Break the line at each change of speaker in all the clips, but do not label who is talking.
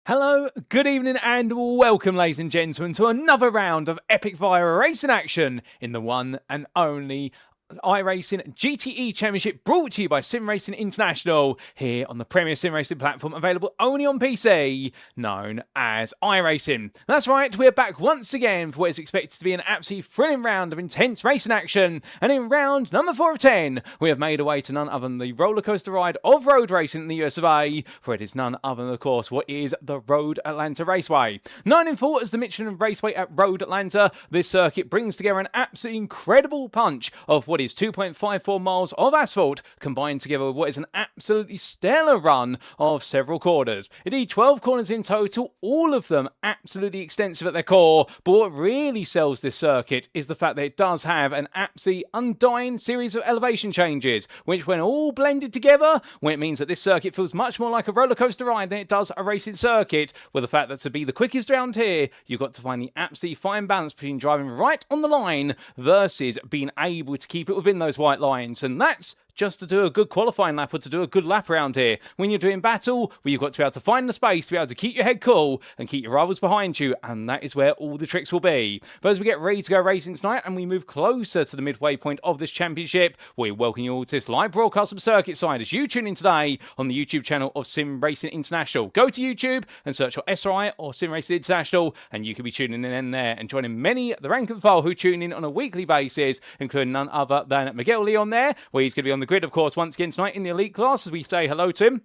Hello, good evening and welcome ladies and gentlemen to another round of epic fire racing action in the one and only iRacing GTE Championship, brought to you by SimRacing International here on the premier sim racing platform available only on PC, known as iRacing. That's right, we're back once again for what is expected to be an absolutely thrilling round of intense racing action, and in round number 4 of 10 we have made our way to none other than the rollercoaster ride of road racing in the US of A, for it is none other than of course what is the Road Atlanta Raceway. 9 in 4 as the Michelin Raceway at Road Atlanta. This circuit brings together an absolutely incredible punch of what is 2.54 miles of asphalt combined together with what is an absolutely stellar run of several corners. Indeed, 12 corners in total, all of them absolutely extensive at their core, but what really sells this circuit is the fact that it does have an absolutely undying series of elevation changes, which when all blended together, well, it means that this circuit feels much more like a roller coaster ride than it does a racing circuit, with the fact that to be the quickest round here, you've got to find the absolutely fine balance between driving right on the line versus being able to keep it within those white lines, and that's just to do a good qualifying lap or to do a good lap around here. When you're doing battle, well, you've got to be able to find the space to be able to keep your head cool and keep your rivals behind you, and that is where all the tricks will be. But as we get ready to go racing tonight and we move closer to the midway point of this championship, we welcome you all to this live broadcast of Circuit Side as you tune in today on the YouTube channel of SimRacing International. Go to YouTube and search for SRI or SimRacing International, and you can be tuning in there and joining many the rank and file who tune in on a weekly basis, including none other than Miguel Leon there, where he's going to be on the grid, of course, once again tonight in the elite class as we say hello to him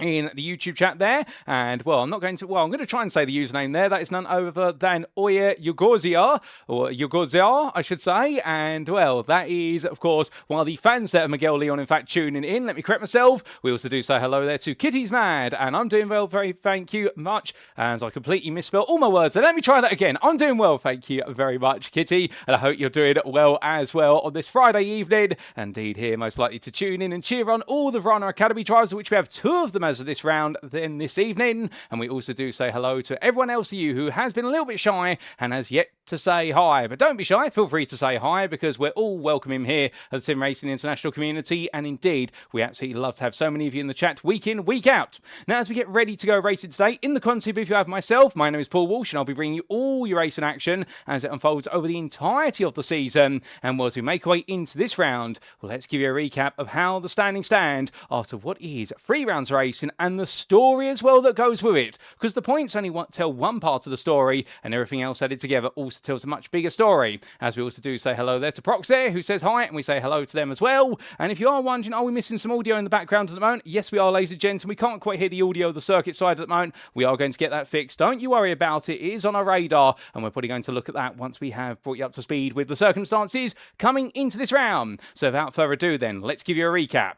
in the YouTube chat there. And I'm going to try and say the username there. That is none other than Oye Yugozia, or Yugozia, I should say. And that is, of course, one of the fans there of Miguel Leon, in fact, tuning in. Let me correct myself. We also do say hello there to Kitty's Mad, and I'm doing well, very thank you much, as I completely misspelled all my words. So let me try that again. I'm doing well, thank you very much, Kitty, and I hope you're doing well as well on this Friday evening. Indeed, here most likely to tune in and cheer on all the Runner Academy drivers, of which we have 2 of them as of this round then this evening. And we also do say hello to everyone else of you who has been a little bit shy and has yet to say hi. But don't be shy, feel free to say hi, because we're all welcoming here at the SimRacing International community, and indeed we absolutely love to have so many of you in the chat week in, week out. Now, as we get ready to go racing today, in the content booth you have myself, my name is Paul Walsh, and I'll be bringing you all your racing action as it unfolds over the entirety of the season. And as we make our way into this round, well, let's give you a recap of how the standings stand after what is 3 rounds of racing and the story as well that goes with it, because the points only tell one part of the story, and everything else added together also tells a much bigger story. As we also do say hello there to Prox there, who says hi, and we say hello to them as well. And if you are wondering, are we missing some audio in the background at the moment? Yes, we are, ladies and gents, and we can't quite hear the audio of the circuit side at the moment. We are going to get that fixed. Don't you worry about it. It is on our radar, and we're probably going to look at that once we have brought you up to speed with the circumstances coming into this round. So without further ado then, let's give you a recap.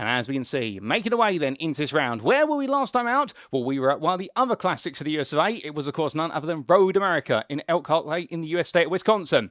And as we can see, making our way then into this round, where were we last time out? Well, we were at one of the other classics of the US of A. It was, of course, none other than Road America in Elkhart Lake in the US state of Wisconsin.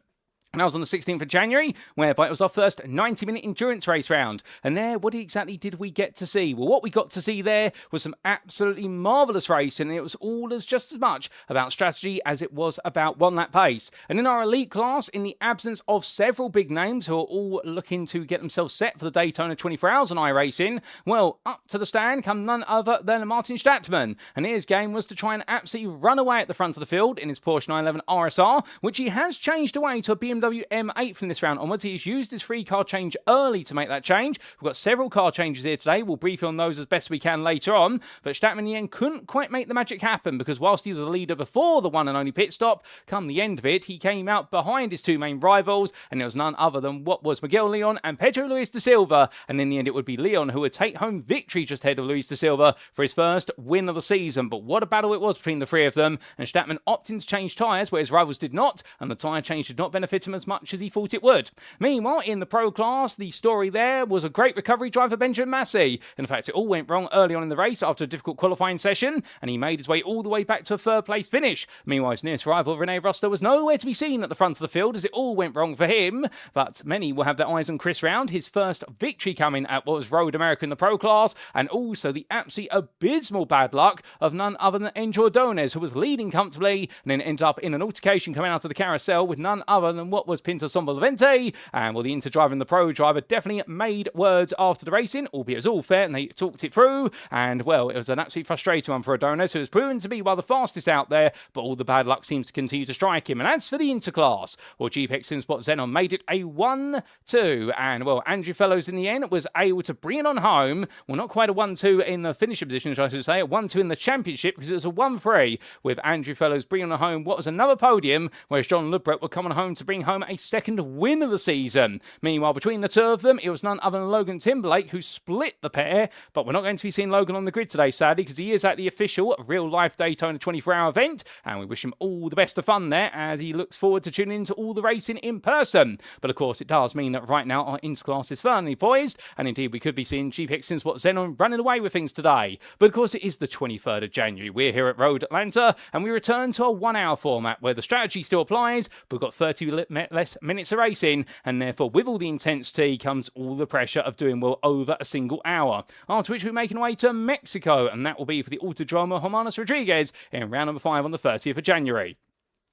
And that was on the 16th of January, whereby it was our first 90-minute endurance race round. And there, what exactly did we get to see? Well, what we got to see there was some absolutely marvellous racing, and it was all just as much about strategy as it was about one-lap pace. And in our elite class, in the absence of several big names who are all looking to get themselves set for the Daytona 24 Hours on iRacing, well, up to the stand come none other than Martin Stattmann. And his game was to try and absolutely run away at the front of the field in his Porsche 911 RSR, which he has changed away to a BMW M8 from this round onwards. He's used his free car change early to make that change. We've got several car changes here today. We'll brief you on those as best we can later on. But Stattmann in the end couldn't quite make the magic happen, because whilst he was the leader before the one and only pit stop, come the end of it, he came out behind his 2 main rivals, and it was none other than what was Miguel Leon and Pedro Luis da Silva. And in the end, it would be Leon who would take home victory just ahead of Luis da Silva for his first win of the season. But what a battle it was between the 3 of them, and Stattmann opted to change tyres where his rivals did not, and the tyre change did not benefit him as much as he thought it would. Meanwhile, in the pro class, the story there was a great recovery drive for Benjamin Massey. In fact, it all went wrong early on in the race after a difficult qualifying session, and he made his way all the way back to a 3rd place finish. Meanwhile, his nearest rival, Rene Roster, was nowhere to be seen at the front of the field as it all went wrong for him. But many will have their eyes on Chris Round, his first victory coming at what was Road America in the pro class, and also the absolutely abysmal bad luck of none other than Enjo Dones, who was leading comfortably and then ended up in an altercation coming out of the carousel with none other than what was Pinto Sombolevente, and well, the Inter driver and the Pro driver definitely made words after the racing, albeit it was all fair, and they talked it through, and well, it was an absolutely frustrating one for Adonis, who was proven to be one of the fastest out there, but all the bad luck seems to continue to strike him. And as for the Interclass, well, GPX SimSport Xenon made it a 1-2, and well, Andrew Fellows in the end was able to bring it on home. Well, not quite a 1-2 in the finisher positions, I should say, a 1-2 in the championship, because it was a 1-3 with Andrew Fellows bringing on home what was another podium, whereas John Ludbrett were coming home to bring home a second win of the season. Meanwhile, between the two of them, it was none other than Logan Timberlake who split the pair, but we're not going to be seeing Logan on the grid today, sadly, because he is at the official real-life Daytona 24-hour event, and we wish him all the best of fun there as he looks forward to tuning into all the racing in person. But of course, it does mean that right now our Interclass is firmly poised, and indeed we could be seeing GPX SimSport Xenon running away with things today. But of course, it is the 23rd of January. We're here at Road Atlanta, and we return to a 1-hour format where the strategy still applies, but we've got 30 less minutes of racing, and therefore with all the intensity comes all the pressure of doing well over a single hour. After which we're making our way to Mexico, and that will be for the Autodromo Hermanos Rodriguez in round number 5 on the 30th of January.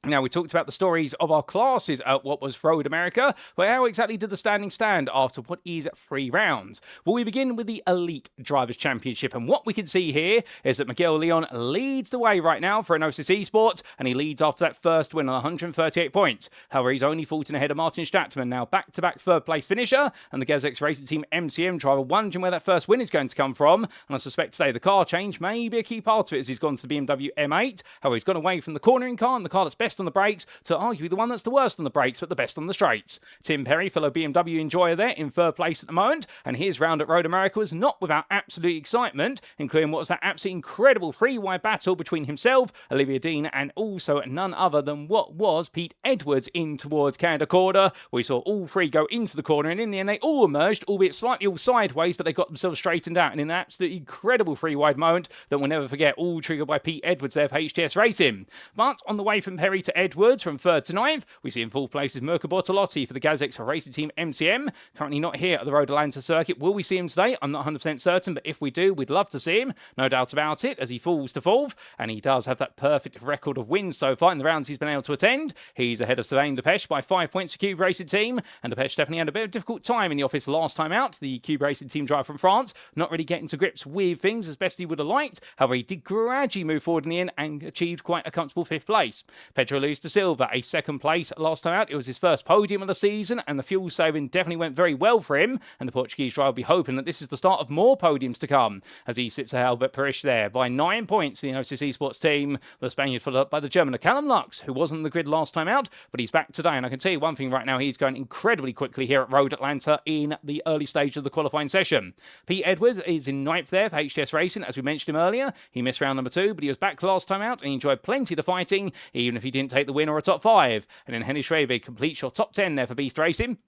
Now, we talked about the stories of our classes at what was Road America, but how exactly did the standing stand after what is 3 rounds? Well, we begin with the Elite Drivers' Championship, and what we can see here is that Miguel Leon leads the way right now for Enosis Esports, and he leads after that first win on 138 points. However, he's only 14 ahead of Martin Stattmann, now back-to-back third-place finisher, and the Gazex Racing Team MCM driver wondering where that first win is going to come from, and I suspect today the car change may be a key part of it as he's gone to the BMW M8. However, he's gone away from the cornering car and the car that's best on the brakes to argue the one that's the worst on the brakes but the best on the straights. Tim Perry, fellow BMW enjoyer there, in third place at the moment, and his round at Road America was not without absolute excitement, including what was that absolutely incredible 3-wide battle between himself, Olivia Dean, and also none other than what was Pete Edwards in towards Canada Corner. We saw all 3 go into the corner, and in the end they all emerged, albeit slightly all sideways, but they got themselves straightened out in an absolutely incredible 3-wide moment that we'll never forget, all triggered by Pete Edwards there for HTS Racing. But on the way from Perry to Edwards, from 3rd to 9th, we see in 4th place is Mirko Bortolotti for the Gazex Racing Team MCM, currently not here at the Road Atlanta circuit. Will we see him today? I'm not 100% certain, but if we do, we'd love to see him, no doubt about it, as he falls to 4th, and he does have that perfect record of wins so far in the rounds he's been able to attend. He's ahead of Sylvain Depeche by 5 points for Cube Racing Team, and Depeche definitely had a bit of a difficult time in the office last time out, the Cube Racing Team driver from France, not really getting to grips with things as best he would have liked. However, he did gradually move forward in the end and achieved quite a comfortable 5th place. Pedro Luis da Silva, a 2nd place last time out. It was his first podium of the season, and the fuel saving definitely went very well for him, and the Portuguese driver will be hoping that this is the start of more podiums to come, as he sits ahead of Albert Parrish there by 9 points. The Enosis Esports team, the Spaniard followed up by the German Callum Lux, who wasn't on the grid last time out, but he's back today, and I can tell you one thing right now, he's going incredibly quickly here at Road Atlanta in the early stage of the qualifying session. Pete Edwards is in 9th there for HTS Racing, as we mentioned him earlier. He missed round number 2, but he was back last time out, and he enjoyed plenty of the fighting, even if he didn't take the win or a top 5. And then Henry Schreiber completes your top 10 there for Beast Racing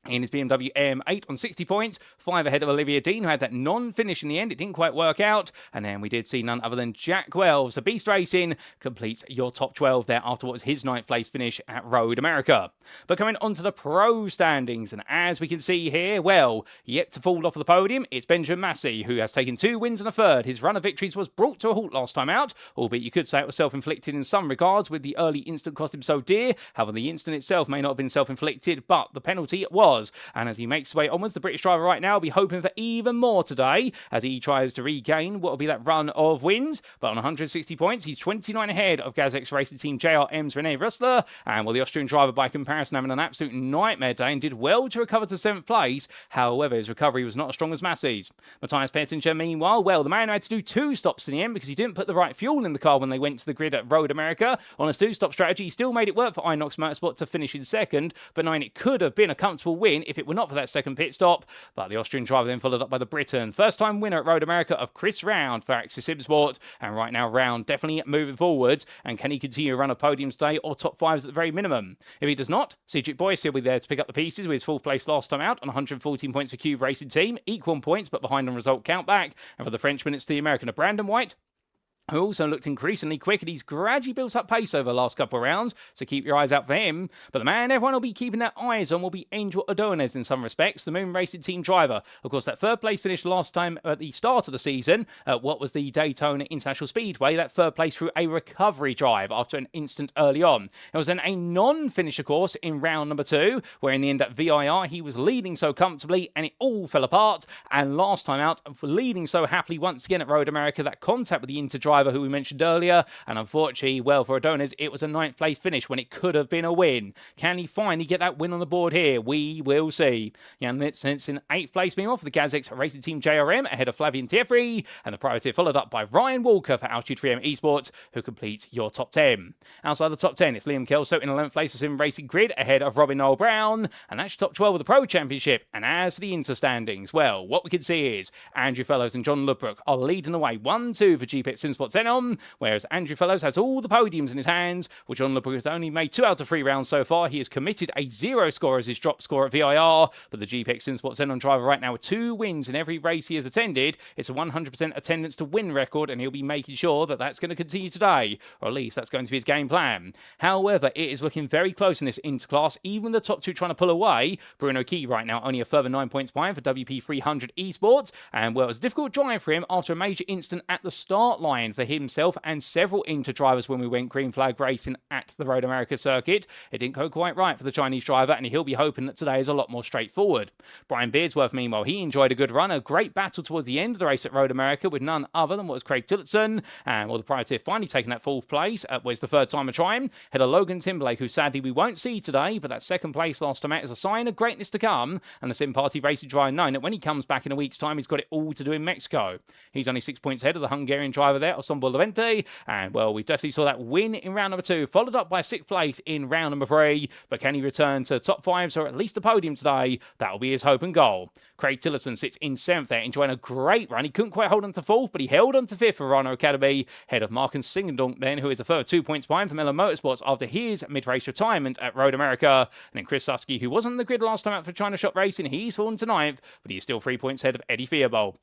in his BMW M8 on 60 points, 5 ahead of Olivia Dean, who had that non-finish in the end. It didn't quite work out. And then we did see none other than Jack Wells. So Beast Racing completes your top 12 there after what was his 9th place finish at Road America. But coming on to the pro standings, and as we can see here, well, yet to fall off of the podium, it's Benjamin Massey, who has taken 2 wins and a 3rd. His run of victories was brought to a halt last time out, albeit you could say it was self-inflicted in some regards, with the early incident cost him so dear. However, the incident itself may not have been self-inflicted, but the penalty was. And as he makes his way onwards, the British driver right now will be hoping for even more today as he tries to regain what will be that run of wins. But on 160 points, he's 29 ahead of Gazex Racing Team JRM's Rene Rüssler. And well, the Austrian driver by comparison having an absolute nightmare day and did well to recover to 7th place. However, his recovery was not as strong as Massey's. Matthias Pettinger, meanwhile, well, the man had to do 2 stops in the end because he didn't put the right fuel in the car when they went to the grid at Road America. On a 2-stop strategy, he still made it work for Inox Motorsport to finish in 2nd. But knowing it could have been a comfortable win if it were not for that 2nd pit stop. But the Austrian driver then followed up by the Briton. First time winner at Road America of Chris Round for Axis SimSport. And right now, Round definitely moving forwards. And can he continue to run a podium today or top 5s at the very minimum? If he does not, Cedric Boyce will be there to pick up the pieces with his 4th place last time out on 114 points for Cube Racing Team. Equal points, but behind on result count back. And for the Frenchman, it's the American of Brandon White who also looked increasingly quick, and he's gradually built up pace over the last couple of rounds, so keep your eyes out for him. But the man everyone will be keeping their eyes on will be Angel Ordonez in some respects, the Moon Racing team driver. Of course, that third place finish last time at the start of the season at what was the Daytona International Speedway, that third place through a recovery drive after an instant early on. It was then a non-finish, of course, in round number 2, where in the end at VIR he was leading so comfortably and it all fell apart. And last time out, leading so happily once again at Road America, that contact with the Inter driver who we mentioned earlier, and unfortunately, well, for Ordonez, it was a 9th place finish when it could have been a win. Can he finally get that win on the board here? We will see. Jan Litsen's in 8th place, meanwhile, for the Gazex Racing Team JRM, ahead of Flavian Tiefri, and the privateer followed up by Ryan Walker for Altitude 3M Esports, who completes your top 10. Outside the top 10, it's Liam Kelso in 11th place of SimRacing Grid, ahead of Robin Noel Brown, and that's top 12 of the Pro Championship. And as for the Inter standings, well, what we can see is Andrew Fellows and John Ludbrook are leading the way 1-2 for GPX SimSport Xenon, whereas Andrew Fellows has all the podiums in his hands, which John Ludbrook has only made 2 out of 3 rounds so far. He has committed a 0 score as his drop score at VIR, but the GPX SimSport Xenon driver right now with 2 wins in every race he has attended. It's a 100% attendance to win record, and he'll be making sure that that's going to continue today, or at least that's going to be his game plan. However, it is looking very close in this interclass, even the top 2 trying to pull away. Bruno Key right now only a further 9 points behind for WP 300 Esports, and well, it was a difficult drive for him after a major incident at the start line for himself and several Inter drivers when we went green flag racing at the Road America circuit. It didn't go quite right for the Chinese driver, and he'll be hoping that today is a lot more straightforward. Brian Beardsworth, meanwhile, he enjoyed a good run, a great battle towards the end of the race at Road America with none other than what was Craig Tillotson, and well, the privateer finally taking that 4th place, was the 3rd time of trying, had a Logan Timberlake, who sadly we won't see today, but that 2nd place last time out is a sign of greatness to come, and the Sim Party Racing driver known that when he comes back in a week's time, he's got it all to do in Mexico. He's only 6 points ahead of the Hungarian driver there, Osombo Levente, and well, we definitely saw that win in round number 2, followed up by a 6th place in round number 3, but can he return to top 5s or at least a podium today? That'll be his hope and goal. Craig Tillotson sits in 7th there, enjoying a great run. He couldn't quite hold on to 4th, but he held on to 5th for Rhino Academy, head of Marcus Singendonk then, who is a further 2 points behind for Melon Motorsports after his mid-race retirement at Road America. And then Chris Susky, who wasn't on the grid last time out for China Shop Racing, he's fallen to 9th, but he's still 3 points ahead of Eddie Theobald.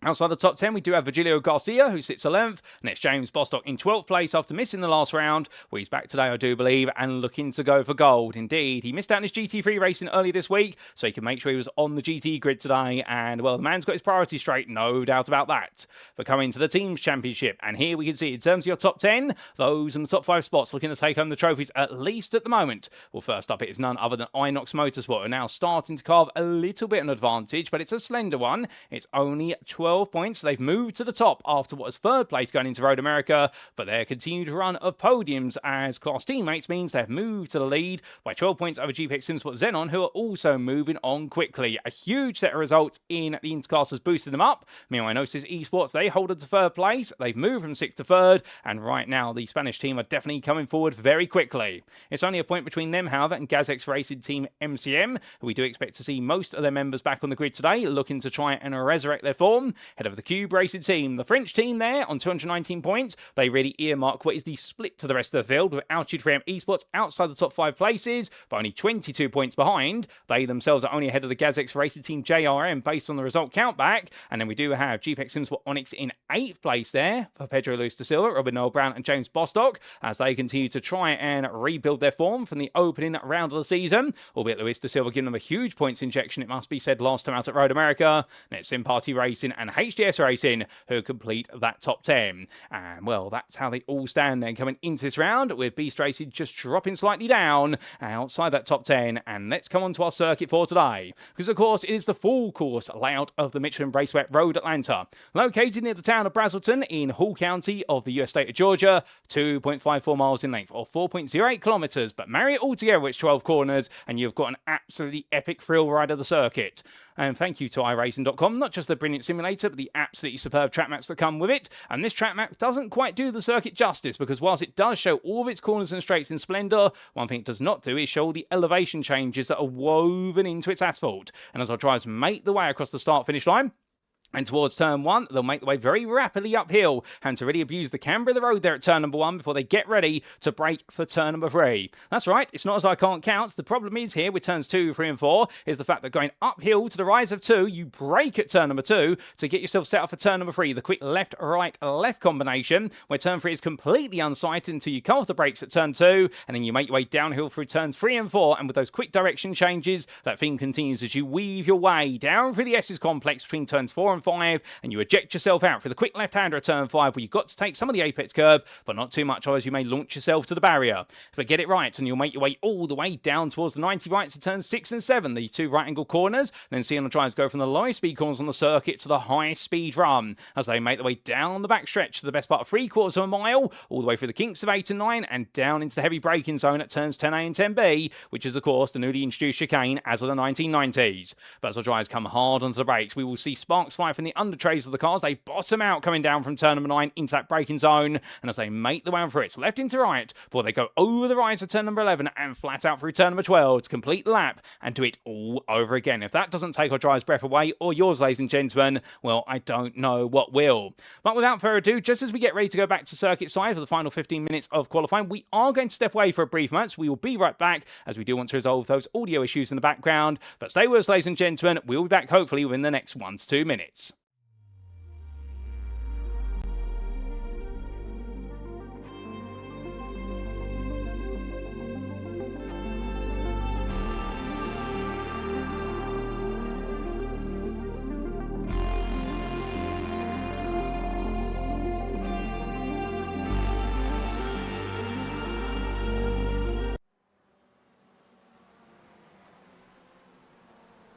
Outside the top 10, we do have Virgilio Garcia, who sits 11th, and it's James Bostock in 12th place after missing the last round, where he's back today, I do believe, and looking to go for gold. Indeed, he missed out on his GT3 racing earlier this week, so he can make sure he was on the GT grid today, and, well, the man's got his priorities straight, no doubt about that. But coming to the Teams Championship, and here we can see, in terms of your top 10, those in the top 5 spots looking to take home the trophies, at least at the moment. Well, first up, it is none other than Inox Motorsport, who are now starting to carve a little bit of an advantage, but it's a slender one. It's only 12 points. They've moved to the top after what was 3rd place going into Road America, but their continued run of podiums as class teammates means they've moved to the lead by 12 points over GPX SimSport Xenon, who are also moving on quickly. A huge set of results in the interclass has boosted them up. Meanwhile, Gnosis Esports, they hold on to 3rd place. They've moved from 6th to 3rd, and right now the Spanish team are definitely coming forward very quickly. It's only a point between them, however, and Gazex Racing Team MCM, who we do expect to see most of their members back on the grid today, looking to try and resurrect their form. Head of the Cube Racing team, the French team there on 219 points. They really earmark what is the split to the rest of the field, with Altitude 3M Esports outside the top 5 places, but only 22 points behind. They themselves are only ahead of the Gazex Racing Team JRM based on the result countback. And then we do have GPX SimSport Onyx in 8th place there for Pedro Luis da Silva, Robin Noel Brown and James Bostock, as they continue to try and rebuild their form from the opening round of the season, albeit Luis da Silva giving them a huge points injection, it must be said, last time out at Road America. And it's Sim Party Racing and HDS Racing who complete that top 10. And, well, that's how they all stand then coming into this round, with Beast Racing just dropping slightly down outside that top 10. And let's come on to our circuit for today, because, of course, it is the full course layout of the Michelin Raceway at Road Atlanta, located near the town of Brazelton in Hall County of the US state of Georgia, 2.54 miles in length, or 4.08 kilometers, but marry it all together, it's 12 corners, and you've got an absolutely epic thrill ride of the circuit. And thank you to iRacing.com, not just the brilliant simulator, but the absolutely superb track maps that come with it. And this track map doesn't quite do the circuit justice, because whilst it does show all of its corners and straights in splendour, one thing it does not do is show all the elevation changes that are woven into its asphalt. And as our drivers make the way across the start-finish line, And towards turn 1, they'll make their way very rapidly uphill and to really abuse the camber of the road there at turn number 1 before they get ready to brake for turn number 3. That's right, it's not as I can't count. The problem is here with turns 2, 3 and 4 is the fact that going uphill to the rise of 2, you brake at turn number 2 to get yourself set up for turn number 3. The quick left, right, left combination where turn 3 is completely unsighted until you come off the brakes at turn 2 and then you make your way downhill through turns 3 and 4. And with those quick direction changes, that theme continues as you weave your way down through the S's complex between turns 4 and 5, and you eject yourself out through the quick left-hander at turn 5 where you've got to take some of the apex curb, but not too much, otherwise you may launch yourself to the barrier. But get it right and you'll make your way all the way down towards the 90 rights at turns 6 and 7, the 2 right-angle corners, then see on the drivers go from the lowest speed corners on the circuit to the highest speed run as they make their way down the backstretch to the best part of 3/4 of a mile, all the way through the kinks of 8 and 9 and down into the heavy braking zone at turns 10A and 10B, which is of course the newly introduced chicane as of the 1990s. But as the drivers come hard onto the brakes, we will see sparks fly from the under trays of the cars. They bottom out coming down from turn number 9 into that braking zone, and as they make the way through it, left into right, before they go over the rise of turn number 11 and flat out through turn number 12 to complete the lap and do it all over again. If that doesn't take our driver's breath away, or yours, ladies and gentlemen, well, I don't know what will. But without further ado, just as we get ready to go back to circuit side for the final 15 minutes of qualifying, we are going to step away for a brief moment. So we will be right back as we do want to resolve those audio issues in the background. But stay with us, ladies and gentlemen. We'll be back hopefully within the next 1 to 2 minutes.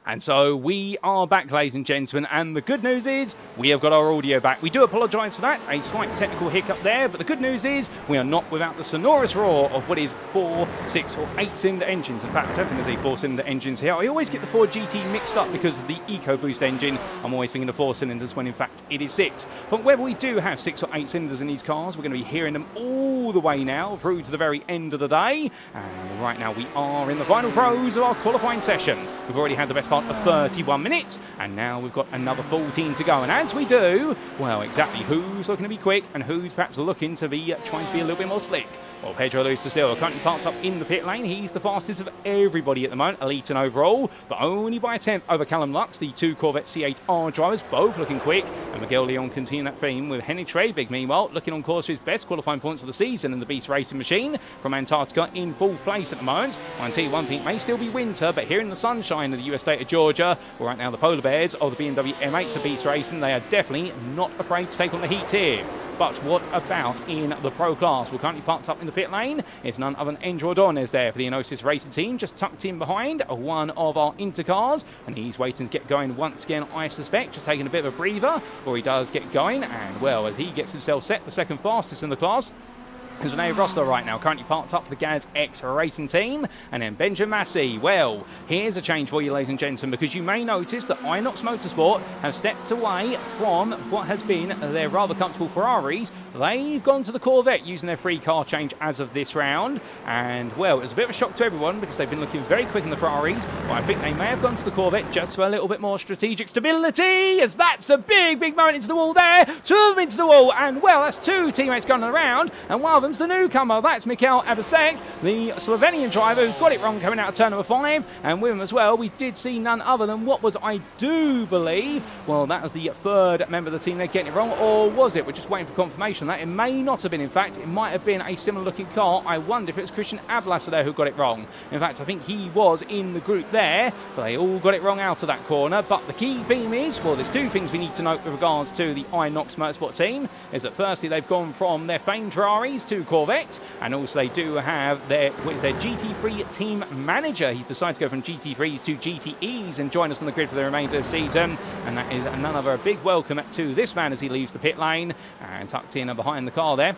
And so we are back, ladies and gentlemen, and the good news is we have got our audio back. We do apologise for that, a slight technical hiccup there, but the good news is we are not without the sonorous roar of what is 4, 6 or 8-cylinder engines. In fact, I don't think there's a 4-cylinder engines here. I always get the Ford GT mixed up because of the EcoBoost engine. I'm always thinking of 4 cylinders when in fact it is 6. But whether we do have 6 or 8 cylinders in these cars, we're going to be hearing them all the way now through to the very end of the day. And right now we are in the final throes of our qualifying session. We've already had the best part of 31 minutes, and now we've got another 14 to go. And as we do, well, exactly who's looking to be quick and who's perhaps looking to be trying to be a little bit more slick? Well, Pedro Luis da Silva currently parked up in the pit lane. He's the fastest of everybody at the moment, elite and overall, but only by a 10th over Callum Lux, the 2 Corvette C8R drivers, both looking quick. And Miguel Leon continuing that theme with Henry Trebig, meanwhile, looking on course for his best qualifying points of the season in the Beast Racing Machine from Antarctica in 4th place at the moment. I tell you one thing, it may still be winter, but here in the sunshine of the US state of Georgia, well, right now the polar bears of the BMW M8 for Beast Racing, they are definitely not afraid to take on the heat here. But what about in the Pro class? We're currently parked up in the pit lane. It's none other than Andrew Ordonez there for the Enosis Racing team, just tucked in behind one of our Intercars, and he's waiting to get going once again, I suspect, just taking a bit of a breather before he does get going. And well, as he gets himself set, the second fastest in the class is Rene Rosler right now, currently parked up for the Gaz X Racing team. And then Benjamin Massey. Well, here's a change for you, ladies and gentlemen, because you may notice that Inox Motorsport have stepped away from what has been their rather comfortable Ferraris. They've gone to the Corvette using their free car change as of this round. And, well, it was a bit of a shock to everyone because they've been looking very quick in the Ferraris. But I think they may have gone to the Corvette just for a little bit more strategic stability, as that's a big, big moment into the wall there. 2 of them into the wall. And, well, that's 2 teammates going around. And one of them the newcomer, that's Mikael Abasek, the Slovenian driver who got it wrong coming out of turn number 5, and with him as well we did see none other than what was, I do believe, well, that was the 3rd member of the team there getting it wrong, or was it? We're just waiting for confirmation that it may not have been. In fact, it might have been a similar looking car. I wonder if it's Christian Ablasser there who got it wrong. In fact, I think he was in the group there, but they all got it wrong out of that corner. But the key theme is, well, there's 2 things we need to note with regards to the Inox Motorsport team, is that firstly they've gone from their famed Ferraris to Corvette, and also they do have their GT3 team manager. He's decided to go from GT3s to GTEs and join us on the grid for the remainder of the season, and that is none other a big welcome to this man as he leaves the pit lane and tucked in behind the car there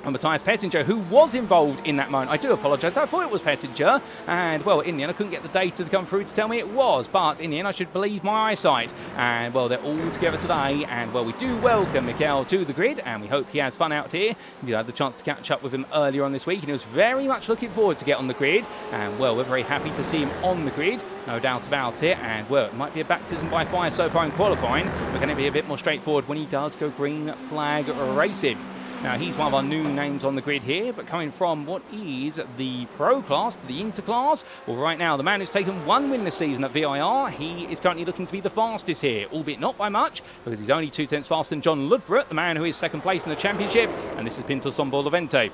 on Matthias Pettinger, who was involved in that moment. I do apologise, I thought it was Pettinger, and well, in the end I couldn't get the data to come through to tell me it was, but in the end I should believe my eyesight. And well, they're all together today, and well, we do welcome Miguel to the grid, and we hope he has fun out here. We had the chance to catch up with him earlier on this week, and he was very much looking forward to get on the grid, and well, we're very happy to see him on the grid, no doubt about it. And well, it might be a baptism by fire so far in qualifying, but going to be a bit more straightforward when he does go green flag racing. Now, he's one of our new names on the grid here, but coming from what is the Pro class to the Inter class, well, right now, the man who's taken one win this season at VIR, he is currently looking to be the fastest here, albeit not by much, because he's only 2/10 faster than John Ludbrook, the man who is second place in the championship, and this is Pinto Sombolevente.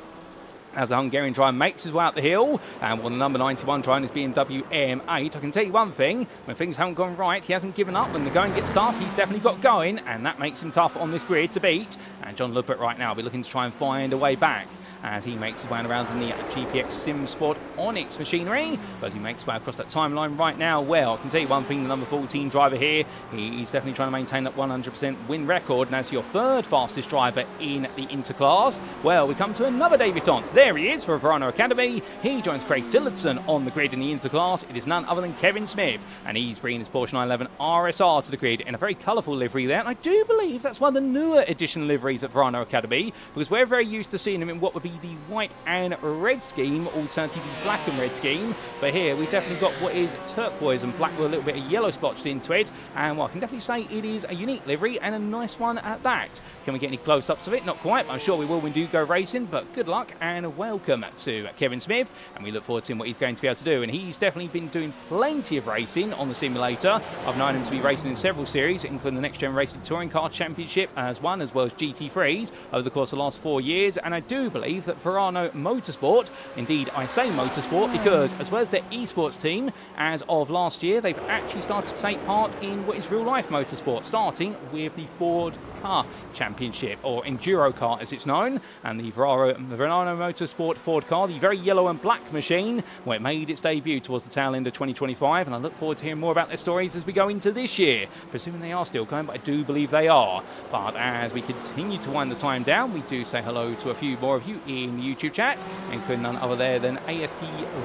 As the Hungarian driver makes his way out the hill, and well, the number 91 driver is BMW M8. I can tell you one thing, when things haven't gone right, he hasn't given up. When the going gets tough, he's definitely got going, and that makes him tough on this grid to beat. And John Ludbrook right now will be looking to try and find a way back as he makes his way around in the GPX SimSport Onyx machinery. But as he makes his way across that timeline right now, well, I can tell you one thing, the number 14 driver here, he's definitely trying to maintain that 100% win record. And as your third fastest driver in the Interclass, well, we come to another debutant. There he is for Verano Academy. He joins Craig Tillotson on the grid in the Interclass. It is none other than Kevin Smith, and he's bringing his Porsche 911 RSR to the grid in a very colourful livery there. And I do believe that's one of the newer edition liveries at Verano Academy, because we're very used to seeing him in what would be the white and red scheme, alternatively black and red scheme. But here we've definitely got what is turquoise and black with a little bit of yellow splotched into it. And well, I can definitely say it is a unique livery and a nice one at that. Can we get any close-ups of it? Not quite, but I'm sure we will when we do go racing. But good luck and welcome to Kevin Smith, and we look forward to seeing what he's going to be able to do. And he's definitely been doing plenty of racing on the simulator. I've known him to be racing in several series, including the Next Gen Racing Touring Car Championship as well as GT3s over the course of the last 4 years. And I do believe that Verano Motorsport, indeed I say Motorsport because as well as their esports team, as of last year, they've actually started to take part in what is real-life motorsport, starting with the Ford Car Championship, or Enduro Car as it's known, and the Verano Motorsport Ford car, the very yellow and black machine, where it made its debut towards the tail end of 2025, and I look forward to hearing more about their stories as we go into this year, presuming they are still going, but I do believe they are. But as we continue to wind the time down, we do say hello to a few more of you in the YouTube chat, including none other there than AST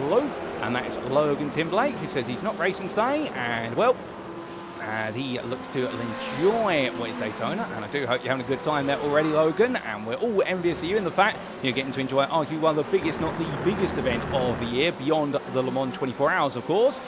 Loaf, and that is Logan Timblake, who says he's not racing today, and well, as he looks to enjoy what is Daytona, and I do hope you're having a good time there already, Logan, and we're all envious of you in the fact you're getting to enjoy arguably one of the biggest, not the biggest event of the year, beyond the Le Mans 24 hours, of course.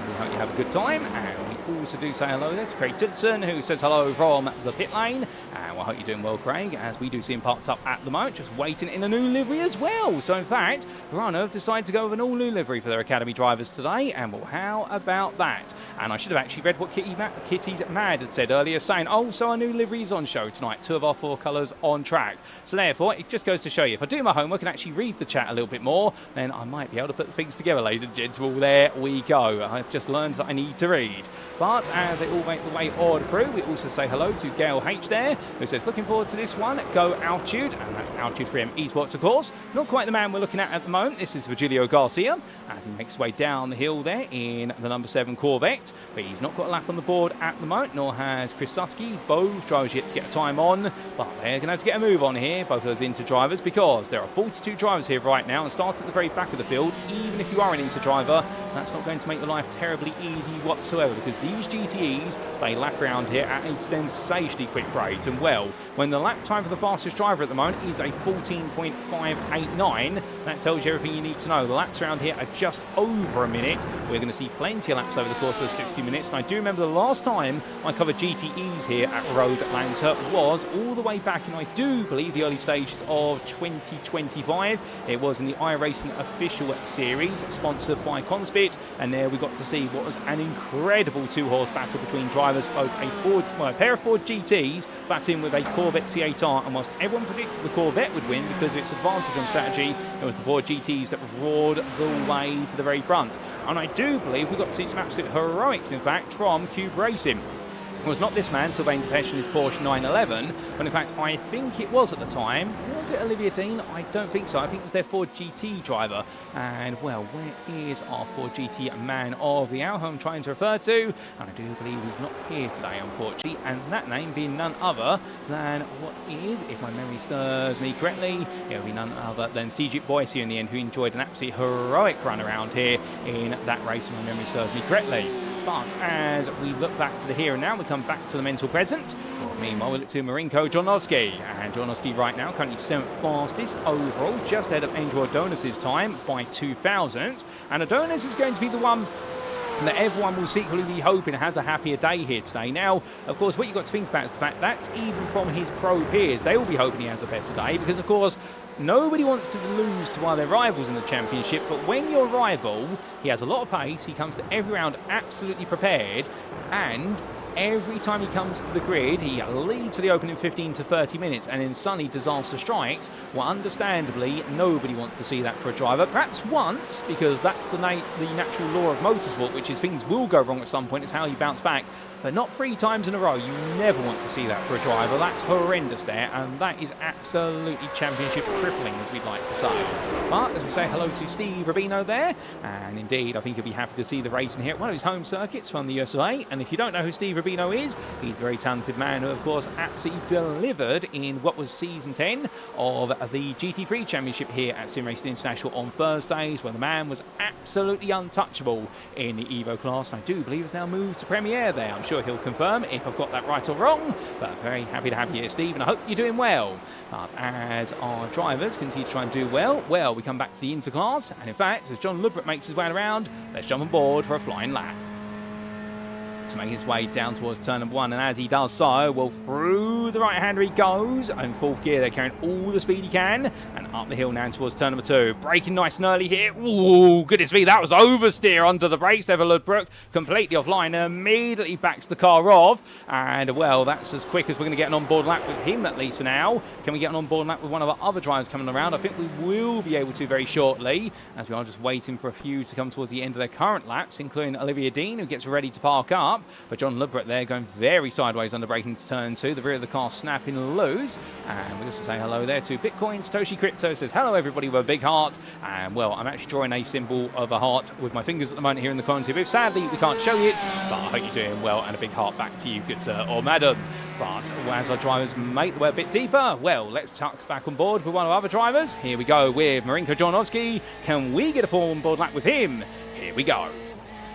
We hope you have a good time, and we also do say hello there to Craig Tillotson, who says hello from the pit lane, and I hope you're doing well, Craig, as we do see him parked up at the moment, just waiting in a new livery as well. So in fact, Verano have decided to go with an all-new livery for their Academy drivers today, and well, how about that? And I should have actually read what Kitty's Mad had said earlier, saying, oh, so our new livery is on show tonight, 2 of our 4 colours on track. So therefore, it just goes to show you, if I do my homework and actually read the chat a little bit more, then I might be able to put things together, ladies and gentlemen. There we go. I've just learned that I need to read. But as they all make the way on through, we also say hello to Gail H there, who says, looking forward to this one, go Altitude, and that's Altitude 3M Esports, of course. Not quite the man we're looking at the moment. This is Virgilio Garcia, as he makes his way down the hill there in the number 7 Corvette, but he's not got a lap on the board at the moment, nor has Chris Susky. Both drivers yet to get a time on, but they're going to have to get a move on here, both of those Inter drivers, because there are 42 drivers here right now, and starts at the very back of the field. Even if you are an Inter driver, that's not going to make your life terribly easy whatsoever, because these GTEs, they lap around here at a sensationally quick rate. And well, when the lap time for the fastest driver at the moment is a 14.589, that tells you everything you need to know. The laps around here are just over a minute. We're going to see plenty of laps over the course of 60 minutes. And I do remember the last time I covered GTEs here at Road Atlanta was all the way back in, I do believe, the early stages of 2025. It was in the iRacing official series, sponsored by Conspit, and there we got to see what was an incredible 2-horse battle between drivers, both a pair of Ford GTs battling with a Corvette C8R, and whilst everyone predicted the Corvette would win because of its advantage on strategy, it was the Ford GTs that roared the way to the very front. And I do believe we got to see some absolute heroics, in fact, from Cube Racing. It was not this man, Sylvain Depeche, in his Porsche 911, but in fact, I think it was at the time. Was it Olivier Dean? I don't think so. I think it was their Ford GT driver. And, well, where is our Ford GT man of the hour who I'm trying to refer to? And I do believe he's not here today, unfortunately. And that name being none other than what is, if my memory serves me correctly, it'll be none other than CJ Boyce in the end, who enjoyed an absolutely heroic run around here in that race, if my memory serves me correctly. But as we look back to the here and now, we come back to the mental present. Well, meanwhile, we look to Marinko Jornowski. And Jornowski right now, currently 7th fastest overall, just ahead of Andrew Adonis' time by 2,000. And Adonis is going to be the one that everyone will secretly be hoping has a happier day here today. Now, of course, what you've got to think about is the fact that's even from his pro peers. They will be hoping he has a better day because, of course, nobody wants to lose to one of their rivals in the championship, but when your rival, he has a lot of pace, he comes to every round absolutely prepared, and every time he comes to the grid, he leads to the opening 15 to 30 minutes, and then suddenly disaster strikes. Well, understandably, nobody wants to see that for a driver. Perhaps once, because that's the natural law of motorsport, which is things will go wrong at some point. It's how you bounce back. But not 3 times in a row. You never want to see that for a driver. That's horrendous there, and that is absolutely championship crippling, as we'd like to say. But as we say hello to Steve Rubino there, and indeed, I think he'll be happy to see the racing here at one of his home circuits from the USA. And if you don't know who Steve Rubino is, he's a very talented man who, of course, absolutely delivered in what was season 10 of the GT3 Championship here at SimRacing International on Thursdays, where the man was absolutely untouchable in the Evo class. I do believe it's now moved to Premiere there. I'm sure he'll confirm if I've got that right or wrong, but very happy to have you here, Steve, and I hope you're doing well. But as our drivers continue to try and do well, we come back to the Interclass, and in fact, as John Lubrick makes his way around, let's jump on board for a flying lap. To make his way down towards turn number 1, and as he does so, well, through the right-hander he goes, in 4th gear, they're carrying all the speed he can, and up the hill now towards turn number 2, braking nice and early here. Ooh, goodness me, that was oversteer under the brakes there for Ludbrook, completely offline, and immediately backs the car off, and well, that's as quick as we're going to get an on-board lap with him, at least for now. Can we get an on-board lap with one of our other drivers coming around? I think we will be able to very shortly, as we are just waiting for a few to come towards the end of their current laps, including Olivier Dean, who gets ready to park up. But John Lubrick there going very sideways under braking to turn 2. The rear of the car snapping loose. And we also say hello there to Bitcoin. Satoshi Crypto says, hello everybody with a big heart. And well, I'm actually drawing a symbol of a heart with my fingers at the moment here in the commentary booth. Sadly, we can't show it, but I hope you're doing well, and a big heart back to you, good sir or madam. But as our drivers make the way a bit deeper, well, let's tuck back on board with one of our other drivers. Here we go with Marinko Jornowski. Can we get a full on-board lap with him? Here we go.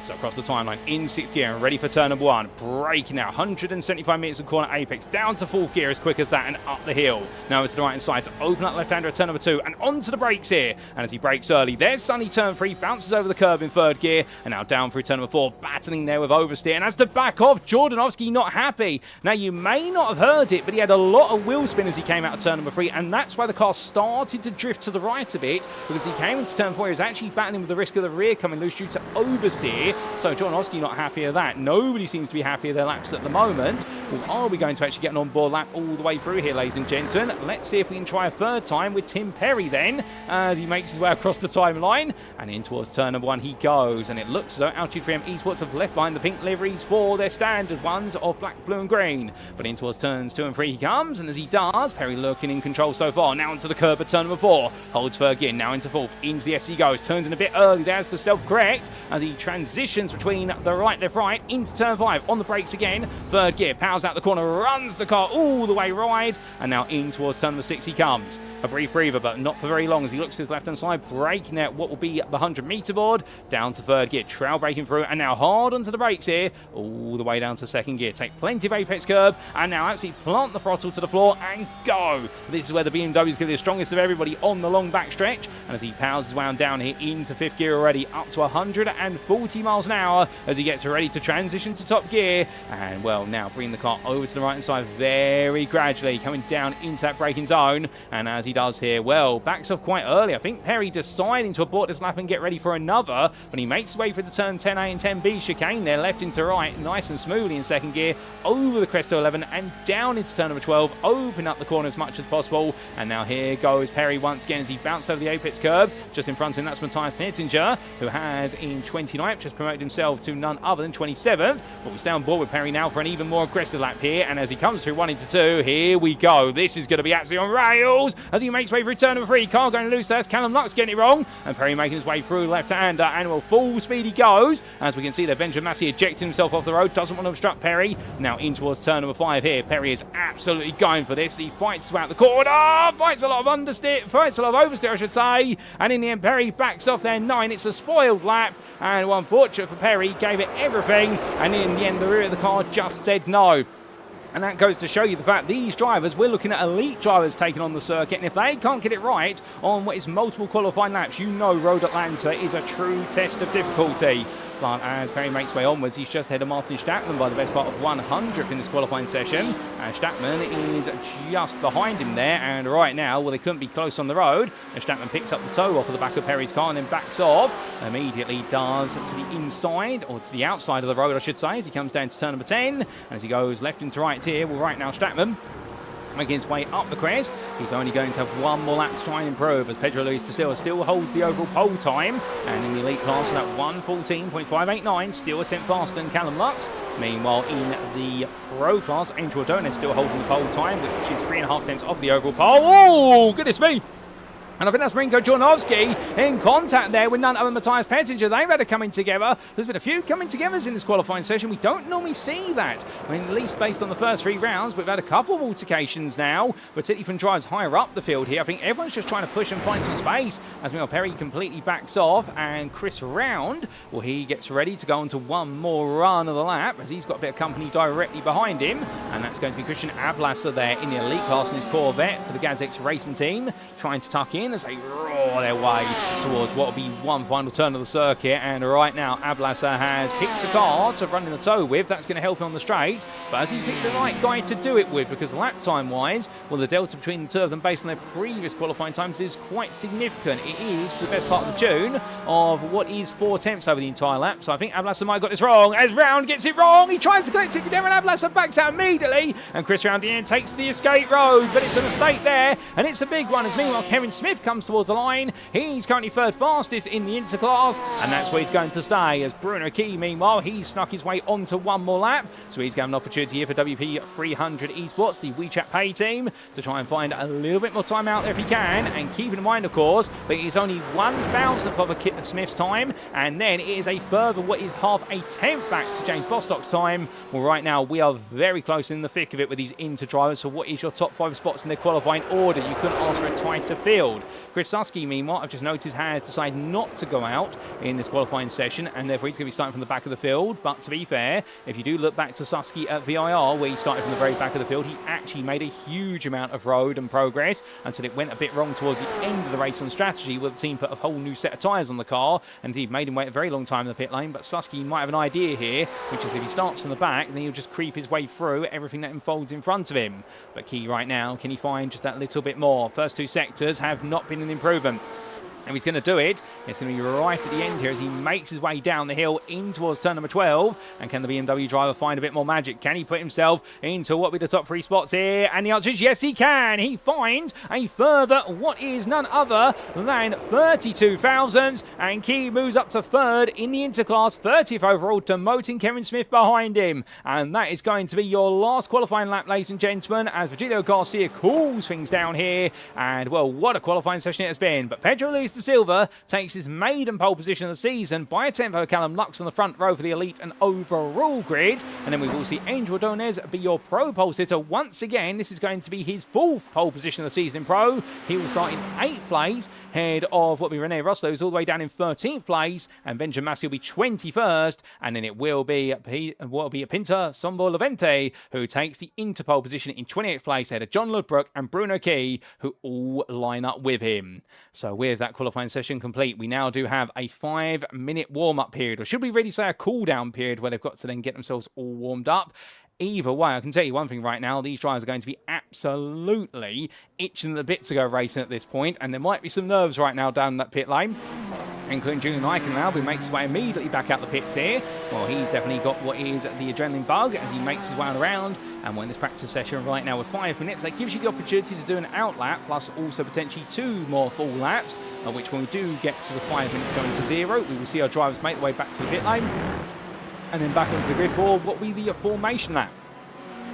So across the timeline, in 6th gear and ready for turn number 1. Braking now, 175 metres of corner apex, down to 4th gear as quick as that and up the hill. Now over to the right hand side to open up left-hander at turn number 2 and onto the brakes here. And as he brakes early, there's Sunny turn 3, bounces over the curb in 3rd gear and now down through turn number 4, battling there with oversteer. And as to back off, Jordanowski not happy. Now you may not have heard it, but he had a lot of wheel spin as he came out of turn number 3, and that's why the car started to drift to the right a bit, because he came into turn 4, he was actually battling with the risk of the rear coming loose due to oversteer. So Jornowski not happy of that. Nobody seems to be happy of their laps at the moment. Well, are we going to actually get an on-board lap all the way through here, ladies and gentlemen? Let's see if we can try a 3rd time with Tim Perry then, as he makes his way across the timeline. And in towards turn number 1 he goes. And it looks as though Altitude 3M Esports have left behind the pink liveries for their standard ones of black, blue and green. But in towards turns 2 and 3 he comes. And as he does, Perry looking in control so far. Now onto the curb at turn number 4. Holds 3rd gear, now into 4th. Into the S he goes. Turns in a bit early. There's the self-correct as he transitions between the right, left, right into turn 5. On the brakes again. 3rd gear, powers out the corner, runs the car all the way wide. And now in towards turn number 6 he comes. A brief breather, but not for very long as he looks to his left-hand side, braking out what will be the 100-metre board, down to 3rd gear, trail braking through, and now hard onto the brakes here, all the way down to 2nd gear. Take plenty of apex curb, and now actually plant the throttle to the floor and go. This is where the BMW is going to be the strongest of everybody on the long back stretch, and as he powers his way on down here into 5th gear already, up to 140 miles an hour as he gets ready to transition to top gear, and well, now bring the car over to the right-hand side very gradually, coming down into that braking zone, and as he does here? Well, backs off quite early. I think Perry deciding to abort this lap and get ready for another, but he makes his way through the turn 10A and 10B chicane there, left into right, nice and smoothly in second gear, over the crest of 11 and down into turn number 12, open up the corner as much as possible. And now here goes Perry once again as he bounced over the apex curb. Just in front of him, that's Matthias Pittinger, who has in 29th just promoted himself to none other than 27th. But we stay on board with Perry now for an even more aggressive lap here, and as he comes through 1 into 2, here we go. This is going to be absolutely on rails as he makes way through turn number 3. Car going loose there. Callum Lux getting it wrong, and Perry making his way through left-hander, and well, full speed he goes. As we can see there, Benjamin Massey ejecting himself off the road, doesn't want to obstruct Perry. Now in towards turn number 5 here. Perry is absolutely going for this. He fights throughout the corner, fights a lot of understeer, fights a lot of oversteer, I should say, and in the end Perry backs off there 9. It's a spoiled lap, and well, unfortunate for Perry, gave it everything, and in the end the rear of the car just said no. And that goes to show you the fact these drivers, we're looking at elite drivers taking on the circuit, and if they can't get it right on what is multiple qualifying laps, you know Road Atlanta is a true test of difficulty. But as Perry makes way onwards, he's just ahead of Martin Stattmann by the best part of 100th in this qualifying session. And Stattmann is just behind him there. And right now, well, they couldn't be close on the road. And Stattmann picks up the toe off of the back of Perry's car and then backs off. Immediately does to the inside, or to the outside of the road, I should say, as he comes down to turn number 10. As he goes left into right here, well, right now Stattmann making his way up the crest. He's only going to have one more lap to try and improve, as Pedro Luis da Silva still holds the overall pole time, and in the elite class at 1:14.589, still a tenth faster than Callum Lux. Meanwhile, in the pro class, Angel O'Donnell still holding the pole time, which is 3.5 tenths off the overall pole. Oh, goodness me! And I think that's Rinko Jornowski in contact there with none other than Matthias Pittinger. They've had a coming together. There's been a few coming togethers in this qualifying session. We don't normally see that. I mean, at least based on the first 3 rounds, we've had a couple of altercations now, particularly from drives higher up the field here. I think everyone's just trying to push and find some space. As Miguel Perry completely backs off, and Chris Round, well, he gets ready to go on to one more run of the lap, as he's got a bit of company directly behind him. And that's going to be Christian Ablasser there in the elite class in his Corvette for the Gazix racing team, trying to tuck in as they roar their way towards what will be one final turn of the circuit. And right now Ablasser has picked a car to run in the tow with. That's going to help him on the straight, but has he picked the right guy to do it with? Because lap time wise, well, the delta between the two of them based on their previous qualifying times is quite significant. It is the best part of the tune of what is 4 tenths over the entire lap. So I think Ablasser might have got this wrong, as Round gets it wrong. He tries to collect it together, and Ablasser backs out immediately, and Chris Round in takes the escape road, but it's a mistake there, and it's a big one. As meanwhile Kevin Smith comes towards the line. He's currently 3rd fastest in the interclass, and that's where he's going to stay. As Bruno Key, meanwhile, he's snuck his way onto one more lap, so he's got an opportunity here for WP 300 Esports, the WeChat pay team, to try and find a little bit more time out there if he can. And keep in mind, of course, that it's only 1,000th of a Kit Smith's time, and then it is a further what is half a tenth back to James Bostock's time. Well, right now we are very close in the thick of it with these inter drivers. So what is your top 5 spots in their qualifying order? You couldn't ask for a tighter field. Chris Susky, meanwhile, I've just noticed, has decided not to go out in this qualifying session, and therefore he's going to be starting from the back of the field. But to be fair, if you do look back to Susky at VIR, where he started from the very back of the field, he actually made a huge amount of road and progress until it went a bit wrong towards the end of the race on strategy, where the team put a whole new set of tyres on the car, and indeed made him wait a very long time in the pit lane. But Susky might have an idea here, which is if he starts from the back, then he'll just creep his way through everything that unfolds in front of him. But Key right now, can he find just that little bit more? First 2 sectors have not been an improvement. And he's going to do it. It's going to be right at the end here as he makes his way down the hill in towards turn number 12. And can the BMW driver find a bit more magic? Can he put himself into what will be the top 3 spots here? And the answer is yes, he can. He finds a further what is none other than 32 thousandths. And Key moves up to 3rd in the interclass, 30th overall, demoting Kevin Smith behind him. And that is going to be your last qualifying lap, ladies and gentlemen, as Virgilio Garcia cools things down here. And, well, what a qualifying session it has been. But Pedro Luis da Silva takes his maiden pole position of the season by a tempo. Callum Lux on the front row for the elite and overall grid. And then we will see Angel Donez be your pro pole sitter once again. This is going to be his 4th pole position of the season in pro. He will start in 8th place, head of what will be Rene Rosso, who's all the way down in 13th place, and Benjamin Massey will be 21st, and then it will be a Pinter Sombo Levente who takes the Interpole position in 28th place, ahead of John Ludbrook and Bruno Key, who all line up with him. So with that qualifying session complete, we now do have a 5-minute warm-up period, or should we really say a cool-down period, where they've got to then get themselves all warmed up. either way, I can tell you one thing right now, these drivers are going to be absolutely itching the bit to go racing at this point, and there might be some nerves right now down that pit lane, including Julian Eichenlaub, who makes his way immediately back out the pits here. Well, he's definitely got what is the adrenaline bug as he makes his way around, and we're in this practice session right now with 5 minutes. That gives you the opportunity to do an out lap, plus also potentially 2 more full laps, which when we do get to the 5 minutes going to 0, we will see our drivers make their way back to the pit lane, and then back onto the grid for what will be the formation lap.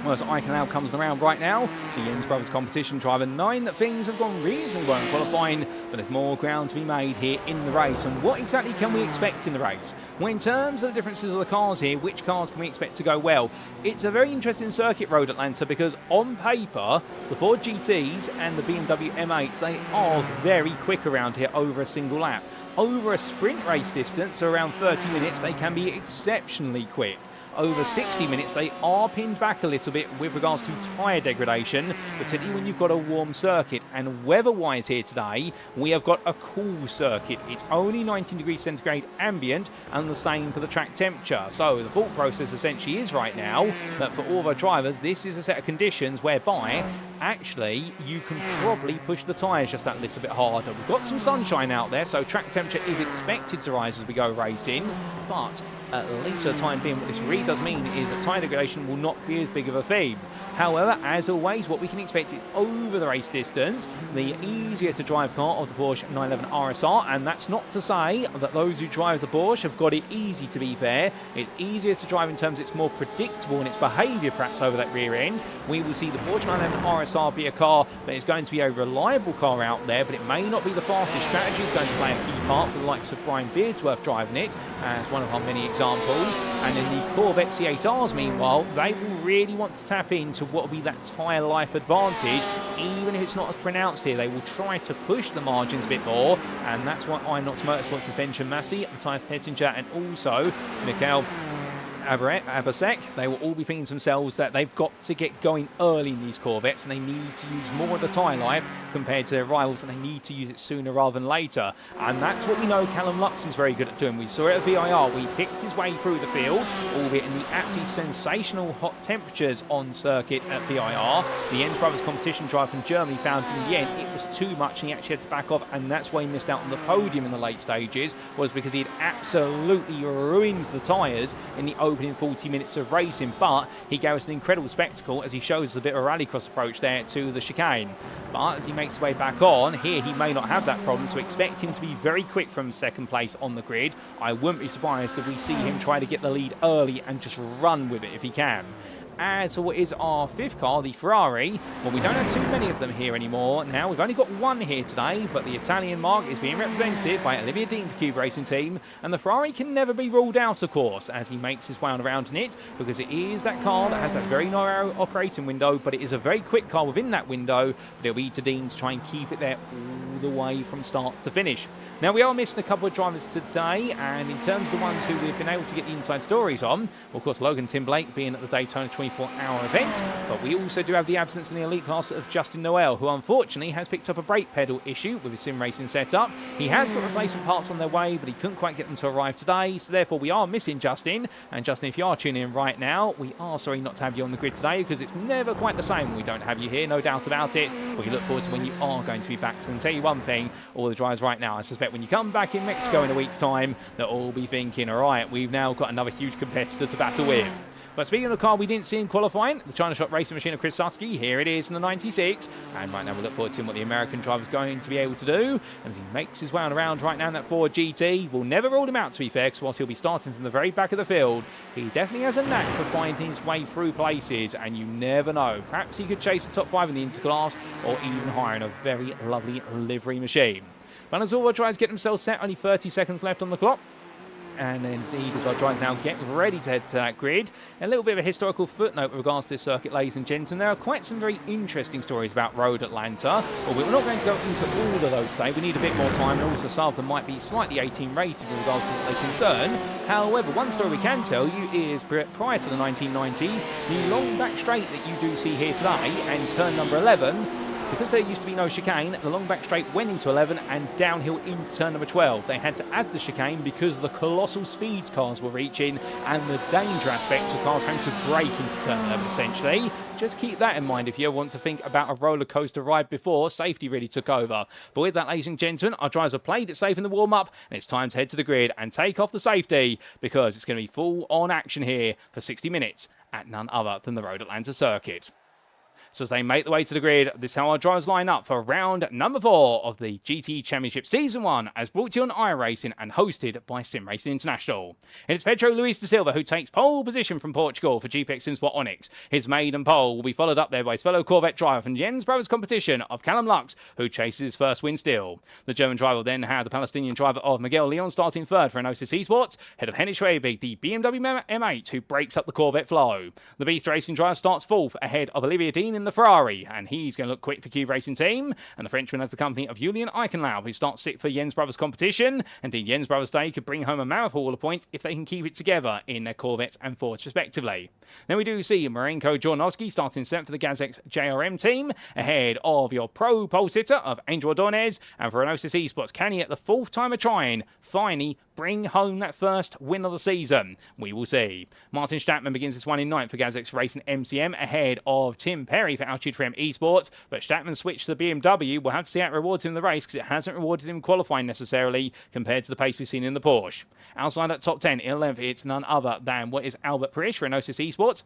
Well, as Eichenlaub comes around right now, the Jens Brothers competition driver 9, that things have gone reasonably well in qualifying, but there's more ground to be made here in the race. And what exactly can we expect in the race? Well, in terms of the differences of the cars here, which cars can we expect to go well? It's a very interesting circuit, Road Atlanta, because on paper, the Ford GTs and the BMW M8s, they are very quick around here over a single lap. Over a sprint race distance, so around 30 minutes, they can be exceptionally quick. Over 60 minutes, they are pinned back a little bit with regards to tyre degradation, particularly when you've got a warm circuit. And weather-wise here today, we have got a cool circuit. It's only 19 degrees centigrade ambient, and the same for the track temperature. So the thought process essentially is right now that for all of our drivers, this is a set of conditions whereby actually you can probably push the tyres just that little bit harder. We've got some sunshine out there, so track temperature is expected to rise as we go racing, but at least for the time being, what this really does mean is that tyre degradation will not be as big of a theme. However, as always, what we can expect is over the race distance, the easier to drive car of the Porsche 911 RSR, and that's not to say that those who drive the Porsche have got it easy, to be fair. It's easier to drive in terms it's more predictable in its behaviour perhaps over that rear end. We will see the Porsche 911 RSR be a car that is going to be a reliable car out there, but it may not be the fastest strategy. It's going to play a key part for the likes of Brian Beardsworth driving it, as one of our many examples. And in the Corvette C8Rs, meanwhile, they will really want to tap into what will be that tyre life advantage, even if it's not as pronounced here. They will try to push the margins a bit more, and that's what Inox Motorsports' Benjamin Massey, Matthias Pettinger, and also Miguel Abasek, they will all be thinking to themselves that they've got to get going early in these Corvettes, and they need to use more of the tyre life compared to their rivals, and they need to use it sooner rather than later. And that's what we know Callum Lux is very good at doing. We saw it at VIR. We picked his way through the field, albeit in the absolutely sensational hot temperatures on circuit at VIR. The Jens Brothers competition driver from Germany found in the end it was too much, and he actually had to back off, and that's why he missed out on the podium in the late stages, was because he had absolutely ruined the tyres in the opening 40 minutes of racing. But he gave us an incredible spectacle as he shows us a bit of a rallycross approach there to the chicane. But as he makes his way back on, here he may not have that problem, so expect him to be very quick from second place on the grid. I wouldn't be surprised if we see him try to get the lead early and just run with it if he can. As for what is our fifth car, the Ferrari, well, we don't have too many of them here anymore. Now, we've only got one here today, but the Italian mark is being represented by Olivier Dean for Cube Racing Team, and the Ferrari can never be ruled out, of course, as he makes his way on around in it, because it is that car that has that very narrow operating window, but it is a very quick car within that window, but it'll be to Dean to try and keep it there all the way from start to finish. Now, we are missing a couple of drivers today, and in terms of the ones who we've been able to get the inside stories on, well, of course, Logan Tim Blake being at the Daytona 24-hour event, but we also do have the absence in the elite class of Justin Noel, who unfortunately has picked up a brake pedal issue with his sim racing setup. He has got replacement parts on their way, but he couldn't quite get them to arrive today, so therefore we are missing Justin. And Justin, if you are tuning in right now, we are sorry not to have you on the grid today, because it's never quite the same when we don't have you here, no doubt about it. But we look forward to when you are going to be back. So I can tell you one thing, all the drivers right now, I suspect when you come back in Mexico in a week's time, they'll all be thinking, all right, we've now got another huge competitor to battle with. But speaking of the car we didn't see in qualifying, the China Shop racing machine of Chris Susky, here it is in the 96. And right now we look forward to seeing what the American driver's going to be able to do. And as he makes his way on around right now in that Ford GT, we'll never rule him out, to be fair, because whilst he'll be starting from the very back of the field, he definitely has a knack for finding his way through places, and you never know. Perhaps he could chase the top 5 in the Interclass, or even higher in a very lovely livery machine. But as all our drivers get themselves set, only 30 seconds left on the clock. And indeed, as our drivers now get ready to head to that grid, a little bit of a historical footnote with regards to this circuit, ladies and gentlemen. There are quite some very interesting stories about Road Atlanta, but we're not going to go into all of those today. We need a bit more time, and also some of them might be slightly 18 rated with regards to what they concern. However, one story we can tell you is prior to the 1990s, the long back straight that you do see here today, and turn number 11, Because there used to be no chicane, the long back straight went into 11 and downhill into turn number 12. They had to add the chicane because of the colossal speeds cars were reaching and the danger aspects of cars having to brake into turn 11 essentially. Just keep that in mind if you ever want to think about a roller coaster ride before safety really took over. But with that, ladies and gentlemen, our drivers have played it safe in the warm-up, and it's time to head to the grid and take off the safety because it's going to be full-on action here for 60 minutes at none other than the Road Atlanta circuit. So as they make the way to the grid, this is how our drivers line up for round number 4 of the GTE Championship Season 1, as brought to you on iRacing and hosted by SimRacing International. It's Pedro Luis da Silva who takes pole position from Portugal for GPX SimSport Onyx. His maiden pole will be followed up there by his fellow Corvette driver from Jens Brothers competition of Callum Lux, who chases his first win still. The German driver will then have the Palestinian driver of Miguel Leon starting third for Enosis Esports, head of Henry Schwebig, the BMW M8, who breaks up the Corvette flow. The Beast Racing driver starts fourth ahead of Olivier Dean in the Ferrari, and he's going to look quick for Cube Racing Team. And the Frenchman has the company of Julian Eichenlaub, who starts sixth for Jens Brothers competition. Indeed, Jens Brothers Day could bring home a Marathon Hall of points if they can keep it together in their Corvettes and Fords respectively. Then we do see Marenko Jornowski starting seventh for the Gazex JRM team, ahead of your pro pole sitter of Angel Ordonez. And for Enosis Esports, can he at the fourth time of trying finally bring home that first win of the season? We will see. Martin Stattmann begins this one in ninth for Gazex Racing MCM, ahead of Tim Perry for Altitude Frame Esports, but Stattmann switched to the BMW. We'll have to see how it rewards him in the race because it hasn't rewarded him qualifying necessarily compared to the pace we've seen in the Porsche. Outside that top 10 in 11th, it's none other than what is Albert Parish for Enosis Esports,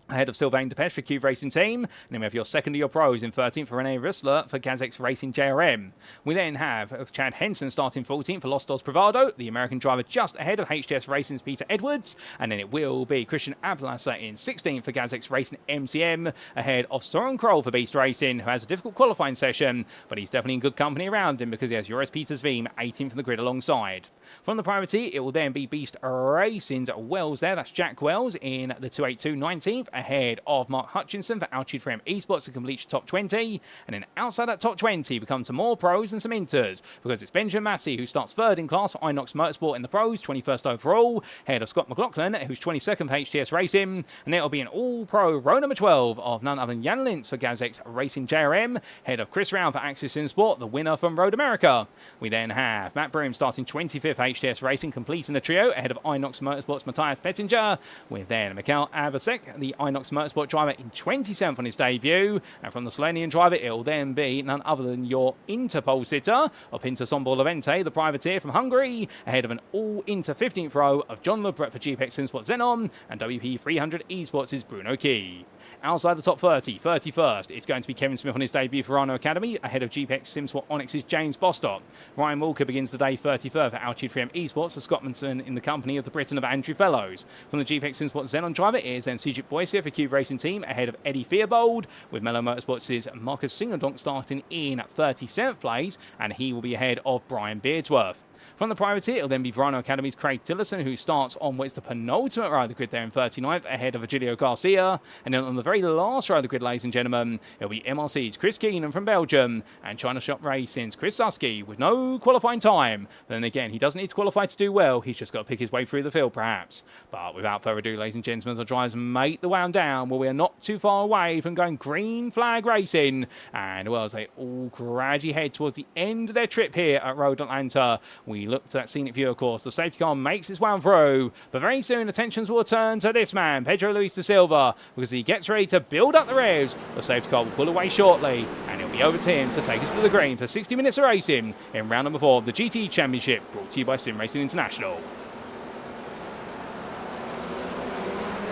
ahead of Sylvain Depeche for Cube Racing Team. And then we have your second of your pros in 13th for Rene Rissler for Gazex Racing JRM. We then have Chad Henson starting 14th for Los Dos Privado, the American driver just ahead of HTS Racing's Peter Edwards. And then it will be Christian Ablasser in 16th for Gazex Racing MCM, ahead of Soren Kroll for Beast Racing, who has a difficult qualifying session, but he's definitely in good company around him because he has Joris Peters Veem 18th from the grid alongside. From the priority, it will then be Beast Racing's Wells there. That's Jack Wells in the 282 19th, ahead of Mark Hutchinson for Altitude Frame Esports to complete the top 20. And then outside that top 20, we come to more pros and some inters, because it's Benjamin Massey who starts third in class for Inox Motorsport in the pros, 21st overall, ahead of Scott McLaughlin, who's 22nd for HTS Racing. And it'll be an all-pro row number 12 of none other than Jan Lintz for Gazex Racing JRM, ahead of Chris Round for Axis Sport, the winner from Road America. We then have Matt Broom starting 25th for HTS Racing, completing the trio, ahead of Inox Motorsport's Matthias Pettinger, with then Mikhail Abasek, the Inox Motorsport driver, in 27th on his debut. And from the Slovenian driver, it'll then be none other than your Interpol sitter of Pinto Sombor Levente, the privateer from Hungary, ahead of an all-Inter 15th row of John Lubret for GPX SimSport Xenon, and WP 300 Esports' Bruno Key. Outside the top 30, 31st, it's going to be Kevin Smith on his debut for Rhino Academy, ahead of GPX SimSport Onyx's James Bostock. Ryan Walker begins the day 33rd for Altitude 3M Esports, a Scotsman in the company of the Britain of Andrew Fellows. From the GPX SimSport Xenon driver is then Sujit Boyce for Cube Racing Team, ahead of Eddie Fearbold, with Mellow Motorsports' Marcus Singledonk starting in 37th place, and he will be ahead of Brian Beardsworth. From the privateer, it'll then be Verano Academy's Craig Tillison, who starts on what's the penultimate row of the grid there in 39th, ahead of Virgilio Garcia. And then on the very last row of the grid, ladies and gentlemen, it'll be MRC's Chris Keenan from Belgium and China Shop Racing's Chris Susky with no qualifying time. But then again, he doesn't need to qualify to do well. He's just got to pick his way through the field, perhaps. But without further ado, ladies and gentlemen, the drivers make the way on down, where we are not too far away from going green flag racing. And well, as they all gradually head towards the end of their trip here at Road Atlanta, we look to that scenic view, of course. The safety car makes its way on through, but very soon attentions will turn to this man, Pedro Luis da Silva, because he gets ready to build up the revs. The safety car will pull away shortly, and it'll be over to him to take us to the green for 60 minutes of racing in round number 4 of the GTE Championship, brought to you by SimRacing International.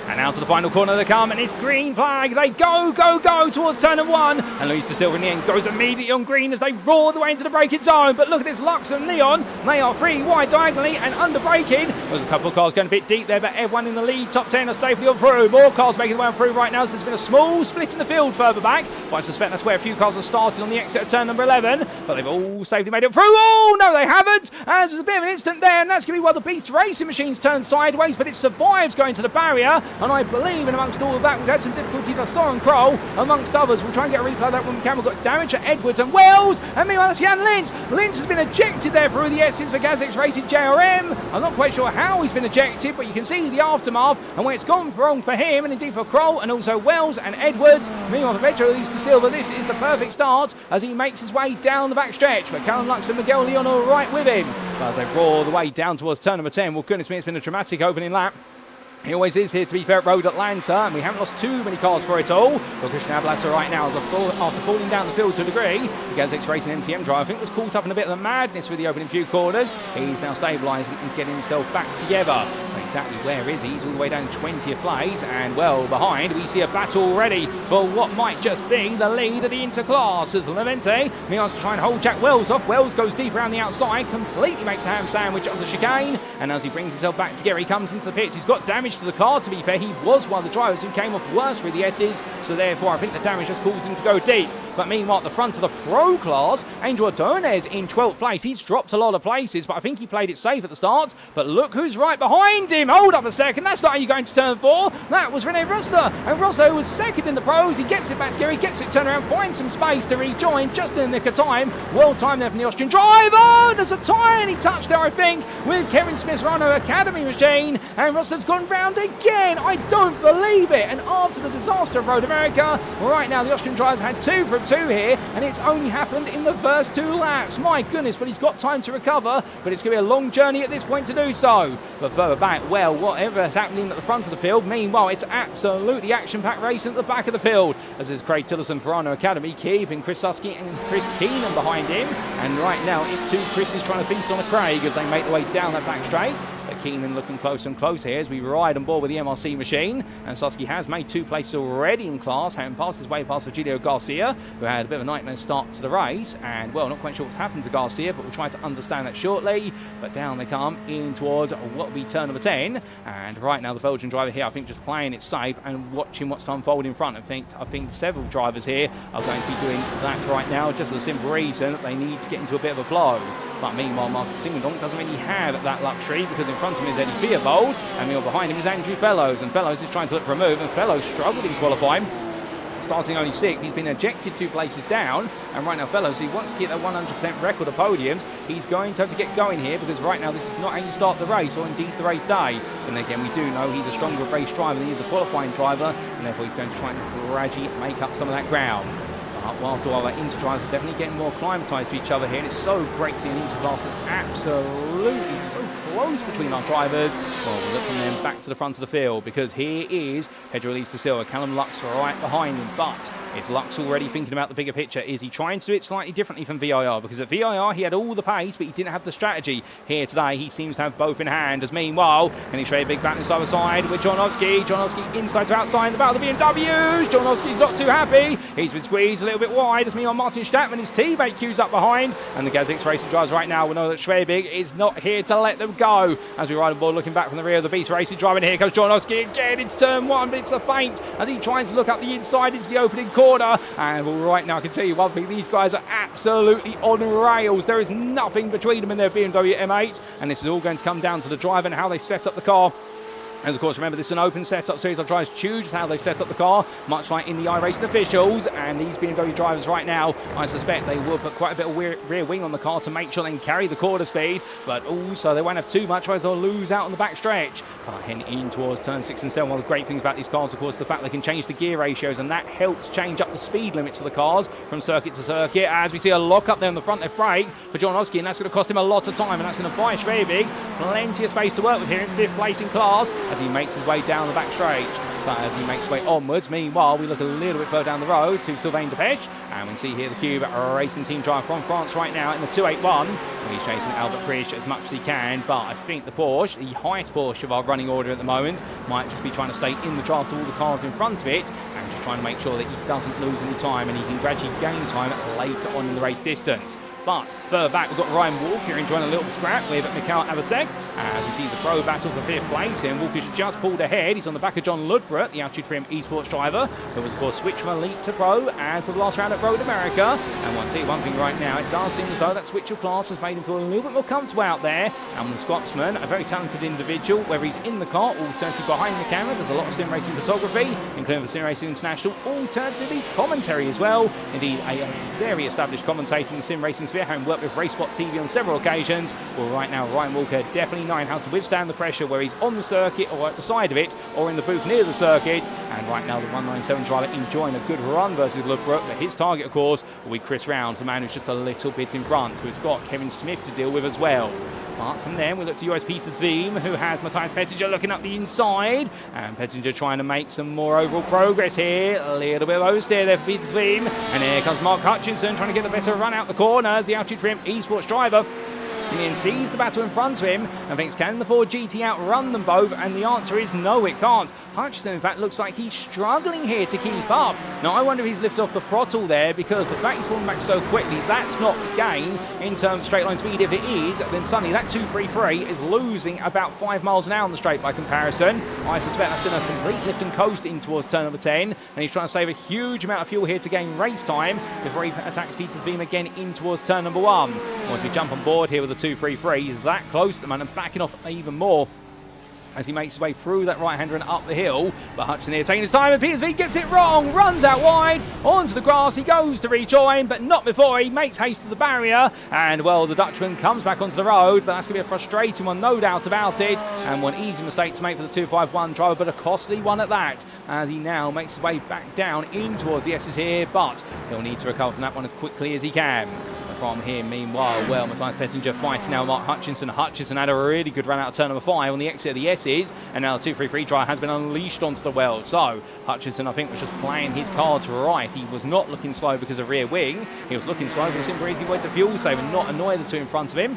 And now to the final corner they come, and it's green flag. They go towards turn number 1. And Luis da Silva in the end goes immediately on green as they roar the way into the braking zone. But look at this, Lux and Leon. They are free wide diagonally and under braking. There's a couple of cars going a bit deep there, but everyone in the lead, top 10, are safely on through. More cars making their way on through right now. So there's been a small split in the field further back. But I suspect that's where a few cars are starting on the exit of turn number 11. But they've all safely made it through. Oh, no, they haven't. As there's a bit of an instant there, and that's going to be while the Beast Racing Machines turn sideways, but it survives going to the barrier. And I believe in amongst all of that, we've had some difficulty for Soren Kroll, amongst others. We'll try and get a replay of that when we can. We've got damage at Edwards and Wells, and meanwhile that's Jan Lintz. Lintz has been ejected there through the S's for Gazix Racing JRM. I'm not quite sure how he's been ejected, but you can see the aftermath and where it's gone wrong for him, and indeed for Kroll, and also Wells and Edwards. Meanwhile for Pedro Luis da Silva, this is the perfect start as he makes his way down the back stretch, but Callum Lux and Miguel Leon are right with him. But as they roar the way down towards turn number 10, well, goodness me, it's been a dramatic opening lap. He always is here, to be fair, at Road Atlanta, and we haven't lost too many cars for it all. But Christian Ablasser right now, after falling down the field to a degree, the Gazix Racing MTM driver, I think, was caught up in a bit of the madness with the opening few corners. He's now stabilising and getting himself back together. But exactly where is he? He's all the way down 20th place, and well behind, we see a battle already for what might just be the lead of the interclass, as Levente means to try and hold Jack Wells off. Wells goes deep around the outside, completely makes a ham sandwich of the chicane, and as he brings himself back together, he comes into the pits. He's got damage to the car, to be fair. He was one of the drivers who came off worse through the S's, so therefore I think the damage has caused him to go deep. But meanwhile, at the front of the Pro class, Angel Ordonez in 12th place. He's dropped a lot of places, but I think he played it safe at the start. But look who's right behind him. Hold up a second. That's not how you're going to turn 4. That was Rene Rosser. And Rosso was second in the pros. He gets it back together. He gets it turned around, finds some space to rejoin just in the nick of time. Well timed there from the Austrian driver. There's a tiny touch there, I think, with Kevin Smith's Renault Academy machine. And Rosser's gone round again. I don't believe it. And after the disaster of Road America, right now the Austrian driver's had 2 from 2 here, and it's only happened in the first 2 laps. My goodness, but he's got time to recover, but it's going to be a long journey at this point to do so. But further back, well, whatever is happening at the front of the field, meanwhile, it's absolutely action-packed racing at the back of the field, as is Craig Tillotson for Renault Academy, keeping Chris Susky and Chris Keenan behind him. And right now, it's 2 Chris's trying to feast on a Craig as they make their way down that back straight. But Keenan looking closer and closer here as we ride on board with the MRC machine. And Susky has made 2 places already in class, having passed his way past Virgilio Garcia, who had a bit of a nightmare start to the race. And, well, not quite sure what's happened to Garcia, but we'll try to understand that shortly. But down they come in towards what will be turn number 10. And right now, the Belgian driver here, I think, just playing it safe and watching what's unfold in front. I think several drivers here are going to be doing that right now, just for the simple reason that they need to get into a bit of a flow. But meanwhile, Marcus Simondonk doesn't really have that luxury, because in front of him is Eddie Theobald, and meanwhile behind him is Andrew Fellows. And Fellows is trying to look for a move, and Fellows struggled in qualifying, starting only 6th. He's been ejected 2 places down, and right now Fellows, he wants to get that 100% record of podiums. He's going to have to get going here, because right now this is not how you start the race, or indeed the race day. And again, we do know he's a stronger race driver than he is a qualifying driver, and therefore he's going to try and gradually make up some of that ground. Whilst all our inter-drivers are definitely getting more acclimatised to each other here, and it's so great seeing an inter-class that's absolutely so close between our drivers. Well, we're looking then back to the front of the field, because here is Pedro Luis da Silva, Callum Lux right behind him. But is Lux already thinking about the bigger picture? Is he trying to do it slightly differently from VIR? Because at VIR he had all the pace, but he didn't have the strategy. Here today he seems to have both in hand, as meanwhile, and he's very big battle side by side with Jonovski. Jonovski inside to outside, the battle of the BMWs. Jonovski's not too happy. He's been squeezed a little bit wide, as meanwhile Martin Stattmann, his teammate, queues up behind. And the Gazix Racing drivers right now will know that Schwebig is not here to let them go. As we ride on board, looking back from the rear of the Beast Racing driving, here comes Jonovski again. It's turn 1, but it's the feint as he tries to look up the inside into the opening corner. And well, right now I can tell you one thing, these guys are absolutely on rails. There is nothing between them and their BMW M8, and this is all going to come down to the driver and how they set up the car. As of course, remember, this is an open setup series. Our drivers choose how they set up the car, much like in the iRacing officials. And these BMW drivers right now, I suspect they will put quite a bit of rear wing on the car to make sure they can carry the quarter speed, but also they won't have too much, otherwise they'll lose out on the back stretch. But heading in towards turn 6 and 7, one of the great things about these cars, of course, the fact they can change the gear ratios, and that helps change up the speed limits of the cars from circuit to circuit. As we see a lock up there on the front left brake for Jonovski, and that's going to cost him a lot of time, and that's going to buy Schwebig plenty of space to work with here in 5th place in class, as he makes his way down the back straight. But as he makes his way onwards, meanwhile, we look a little bit further down the road to Sylvain Depeche, and we see here the Cube Racing Team driver from France right now in the 281. And he's chasing Albert Prisch as much as he can, but I think the Porsche, the highest Porsche of our running order at the moment, might just be trying to stay in the draft of all the cars in front of it, and just trying to make sure that he doesn't lose any time and he can gradually gain time later on in the race distance. But further back, we've got Ryan Walker enjoying a little scrap with Mikhail Avasek, As we see the pro battle for 5th place, and Walker's just pulled ahead. He's on the back of John Ludborough, the Altitude Trim esports driver, who was of course switched from Elite to Pro as of the last round at Road America. And I'll tell you one thing right now, it does seem as though that switch of class has made him feel a little bit more comfortable out there. And the Scotsman, a very talented individual, whether he's in the car, alternatively behind the camera, there's a lot of sim racing photography, including the SimRacing International, alternatively commentary as well. Indeed, a very established commentator in the sim racing sphere, having worked with RaceSpot TV on several occasions. Well, right now, Ryan Walker definitely knowing how to withstand the pressure, where he's on the circuit or at the side of it or in the booth near the circuit. And right now, the 197 driver enjoying a good run versus Ludborough, but his target, of course, will be Chris Round, the man who's just a little bit in front, who's got Kevin Smith to deal with as well. But from there, we look to US Peter Zweem, who has Matthias Pettinger looking up the inside. And Pettinger trying to make some more overall progress here. A little bit of oversteer there for Peter Zweem. And here comes Mark Hutchinson trying to get the better run out the corners. The Altitude Trim esports driver. And then sees the battle in front of him and thinks, can the Ford GT outrun them both? And the answer is no, it can't. Hutchinson, in fact, looks like he's struggling here to keep up. Now, I wonder if he's lifted off the throttle there, because the fact he's falling back so quickly, that's not gain in terms of straight line speed. If it is, then suddenly that 233 is losing about 5 miles an hour on the straight by comparison. I suspect that's going to complete lift and coast in towards turn number 10, and he's trying to save a huge amount of fuel here to gain race time before he attacks Peter's Beam again in towards turn number 1. Once we jump on board here with the 233, he's that close at the moment and backing off even more as he makes his way through that right-hander and up the hill. But Hutchinson here taking his time, and Petersby gets it wrong, runs out wide, onto the grass, he goes to rejoin, but not before he makes haste to the barrier. And, well, the Dutchman comes back onto the road, but that's going to be a frustrating one, no doubt about it, and one easy mistake to make for the 251 driver, but a costly one at that, as he now makes his way back down in towards the S's here, but he'll need to recover from that one as quickly as he can. From here, meanwhile, well, Matthias Pettinger fighting now Mark Hutchinson. Hutchinson had a really good run out of turn number 5 on the exit of the S's, and now the 233 driver has been unleashed onto the world. So Hutchinson, I think, was just playing his cards right. He was not looking slow because of rear wing. He was looking slow for the simple reason he wanted to fuel save and not annoy the two in front of him.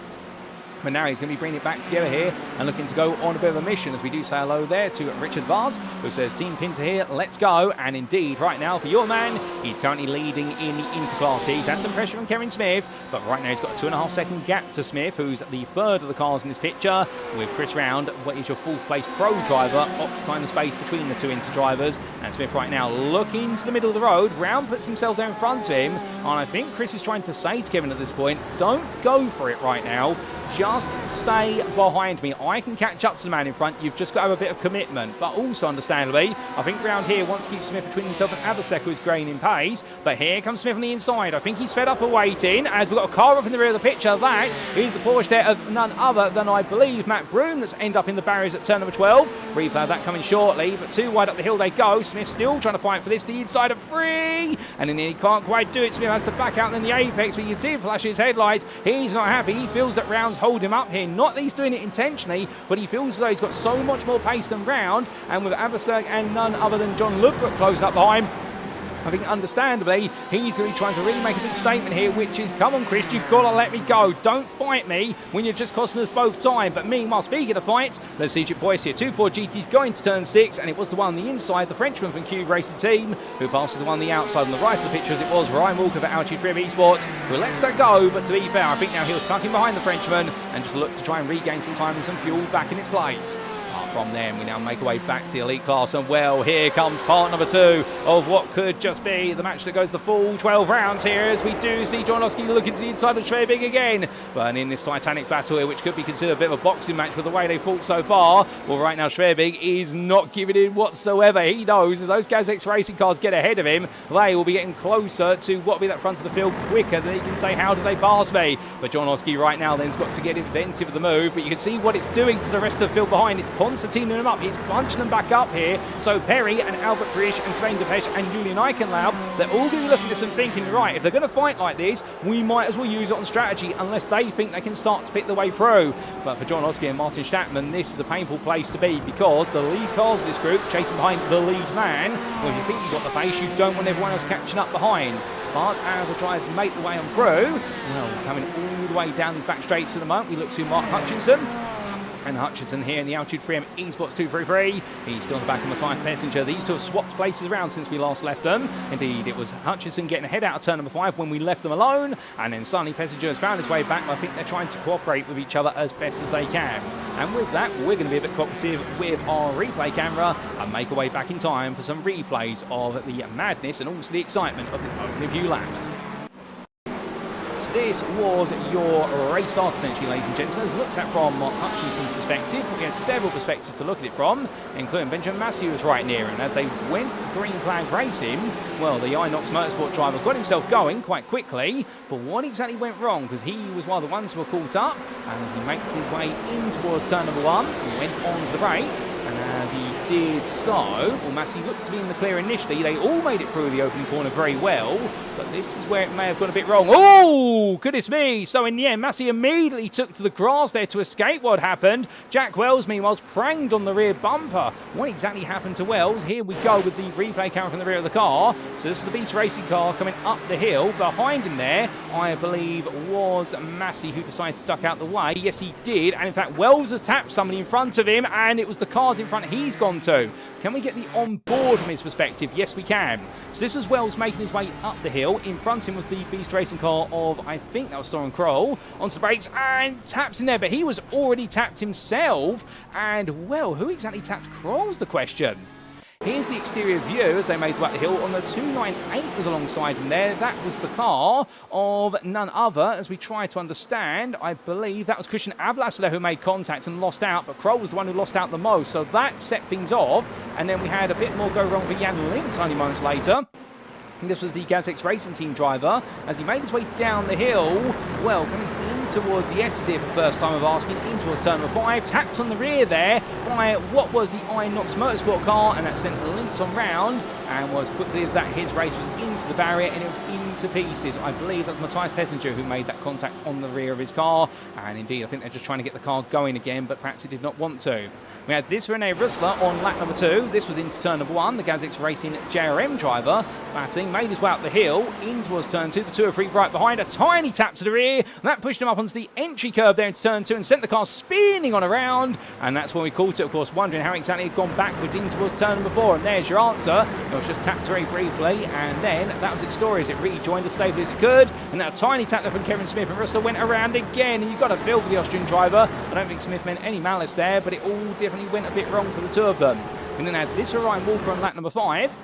But now he's going to be bringing it back together here and looking to go on a bit of a mission, as we do say hello there to Richard Vaz, who says, Team Pinter here, let's go. And indeed, right now for your man, he's currently leading in the interclass. He's had some pressure from Kevin Smith, but right now he's got a 2.5 second gap to Smith, who's the third of the cars in this picture, with Chris Round, what is your 4th place pro driver, occupying the space between the two inter drivers. And Smith right now looking to the middle of the road. Round puts himself there in front of him, and I think Chris is trying to say to Kevin at this point, don't go for it right now. Just stay behind me. I can catch up to the man in front. You've just got to have a bit of commitment. But also, understandably, I think Round here wants to keep Smith between himself and Abasek, who's growing in pace. But here comes Smith on the inside. I think he's fed up of waiting, as we've got a car up in the rear of the picture. That is the Porsche there of none other than, I believe, Matt Broom, that's end up in the barriers at turn number 12. Replay of that coming shortly, but too wide up the hill they go. Smith still trying to fight for this. The inside of 3. And then he can't quite do it. Smith has to back out in the apex, but you can see him flashing his headlights. He's not happy. He feels that Round's hold him up here. Not that he's doing it intentionally, but he feels as though he's got so much more pace than Round, and with Abasek and none other than John Ludborough closing up behind, I think understandably he's going to be trying to really make a big statement here, which is, come on Chris, you've got to let me go. Don't fight me when you're just costing us both time. But meanwhile, speaking of fights, let's see your boys here. 2-4 GT's going to turn 6, and it was the one on the inside, the Frenchman from Cube Racing Team, who passes the one on the outside on the right of the picture, as it was Ryan Walker for Altitude Trim Esports, who lets that go. But to be fair, I think now he'll tuck in behind the Frenchman and just look to try and regain some time and some fuel back in its place. From there, we now make our way back to the elite class, and well, here comes part number 2 of what could just be the match that goes the full 12 rounds here, as we do see Johnowski looking to the inside of Schwebig again. But in this titanic battle here, which could be considered a bit of a boxing match with the way they fought so far, well, right now Schwebig is not giving in whatsoever. He knows if those Gazix racing cars get ahead of him, they will be getting closer to what will be that front of the field quicker than he can say, how did they pass me? But Johnowski right now then's got to get inventive of the move, but you can see what it's doing to the rest of the field behind. It's teaming them up, it's bunching them back up here. So Perry and Albert Krisch and Sven Depeche and Julian Eichenlaub, they're all going to be looking at this and thinking, right, if they're going to fight like this, we might as well use it on strategy, unless they think they can start to pick their way through. But for John Oski and Martin Stattmann, this is a painful place to be, because the lead cars of this group chasing behind the lead man. Well, if you think you've got the pace, you don't want everyone else catching up behind. But as the tries make the way on through, well, coming all the way down these back straights at the moment, we look to Mark Hutchinson. And Hutchinson here in the Altitude 3M Esports 233. He's still in the back of Matthias Pettinger. These two have swapped places around since we last left them. Indeed, it was Hutchinson getting ahead out of turn number 5 when we left them alone. And then suddenly Pettinger has found his way back. I think they're trying to cooperate with each other as best as they can. And with that, we're going to be a bit cooperative with our replay camera and make our way back in time for some replays of the madness and also the excitement of the opening few laps. This was your race start, essentially, ladies and gentlemen. Looked at from Hutchinson's perspective. We had several perspectives to look at it from, including Benjamin Massey, who was right near him. As they went green flag racing, well, the Inox Motorsport driver got himself going quite quickly, but what exactly went wrong? Because he was one of the ones who were caught up, and as he made his way in towards turn number 1, he went onto the brakes, and as he did so, well, Massey looked to be in the clear initially. They all made it through the opening corner very well, but this is where it may have gone a bit wrong. Oh, goodness me. So in the end, Massey immediately took to the grass there to escape what happened. Jack Wells, meanwhile, pranged on the rear bumper. What exactly happened to Wells? Here we go with the replay camera from the rear of the car. So this is the Beast Racing car coming up the hill. Behind him there, I believe, was Massey, who decided to duck out the way. Yes, he did. And in fact, Wells has tapped somebody in front of him, and it was the cars in front he's gone to. Can we get the on-board from his perspective? Yes, we can. So this was Wells making his way up the hill. In front of him was the Beast Racing car of, I think that was Soren Kroll, onto the brakes and taps in there, but he was already tapped himself. And, well, who exactly tapped Kroll's the question. Here's the exterior view as they made the way up the hill. On the 298 was alongside him there. That was the car of none other, as we try to understand. I believe that was Christian Ablasser who made contact and lost out, but Kroll was the one who lost out the most. So that set things off. And then we had a bit more go wrong for Jan Links only moments later. And this was the GazX Racing Team driver as he made his way down the hill. Well, coming in towards the S's here for the first time of asking, in towards turn number 5, tapped on the rear there by what was the Inox Motorsport car, and that sent Links on round, and was quickly as that his race was into the barrier and it was into pieces. I believe that's Matthias Pettinger who made that contact on the rear of his car, and indeed I think they're just trying to get the car going again, but perhaps it did not want to. We had this Rene Rüssler on lap number 2. This was into turn number 1. The GazX Racing JRM driver, Martin, made his way up the hill in towards turn 2. The 203 right behind, a tiny tap to the rear. That pushed him up onto the entry curve there into turn 2 and sent the car spinning on around. And that's when we caught it, of course, wondering how exactly it had gone backwards in towards turn number 4. And there's your answer. It was just tapped very briefly, and then that was its story as it rejoined as safely as it could. And that tiny tap there from Kevin Smith, and Rüssler went around again. And you've got to feel for the Austrian driver. I don't think Smith meant any malice there, but it all definitely went a bit wrong for the two of them. And then had this for Ryan Walker on lap number 5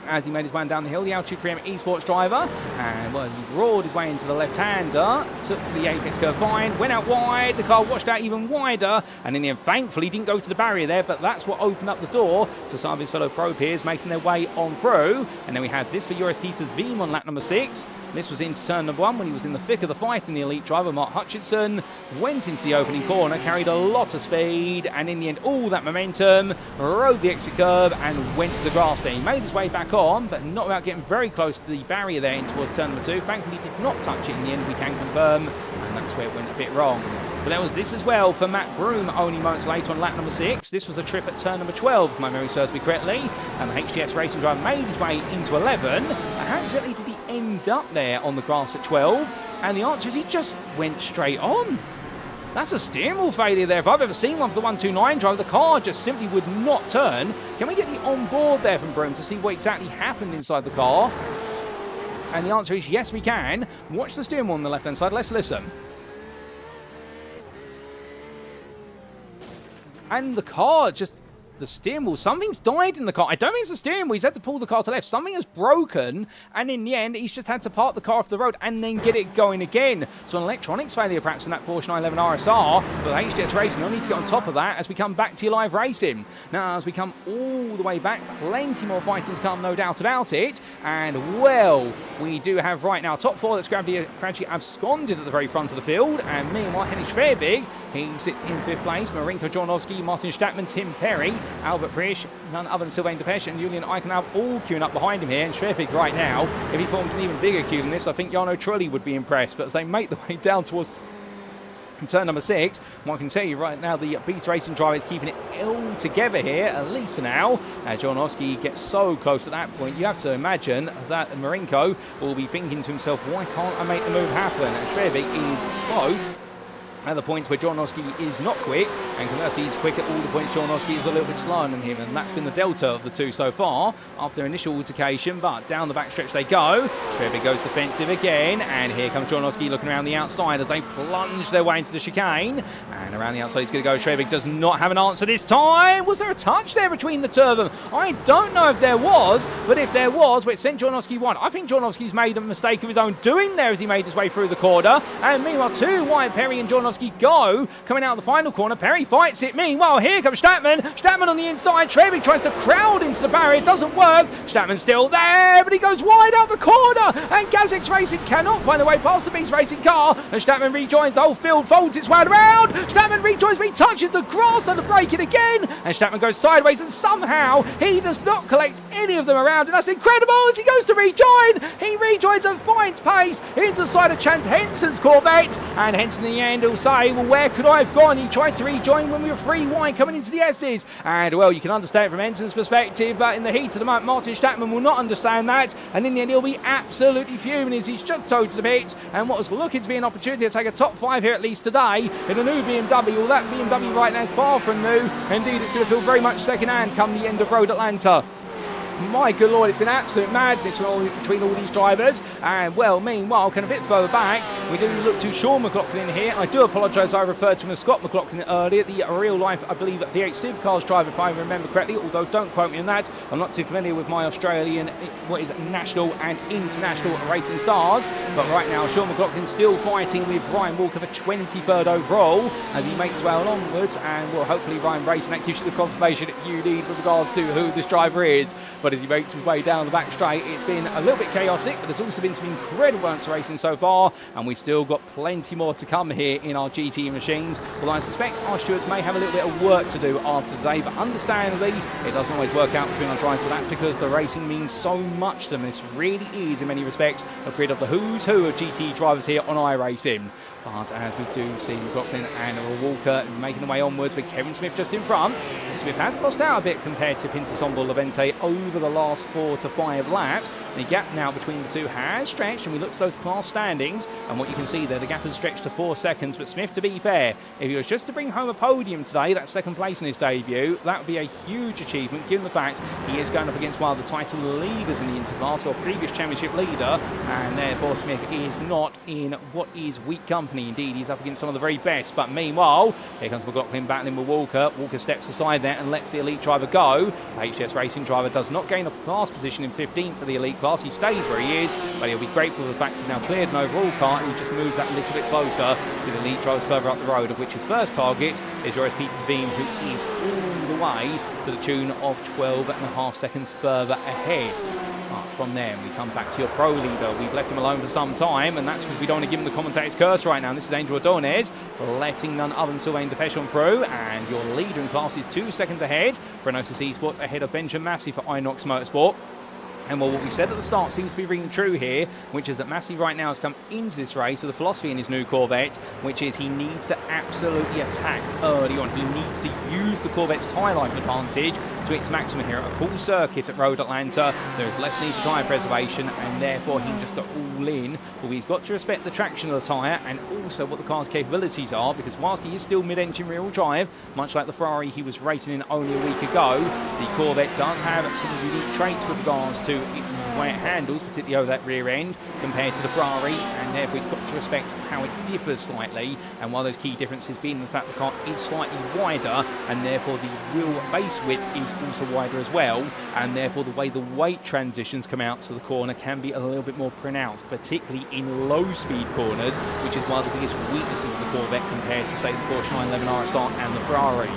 as he made his way down the hill, the Altitude 3M Esports driver, and well, he roared his way into the left-hander, took the apex curve fine, went out wide, the car washed out even wider, and in the end, thankfully, didn't go to the barrier there, but that's what opened up the door to some of his fellow pro peers making their way on through. And then we had this for Joris Peters Veem on lap number 6. This was into turn number 1 when he was in the thick of the fight, and the elite driver, Mark Hutchinson, went into the opening corner, carried a lot of speed, and in the end, all that momentum, rode the exit curve and went to the grass there. He made his way back on, but not without getting very close to the barrier there in towards turn number 2. Thankfully, he did not touch it in the end, we can confirm, and that's where it went a bit wrong. But there was this as well for Matt Broom only moments later on lap number 6. This was a trip at turn number 12, if my memory serves me correctly. And the HDS Racing driver made his way into 11. And how exactly did he end up there on the grass at 12? And the answer is he just went straight on. That's a steering wheel failure there. If I've ever seen one for the 129 driver, the car just simply would not turn. Can we get the on-board there from Broom to see what exactly happened inside the car? And the answer is yes, we can. Watch the steering wheel on the left-hand side. Let's listen. And the car just, the steering wheel, something's died in the car. I don't think it's the steering wheel. He's had to pull the car to left. Something has broken, and in the end, he's just had to park the car off the road and then get it going again. So an electronics failure perhaps in that Porsche 911 RSR, but HDS Racing, they'll need to get on top of that as we come back to your live racing. Now, as we come all the way back, plenty more fighting to come, no doubt about it. And, well, we do have right now top 4 that's gradually absconded at the very front of the field, and meanwhile, Henning Schwerbig, he sits in 5th place. Marinko Jornowski, Martin Stattmann, Tim Perry, Albert Prisch, none other than Sylvain Depeche and Julian Eichenau all queuing up behind him here. And Schwerbig right now, if he formed an even bigger queue than this, I think Jarno Trulli would be impressed. But as they make the way down towards turn number 6, well, I can tell you right now the Beast Racing driver is keeping it all together here, at least for now. Jornowski gets so close at that point, you have to imagine that Marinko will be thinking to himself, why can't I make the move happen? And Schwerbig is slow. at the points where Jornowski is not quick, and conversely he's quick at all the points Jornowski is a little bit slower than him, and that's been the delta of the two so far after initial altercation. But down the backstretch they go. Trevik goes defensive again, and here comes Jornowski looking around the outside as they plunge their way into the chicane, and around the outside he's going to go. Trevik does not have an answer this time. Was there a touch there between the two of them? I don't know if there was, but if there was, it sent Jornowski one. I think Jornowski's made a mistake of his own doing there as he made his way through the corner, and meanwhile two wide, Perry and Jornowski go. Coming out of the final corner, Perry fights it. Meanwhile, here comes Stattmann. Stattmann on the inside. Trevik tries to crowd into the barrier. It doesn't work. Stattmann's still there, but he goes wide out the corner. And Gazix Racing cannot find a way past the Beast Racing car. And Stattmann rejoins. The whole field folds its way around. Stattmann rejoins, but he touches the grass under braking again. And Stattmann goes sideways, and somehow he does not collect any of them around. And that's incredible as he goes to rejoin. He rejoins and finds pace into the side of Chance Henson's Corvette. And Henson in the end will say, well, where could I have gone? He tried to rejoin when we were 3 wide coming into the S's. And, well, you can understand from Henson's perspective, but in the heat of the moment, Martin Stattmann will not understand that. And in the end, he'll be absolutely fuming as he's just towed to the pit. And what was looking to be an opportunity to take a top 5 here at least today in a new BMW. Well, that BMW right now is far from new. Indeed, it's going to feel very much second-hand come the end of Road Atlanta. My good lord, it's been absolute madness between all these drivers. And, well, meanwhile, kind of a bit further back, we do look to Sean McLaughlin here. I do apologise, I referred to him as Scott McLaughlin earlier, the real-life, I believe, V8 Supercars driver, if I remember correctly, although don't quote me on that. I'm not too familiar with my Australian, what is national and international racing stars. But right now, Sean McLaughlin still fighting with Ryan Walker for 23rd overall as he makes well onwards. And, well, hopefully Ryan Racing, that gives you the confirmation that you need with regards to who this driver is. But as he makes his way down the back straight, it's been a little bit chaotic, but there's also been some incredible racing so far, and we've still got plenty more to come here in our GTE machines. Well, I suspect our stewards may have a little bit of work to do after today, but understandably, it doesn't always work out between our drivers for that, because the racing means so much to them. This really is, in many respects, a grid of the who's who of GTE drivers here on iRacing. But as we do see McLaughlin and Walker making their way onwards with Kevin Smith just in front. Smith has lost out a bit compared to Pinto Sombor Levente over the last 4 to 5 laps. The gap now between the two has stretched, and we look to those class standings, and what you can see there, the gap has stretched to 4 seconds. But Smith, to be fair, if he was just to bring home a podium today, that second place in his debut, that would be a huge achievement, given the fact he is going up against one of the title leaders in the Interclass, or previous championship leader, and therefore Smith is not in what is weak company. Indeed, he's up against some of the very best. But meanwhile, here comes McLaughlin battling with Walker. Walker steps aside there and lets the elite driver go. HS Racing driver does not gain a class position in 15th for the elite class. He stays where he is, but he'll be grateful for the fact he's now cleared an overall car, and he just moves that a little bit closer to the elite drivers further up the road, of which his first target is Joris Petersveen, who is all the way to the tune of 12.5 seconds further ahead. From there, we come back to your pro leader. We've left him alone for some time, and that's because we don't want to give him the commentator's curse right now. And this is Angel Ordonez letting none other than Sylvain Depech on through, and your leader in class is 2 seconds ahead for Enosis Esports, ahead of Benjamin Massey for Inox Motorsport. And well, what we said at the start seems to be ringing true here, which is that Massey right now has come into this race with a philosophy in his new Corvette, which is he needs to absolutely attack early on. He needs to use the Corvette's tyre life advantage to its maximum here. At a cool circuit at Road Atlanta, there is less need for tyre preservation, and therefore he can just go all in. But he's got to respect the traction of the tyre and also what the car's capabilities are, because whilst he is still mid-engine rear-wheel drive, much like the Ferrari he was racing in only a week ago, the Corvette does have some unique traits with regards to the way it handles, particularly over that rear end, compared to the Ferrari, and therefore he's got to respect how it differs slightly. And one of those key differences being the fact the car is slightly wider, and therefore the wheel base width is also wider as well, and therefore the way the weight transitions come out to the corner can be a little bit more pronounced, particularly in low speed corners, which is one of the biggest weaknesses of the Corvette compared to, say, the Porsche 911 RSR and the Ferrari.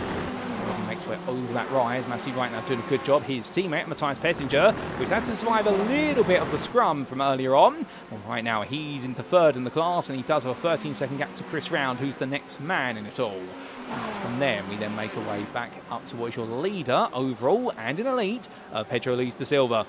Makes way over that rise. Massey right now doing a good job. His teammate Matthias Pettinger, which had to survive a little bit of the scrum from earlier on. Well, right now he's into third in the class, and he does have a 13-second gap to Chris Round, who's the next man in it all. From there, we then make our way back up towards your leader overall and in elite, Pedro Luis da Silva.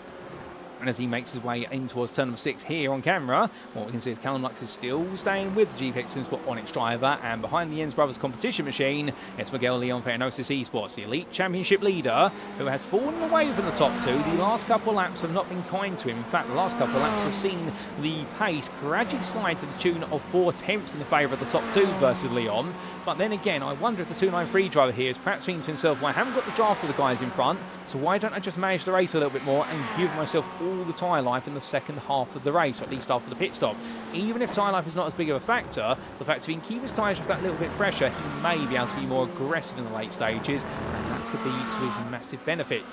And as he makes his way in towards turn number 6 here on camera, what we can see is Callum Lux is still staying with the GPX SimSport Onyx driver, and behind the Jens Brothers competition machine, it's Miguel Leon for Enosis Esports, the Elite Championship leader, who has fallen away from the top 2. The last couple of laps have not been kind to him. In fact, the last couple of laps have seen the pace gradually slide to the tune of 4 tenths in the favour of the top 2 versus Leon. But then again, I wonder if the 293 driver here is perhaps thinking to himself, well, I haven't got the draft of the guys in front, so why don't I just manage the race a little bit more and give myself all the tyre life in the second half of the race, or at least after the pit stop. Even if tyre life is not as big of a factor, the fact if he can keep his tyres just that little bit fresher, he may be able to be more aggressive in the late stages, and that could be to his massive benefit.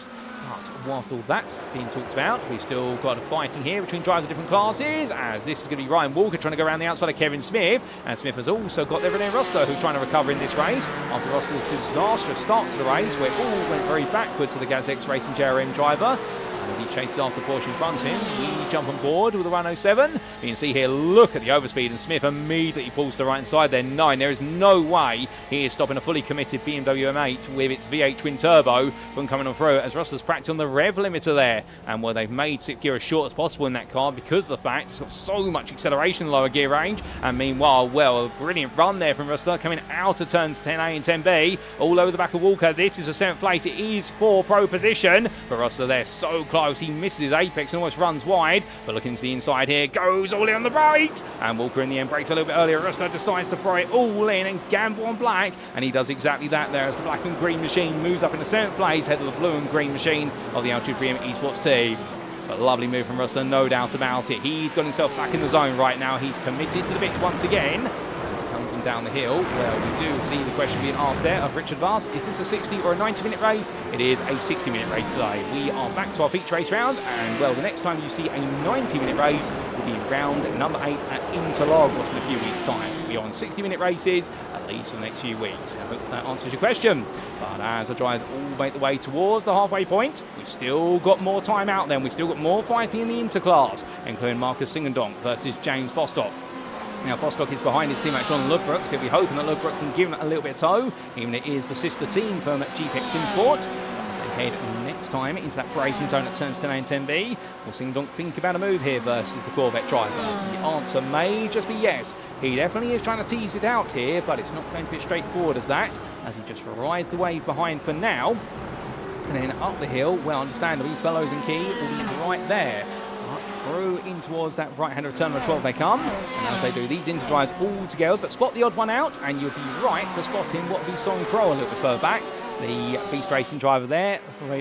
But whilst all that's being talked about, we've still got a fighting here between drivers of different classes, as this is going to be Ryan Walker trying to go around the outside of Kevin Smith, and Smith has also got René Rosler, who's trying to recover in this race after Rosler's disastrous start to the race, where it all went very backwards to the GazX Racing JRM driver. As he chases after Porsche in front of him, we jump on board with the 107. You can see here, look at the overspeed, and Smith immediately pulls to the right side there. 9, there is no way he is stopping a fully committed BMW M8 with its V8 twin turbo from coming on through, as Russell's practiced on the rev limiter there. And well, they've made 6th gear as short as possible in that car because of the fact it's got so much acceleration in the lower gear range. And meanwhile, well, a brilliant run there from Russell coming out of turns 10A and 10B, all over the back of Walker. This is a 7th place. It is for pro position, but Russell there so close. He misses his apex and almost runs wide, but looking to the inside here, goes all in on the brakes, and Walker in the end breaks a little bit earlier. Rustler decides to throw it all in and gamble on black, and he does exactly that there as the black and green machine moves up in the 7th place, head of the blue and green machine of the L23M Esports team. But lovely move from Rustler, no doubt about it. He's got himself back in the zone right now. He's committed to the bit once again. And down the hill, well, we do see the question being asked there of Richard Vast, is this a 60 or a 90-minute race? It is a 60-minute race today. We are back to our feature race round, and well, the next time you see a 90-minute race will be round number 8 at Interlagos in a few weeks' time. We are on 60-minute races, at least for the next few weeks. I hope that answers your question. But as the drivers all make the way towards the halfway point, we've still got more time out then. We've still got more fighting in the interclass, including Marcus Singendonk versus James Bostock. Now, Bostock is behind his teammate John Ludbrook, so he'll be hoping that Ludbrook can give him a little bit of tow, even it is the sister team from GPX SimSport. As they head next time into that braking zone at turns 10A and 10B, will Singendonk think about a move here versus the Corvette driver? The answer may just be yes. He definitely is trying to tease it out here, but it's not going to be as straightforward as that, as he just rides the wave behind for now. And then up the hill, well, understandably, Fellows and Key will be right there. Through in towards that right-hander turn number 12 they come, and as they do, these inter-drives all together, but spot the odd one out, and you'll be right for spotting what will be Song Crow a little bit further back. The Beast Racing driver there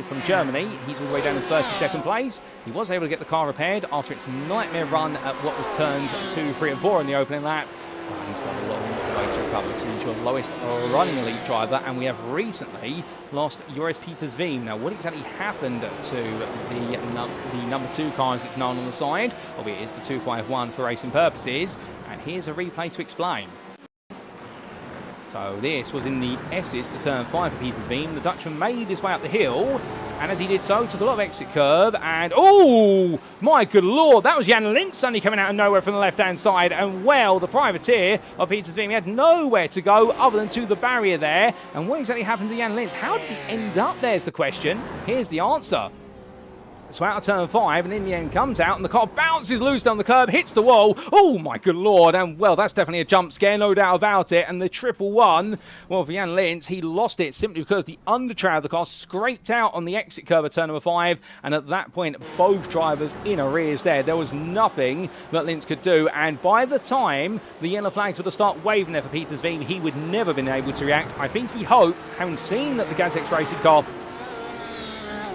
from Germany, he's all the way down in 32nd place. He was able to get the car repaired after its nightmare run at what was turns 2, 3 and 4 in the opening lap. Oh, he's got a long way to recover. He's your lowest running elite driver, and we have recently lost Joris Peters Veem. Now, what exactly happened to the number 2 car as it's known on the side? Albeit it is the 251 for racing purposes, and here's a replay to explain. So this was in the S's to turn 5 for Peters Veem. The Dutchman made his way up the hill, and as he did so, took a lot of exit curb, and oh, my good lord, that was Jan Lintz suddenly coming out of nowhere from the left-hand side, and well, the privateer of Peters Veem had nowhere to go other than to the barrier there. And what exactly happened to Jan Lintz? How did he end up there is the question. Here's the answer. So out of turn 5, and in the end comes out, and the car bounces loose down the curb, hits the wall. Oh my good lord, and well, that's definitely a jump scare, no doubt about it. And the 111, well, for Jan Lintz, he lost it simply because the undertrow of the car scraped out on the exit curb at turn number 5, and at that point, both drivers in arrears there. There was nothing that Lintz could do, and by the time the yellow flags were to start waving there for Peters Veem, he would never been able to react. I think he hoped, having seen that the GazX Racing car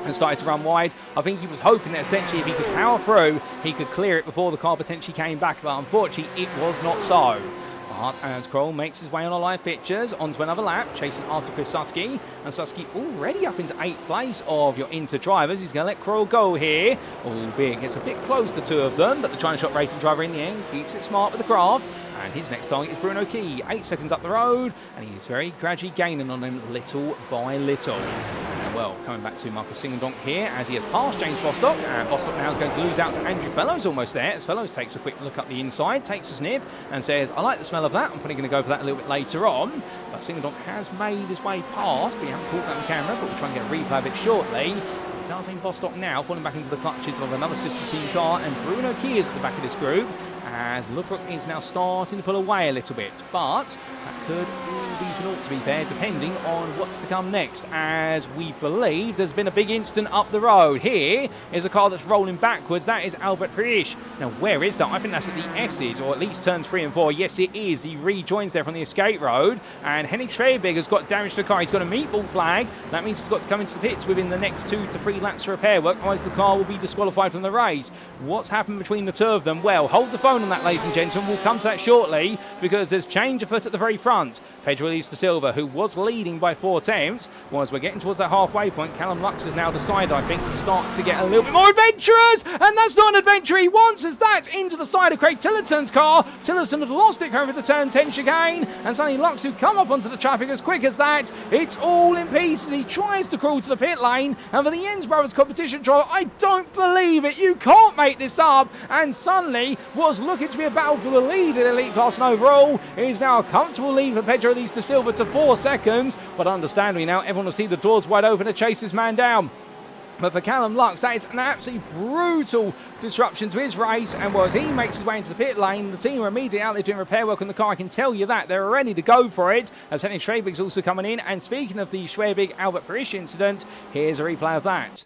and started to run wide, I think he was hoping that essentially if he could power through, he could clear it before the car potentially came back, but unfortunately it was not so. But as Kroll makes his way on our live pictures onto another lap, chasing after Chris Susky, and Susky already up into 8th place of your inter-drivers. He's going to let Kroll go here, albeit gets a bit close, the two of them, but the China Shop Racing driver in the end keeps it smart with the craft. And his next target is Bruno Key, 8 seconds up the road, and he's very gradually gaining on them little by little. And well, coming back to Marcus Singendonk here, as he has passed James Bostock, and Bostock now is going to lose out to Andrew Fellows almost there, as Fellows takes a quick look up the inside, takes a sniff, and says, I like the smell of that, I'm probably going to go for that a little bit later on. But Singendonk has made his way past, we haven't caught that on camera, but we'll try and get a replay of it shortly. Delphine Bostock now falling back into the clutches of another sister team car, and Bruno Kiers at the back of this group, as Lubrook is now starting to pull away a little bit. But that could all be for naught, to be fair, depending on what's to come next, as we believe there's been a big incident up the road. Here is a car that's rolling backwards. That is Albert Priish. Now, where is that? I think that's at the S's, or at least turns 3 and 4. Yes, it is. He rejoins there from the escape road, and Henning Schwebig has got damage to the car. He's got a meatball flag. That means he's got to come into the pits within the next 2 to 3 laps for repair work, otherwise the car will be disqualified from the race. What's happened between the two of them? Well, hold the phone on that, ladies and gentlemen. We'll come to that shortly, because there's change of foot at the very front. Pedro Luis da Silva, who was leading by 4 tenths, as we're getting towards that halfway point, Callum Lux has now decided, I think, to start to get a little bit more adventurous, and that's not an adventure he wants, as that's into the side of Craig Tillerson's car. Tillerson had lost it over the turn 10 chicane, and suddenly Lux, who come up onto the traffic as quick as that, it's all in pieces. He tries to crawl to the pit lane, and for the Jens Brothers competition driver, I don't believe it, you can't make this up, and suddenly what's looking to be a battle for the lead in elite class and overall is now a comfortable lead for Pedro Luis da Silva to 4 seconds, but understandably now everyone will see the doors wide open to chase this man down. But for Callum Lux, that is an absolutely brutal disruption to his race, and as he makes his way into the pit lane, the team are immediately out there doing repair work on the car. I can tell you that they're ready to go for it, as Henning Schwebig's also coming in. And speaking of the Schwebig-Albert Priish incident, here's a replay of that.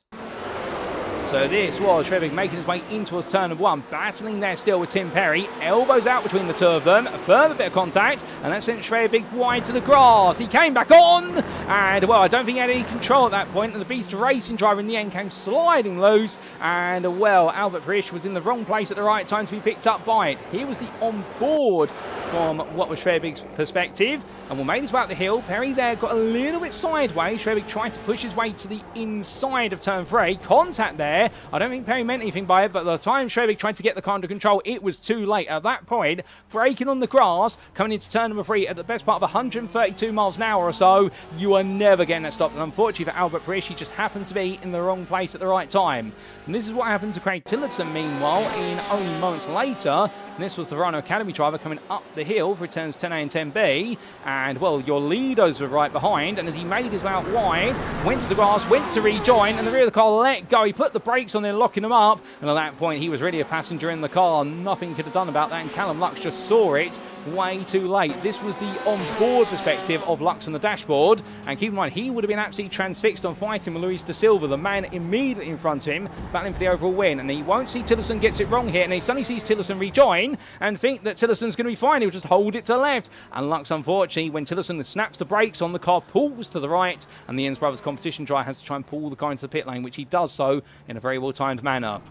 So this was Schwebig making his way into his turn of 1, battling there still with Tim Perry. Elbows out between the two of them, a further bit of contact, and that sent Schwebig wide to the grass. He came back on, and well, I don't think he had any control at that point, and the Beast Racing driver in the end came sliding loose, and well, Albert Priish was in the wrong place at the right time to be picked up by it. Here was the on-board from what was Schwebig's perspective, and we made his way up the hill. Perry there got a little bit sideways. Schwebig tried to push his way to the inside of turn 3. Contact there. I don't think Perry meant anything by it, but by the time Schwebig tried to get the car under control, it was too late. At that point, braking on the grass, coming into turn number 3 at the best part of 132 miles an hour or so, you are never getting that stopped. And unfortunately for Albert Priish, he just happened to be in the wrong place at the right time. And this is what happened to Craig Tillotson, meanwhile, in only moments later. And this was the Rhino Academy driver coming up the hill for turns 10A and 10B. And, well, your leaders were right behind. And as he made his way out wide, went to the grass, went to rejoin, and the rear of the car let go. He put the brakes on there, locking them up. And at that point, he was really a passenger in the car. Nothing he could have done about that. And Callum Lux just saw it way too late. This was the on-board perspective of Lux on the dashboard. And keep in mind, he would have been absolutely transfixed on fighting with Luis da Silva, the man immediately in front of him, battling for the overall win. And he won't see Tillotson gets it wrong here, and he suddenly sees Tillotson rejoin and think that Tilloson's going to be fine. He'll just hold it to the left. And Lux, unfortunately, when Tillotson snaps the brakes on, the car pulls to the right, and the Jens Brothers competition driver has to try and pull the car into the pit lane, which he does so in a very well-timed manner.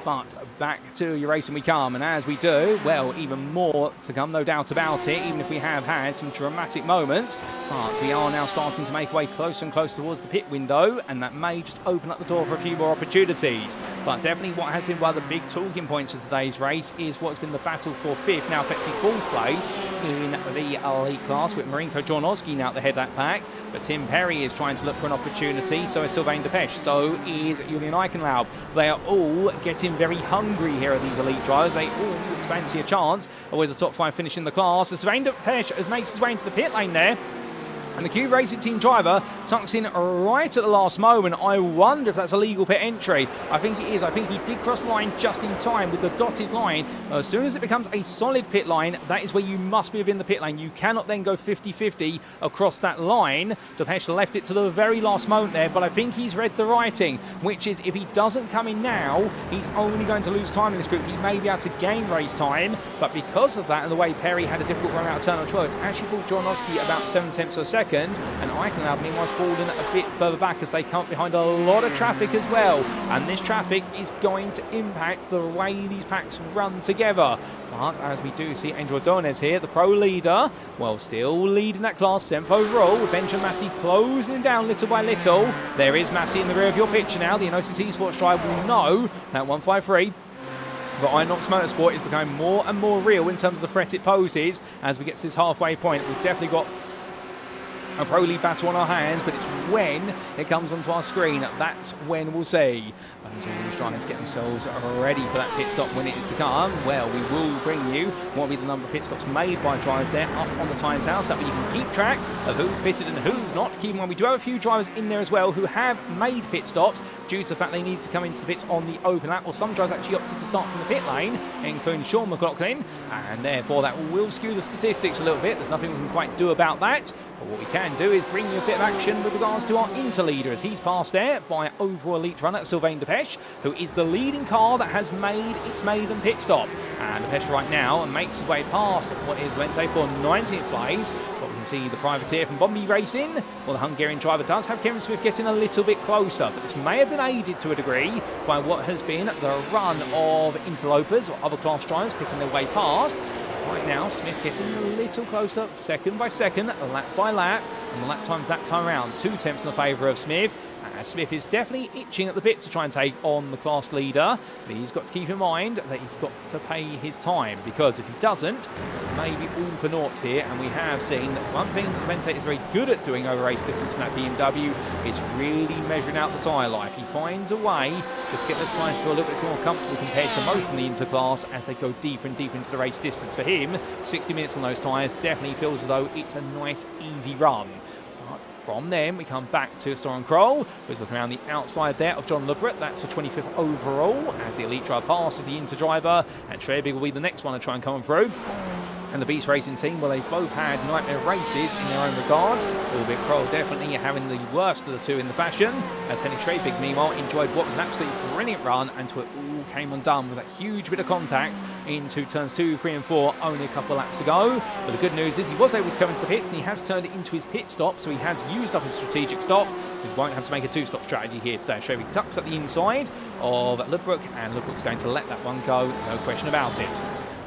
But back to your racing we come, and as we do, well, even more to come, no doubt about it, even if we have had some dramatic moments. But we are now starting to make our way closer and closer towards the pit window, and that may just open up the door for a few more opportunities. But definitely what has been one of the big talking points of today's race is what's been the battle for 5th, now effectively 4th place in the elite class, with Marinko Jornowski now at the head of that pack. But Tim Perry is trying to look for an opportunity, so is Sylvain Depeche, so is Julian Eichenlaub. They are all getting very hungry here at these elite drivers. They all fancy a chance. Always the top 5 finish in the class. So Sylvain Depeche makes his way into the pit lane there. And the Cube Racing Team driver tucks in right at the last moment. I wonder if that's a legal pit entry. I think it is. I think he did cross the line just in time with the dotted line. As soon as it becomes a solid pit line, that is where you must be within the pit lane. You cannot then go 50-50 across that line. Depeche left it to the very last moment there, but I think he's read the writing, which is if he doesn't come in now, he's only going to lose time in this group. He may be able to gain race time, but because of that and the way Perry had a difficult run out of turn on 12, it's actually brought Jornowski about 7 tenths of a second. And Eichenlaub meanwhile has fallen a bit further back as they come behind a lot of traffic as well. And this traffic is going to impact the way these packs run together. But as we do see Angel Ordonez here, the pro leader, well, still leading that class, 7th overall, with Benjamin Massey closing down little by little. There is Massey in the rear of your picture now. The Inosis Esports driver will know that 153. But Inox Motorsport is becoming more and more real in terms of the threat it poses as we get to this halfway point. We've definitely got a pro league battle on our hands, but it's when it comes onto our screen, that's when we'll see. But as all these drivers get themselves ready for that pit stop when it is to come, well, we will bring you what will be the number of pit stops made by drivers there up on the Times House. That way you can keep track of who's pitted and who's not. Keep in mind, we do have a few drivers in there as well who have made pit stops due to the fact they need to come into the pits on the open lap, or some drivers actually opted to start from the pit lane, including Sean McLaughlin, and therefore that will skew the statistics a little bit. There's nothing we can quite do about that. But what we can do is bring you a bit of action with regards to our interleader, as he's passed there by overall elite runner Sylvain Depeche, who is the leading car that has made its maiden pit stop. And Depeche right now makes his way past what is Vente for 19th place. But we can see the privateer from Bombi Racing, well, the Hungarian driver does have Kevin Smith getting a little bit closer, but this may have been aided to a degree by what has been the run of interlopers or other class drivers picking their way past. Right now, Smith getting a little closer, second by second, lap by lap, and the lap times that time around. 2 tenths in the favour of Smith. Smith is definitely itching at the bit to try and take on the class leader, but he's got to keep in mind that he's got to pay his time, because if he doesn't, it may be all for naught here. And we have seen that one thing that Vente is very good at doing over race distance in that BMW is really measuring out the tyre life. He finds a way to get those tyres to feel a little bit more comfortable compared to most in the interclass as they go deeper and deeper into the race distance. For him, 60 minutes on those tyres definitely feels as though it's a nice, easy run. From them, we come back to Soren Kroll, who's looking around the outside there of John Lubrick. That's for 25th overall, as the elite driver passes the inter driver, and Trebig will be the next one to try and come through. And the Beast Racing team, well, they've both had nightmare races in their own regards, albeit Kroll definitely having the worst of the two in the fashion, as Henning Trebig, meanwhile, enjoyed what was an absolutely brilliant run until it all came undone with a huge bit of contact into turns 2, 3 and 4 only a couple of laps ago. But the good news is he was able to come into the pits, and he has turned it into his pit stop, so he has used up his strategic stop. He won't have to make a 2-stop strategy here today. Trebig tucks at the inside of Lubrick, and Lubrick's going to let that one go, no question about it.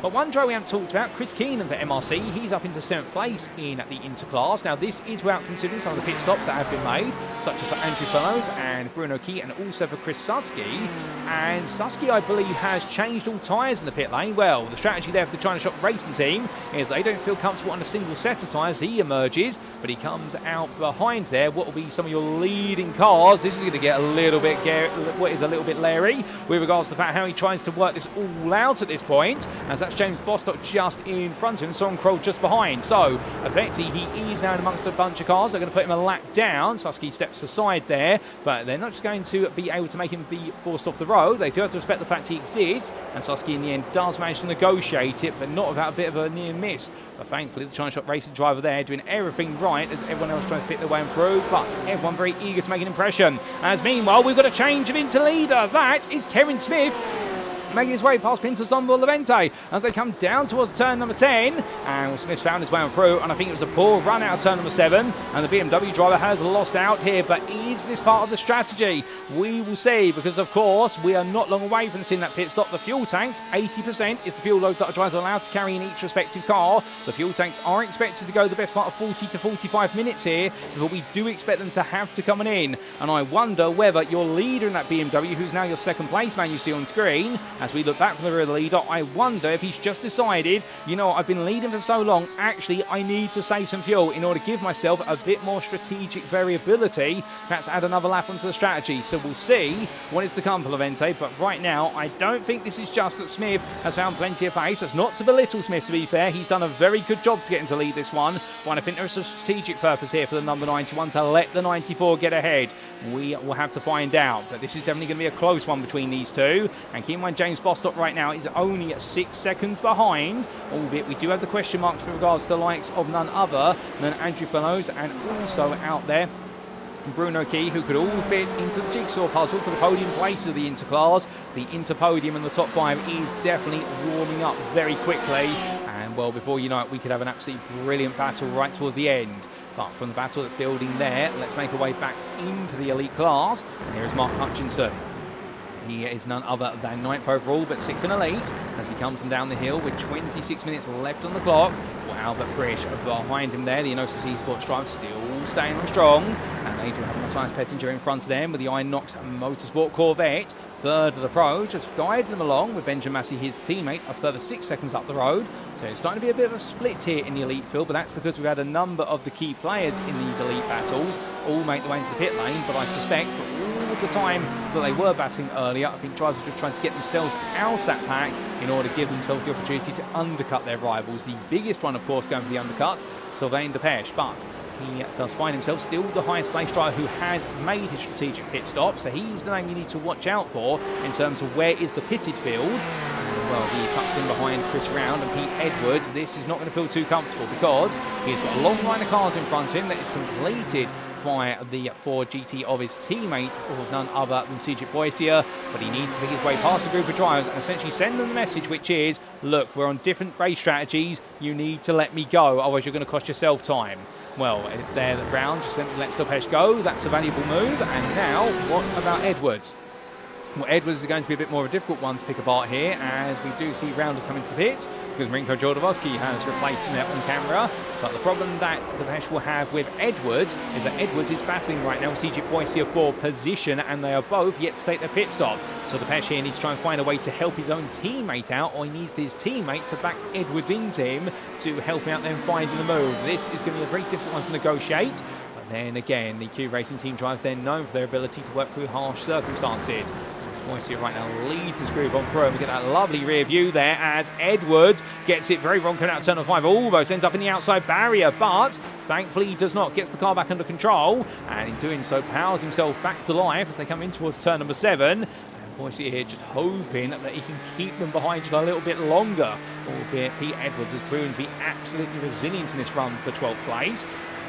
But one driver we haven't talked about, Chris Keenan for MRC, he's up into 7th place in the interclass. Now this is without considering some of the pit stops that have been made, such as for Andrew Fellows and Bruno Key, and also for Chris Susky. And Susky, I believe, has changed all tyres in the pit lane. Well, the strategy there for the China Shop Racing team is they don't feel comfortable on a single set of tyres. He emerges, but he comes out behind there what will be some of your leading cars. This is going to get a little bit leery with regards to the fact how he tries to work this all out at this point, as that's James Bostock just in front of him, Soren Kroll just behind. So effectively he is now in amongst a bunch of cars. They're going to put him a lap down. Susky steps aside there, but they're not just going to be able to make him be forced off the road. They do have to respect the fact he exists, and Susky in the end does manage to negotiate it, but not without a bit of a near miss. But thankfully the China Shop Racing driver there doing everything right as everyone else tries to pick their way through, but everyone very eager to make an impression. As meanwhile we've got a change of interleader. That is Kevin Smith making his way past Pinto Sombor Levente as they come down towards turn number 10, and Smith found his way on through, and I think it was a poor run out of turn number 7, and the BMW driver has lost out here. But is this part of the strategy? We will see, because of course we are not long away from seeing that pit stop. The fuel tanks, 80% is the fuel load that a driver is allowed to carry in each respective car. The fuel tanks are expected to go the best part of 40 to 45 minutes here, but we do expect them to have to come in, and I wonder whether your leader in that BMW, who's now your second place man you see on screen, as we look back from the rear of the leader, I wonder if he's just decided, you know, I've been leading for so long, actually I need to save some fuel in order to give myself a bit more strategic variability. That's add another lap onto the strategy. So we'll see what is to come for Levente, but right now I don't think this is just that Smith has found plenty of pace. That's not to belittle Smith, to be fair. He's done a very good job to get into lead this one, but I think there's a strategic purpose here for the number 91 to let the 94 get ahead. We will have to find out, but this is definitely going to be a close one between these two. And keep in mind, James Bostock right now is only at 6 seconds behind, albeit we do have the question marks with regards to the likes of none other than Andrew Fellows, and also out there Bruno Key, who could all fit into the jigsaw puzzle for the podium place of the interclass. The interpodium in the top 5 is definitely warming up very quickly, and well, before you know it, we could have an absolutely brilliant battle right towards the end. But from the battle that's building there, let's make our way back into the elite class. And here is Mark Hutchinson. He is none other than 9th overall, but 6th in elite, as he comes down the hill with 26 minutes left on the clock. Well, Albert Prish behind him there, the Inosis Esports drive still staying on strong. And they do have Matthias Pettinger in front of them with the Inox Motorsport Corvette. third of the pro, just guides them along with Benjamin Massey, his teammate, a further 6 seconds up the road. So it's starting to be a bit of a split here in the elite field, but that's because we've had a number of the key players in these elite battles all make the way into the pit lane. But I suspect for all of the time that they were battling earlier, I think drivers are just trying to get themselves out of that pack in order to give themselves the opportunity to undercut their rivals. The biggest one, of course, going for the undercut, Sylvain Depesche, but he does find himself still the highest place driver who has made his strategic pit stop, so he's the name you need to watch out for in terms of where is the pitted field. Well, he cuts in behind Chris Round and Pete Edwards. This is not going to feel too comfortable because he's got a long line of cars in front of him that is completed by the Ford GT of his teammate, or none other than Cedric Boissier, but he needs to pick his way past a group of drivers and essentially send them the message, which is, look, we're on different race strategies, you need to let me go, otherwise you're going to cost yourself time. Well, it's there that Brown just lets Depesche go. That's a valuable move. And now, what about Edwards? Well, Edwards is going to be a bit more of a difficult one to pick apart here, as we do see Rounders come into the pit, because Marinko Jordowski has replaced him there on camera. But the problem that Depesche will have with Edwards is that Edwards is battling right now with Cedric Boissier for position, and they are both yet to take their pit stop. So Depesche here needs to try and find a way to help his own teammate out, or he needs his teammate to back Edwards into him to help him out then finding the move. This is going to be a very difficult one to negotiate. But then again, the Cube Racing team drivers, they're known for their ability to work through harsh circumstances. Boissier right now leads his group on through, and we get that lovely rear view there as Edwards gets it very wrong coming out of turn 5, almost ends up in the outside barrier, but thankfully he does not, gets the car back under control, and in doing so powers himself back to life as they come in towards turn 7. Boissier here just hoping that he can keep them behind just a little bit longer, albeit Pete Edwards has proven to be absolutely resilient in this run for 12th place.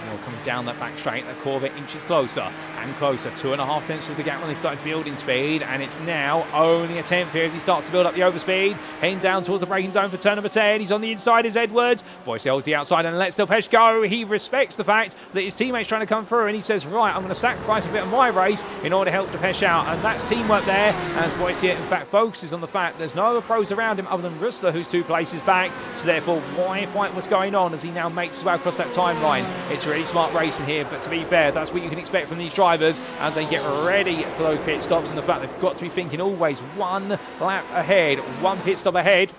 Well, coming down that back straight, that Corvette inches closer and closer. 2.5 tenths was the gap when they started building speed, and it's now only a tenth here as he starts to build up the overspeed. Heading down towards the braking zone for turn 10. He's on the inside as Edwards. Boissier holds the outside and lets Depesche go. He respects the fact that his teammate's trying to come through, and he says, right, I'm going to sacrifice a bit of my race in order to help Depesche out, and that's teamwork there, as Boissier in fact focuses on the fact there's no other pros around him other than Russler, who's 2 places back, so therefore why fight what's going on as he now makes his way across that timeline. It's really smart racing here, but to be fair, that's what you can expect from these drivers as they get ready for those pit stops, and the fact they've got to be thinking always one lap ahead, one pit stop ahead.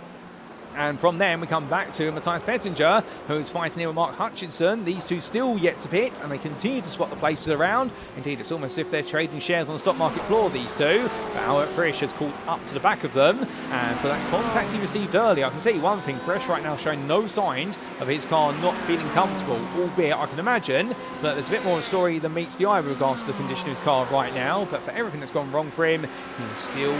And from then we come back to Matthias Pettinger, who's fighting here with Mark Hutchinson. These two still yet to pit, and they continue to swap the places around. Indeed, it's almost as if they're trading shares on the stock market floor, these two. But Albert Prisch has called up to the back of them, and for that contact he received earlier, I can tell you one thing, Prisch right now showing no signs of his car not feeling comfortable, albeit I can imagine that there's a bit more of a story than meets the eye with regards to the condition of his car right now. But for everything that's gone wrong for him, he's still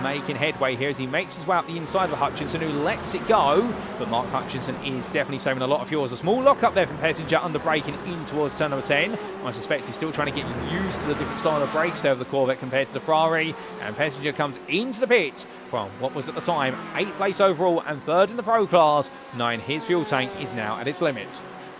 making headway here as he makes his way up the inside of Hutchinson, who lets it go, but Mark Hutchinson is definitely saving a lot of fuel. There's a small lock up there from Pettinger under braking in towards turn 10. I suspect he's still trying to get used to the different style of brakes there of the Corvette compared to the Ferrari, and Pettinger comes into the pits from what was at the time 8th place overall and 3rd in the pro class, knowing his fuel tank is now at its limit.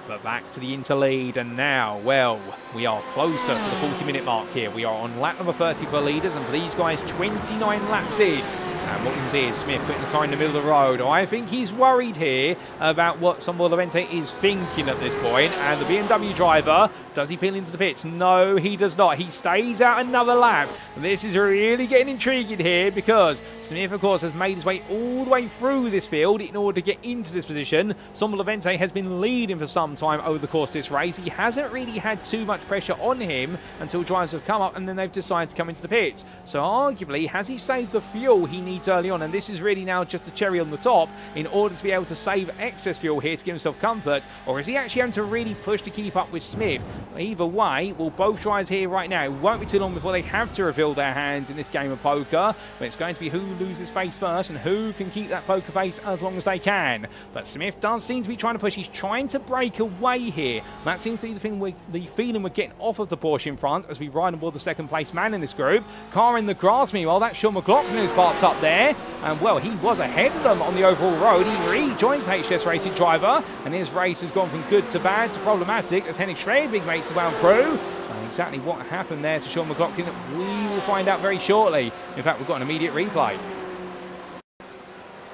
But back to the interlead, and now, well, we are closer to the 40-minute mark here. We are on lap number 30 for leaders, and for these guys, 29 laps in. And what we can see is Smith putting the car in the middle of the road. I think he's worried here about what Samuel Lorente is thinking at this point. And the BMW driver, does he peel into the pits? No, he does not. He stays out another lap. This is really getting intriguing here because Smith, of course, has made his way all the way through this field in order to get into this position. Samuel Lorente has been leading for some time over the course of this race. He hasn't really had too much pressure on him until drivers have come up and then they've decided to come into the pits. So arguably, has he saved the fuel he needs early on? And this is really now just the cherry on the top in order to be able to save excess fuel here to give himself comfort, or is he actually having to really push to keep up with Smith? Either way, well, both drivers here right now, it won't be too long before they have to reveal their hands in this game of poker, but it's going to be who loses face first and who can keep that poker face as long as they can. But Smith does seem to be trying to push. He's trying to break away here. That seems to be the feeling we're getting off of the Porsche in front as we ride on board the second place man in this group. Car in the grass, meanwhile, that's Sean McLaughlin who's parked up there. And well, he was ahead of them on the overall road. He rejoins the HS Racing driver, and his race has gone from good to bad to problematic as Henning Schrebing makes his way on through. And exactly what happened there to Sean McLaughlin, we will find out very shortly. In fact, we've got an immediate replay.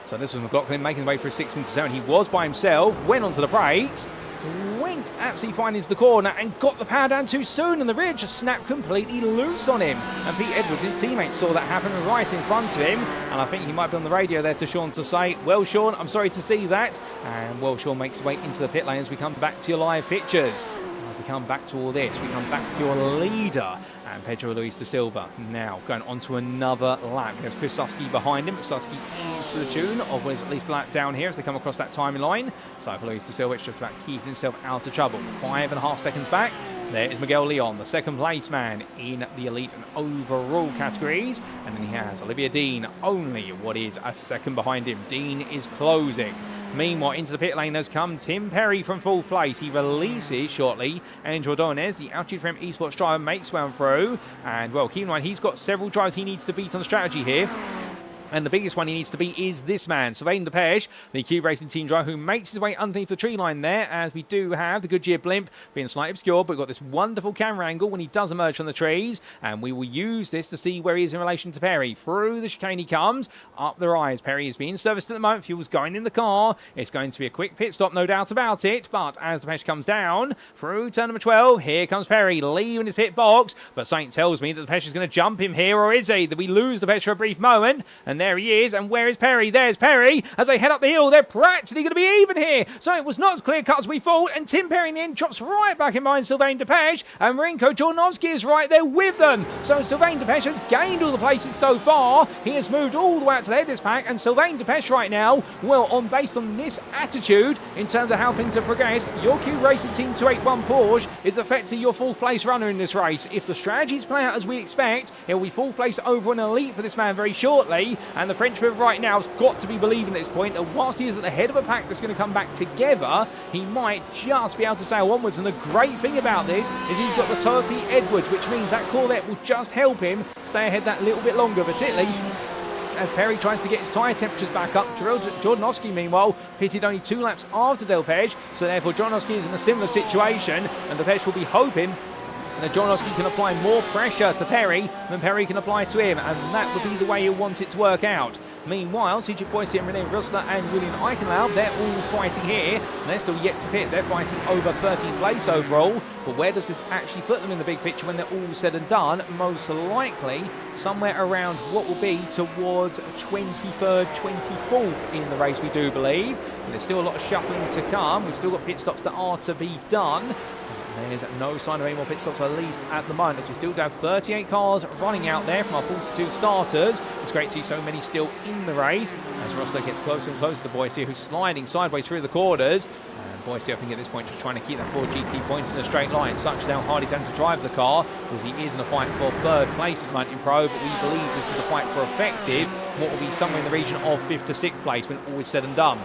So this was McLaughlin making his way through 6 into 7. He was by himself, went onto the brakes, went absolutely fine into the corner and got the power down too soon, and the rear just snapped completely loose on him. And Pete Edwards, his teammate, saw that happen right in front of him, and I think he might be on the radio there to Sean to say, well, Sean, I'm sorry to see that. And well, Sean makes his way into the pit lane as we come back to your live pictures. As we come back to all this, we come back to your leader, and Pedro Luis da Silva now going on to another lap. There's Chris Susky behind him, but Susky is to the tune of what is at least a lap down here as they come across that timing line. So for Luis da Silva, it's just about keeping himself out of trouble. 5.5 seconds back. There is Miguel Leon, the second place man in the elite and overall categories. And then he has Olivia Dean, only what is a second behind him. Dean is closing. Meanwhile, into the pit lane has come Tim Perry from 4th place. He releases shortly. And Jordones, the Altitude Frame Esports driver, makes one through. And, well, keep in mind, he's got several drivers he needs to beat on the strategy here. And the biggest one he needs to beat is this man, Sylvain Depech, the Cube Racing team driver, who makes his way underneath the tree line there, as we do have the Goodyear blimp being slightly obscure, but we've got this wonderful camera angle when he does emerge from the trees, and we will use this to see where he is in relation to Perry. Through the chicane he comes, up the rise. Perry is being serviced at the moment, fuel's going in the car. It's going to be a quick pit stop, no doubt about it, but as Depech comes down, through turn number 12, here comes Perry, leaving his pit box, but Saint tells me that Depech is going to jump him here, or is he? That we lose Depech for a brief moment, and there he is, and where is Perry? There's Perry. As they head up the hill, they're practically going to be even here. So it was not as clear-cut as we thought, and Tim Perry in the end drops right back in behind Sylvain Depech, and Marinko Jornowski is right there with them. So Sylvain Depech has gained all the places so far. He has moved all the way out to the head of this pack, and Sylvain Depech right now, well, based on this attitude, in terms of how things have progressed, your Cube Racing Team 281 Porsche is effectively your 4th place runner in this race. If the strategies play out as we expect, it will be 4th place over an elite for this man very shortly, and the Frenchman right now has got to be believing at this point that whilst he is at the head of a pack that's going to come back together, he might just be able to sail onwards. And the great thing about this is he's got the toe of Pete Edwards, which means that Corvette will just help him stay ahead that little bit longer, particularly as Perry tries to get his tyre temperatures back up. Jordanowski, meanwhile, pitted only 2 laps after Depech, so therefore Jordanowski is in a similar situation, and Depech will be hoping that Jordanowski can apply more pressure to Perry than Perry can apply to him, and that would be the way he'll want it to work out. Meanwhile, CJ Boyce and René Rüssler and Julian Eichenlaub, they're all fighting here, and they're still yet to pit. They're fighting over 13th place overall, but where does this actually put them in the big picture when they're all said and done? Most likely somewhere around what will be towards 23rd, 24th in the race, we do believe. And there's still a lot of shuffling to come. We've still got pit stops that are to be done. There's no sign of any more pit stops, at least at the moment, as we still have 38 cars running out there from our 42 starters. It's great to see so many still in the race as Rosler gets closer and closer to Boyce here, who's sliding sideways through the corners. And Boyce, I think at this point, just trying to keep that Ford GT points in a straight line, such as how hard he's having to drive the car, because he is in a fight for 3rd place at Mountain Pro, but we believe this is a fight for effective, what will be somewhere in the region of 5th to 6th place when all is said and done.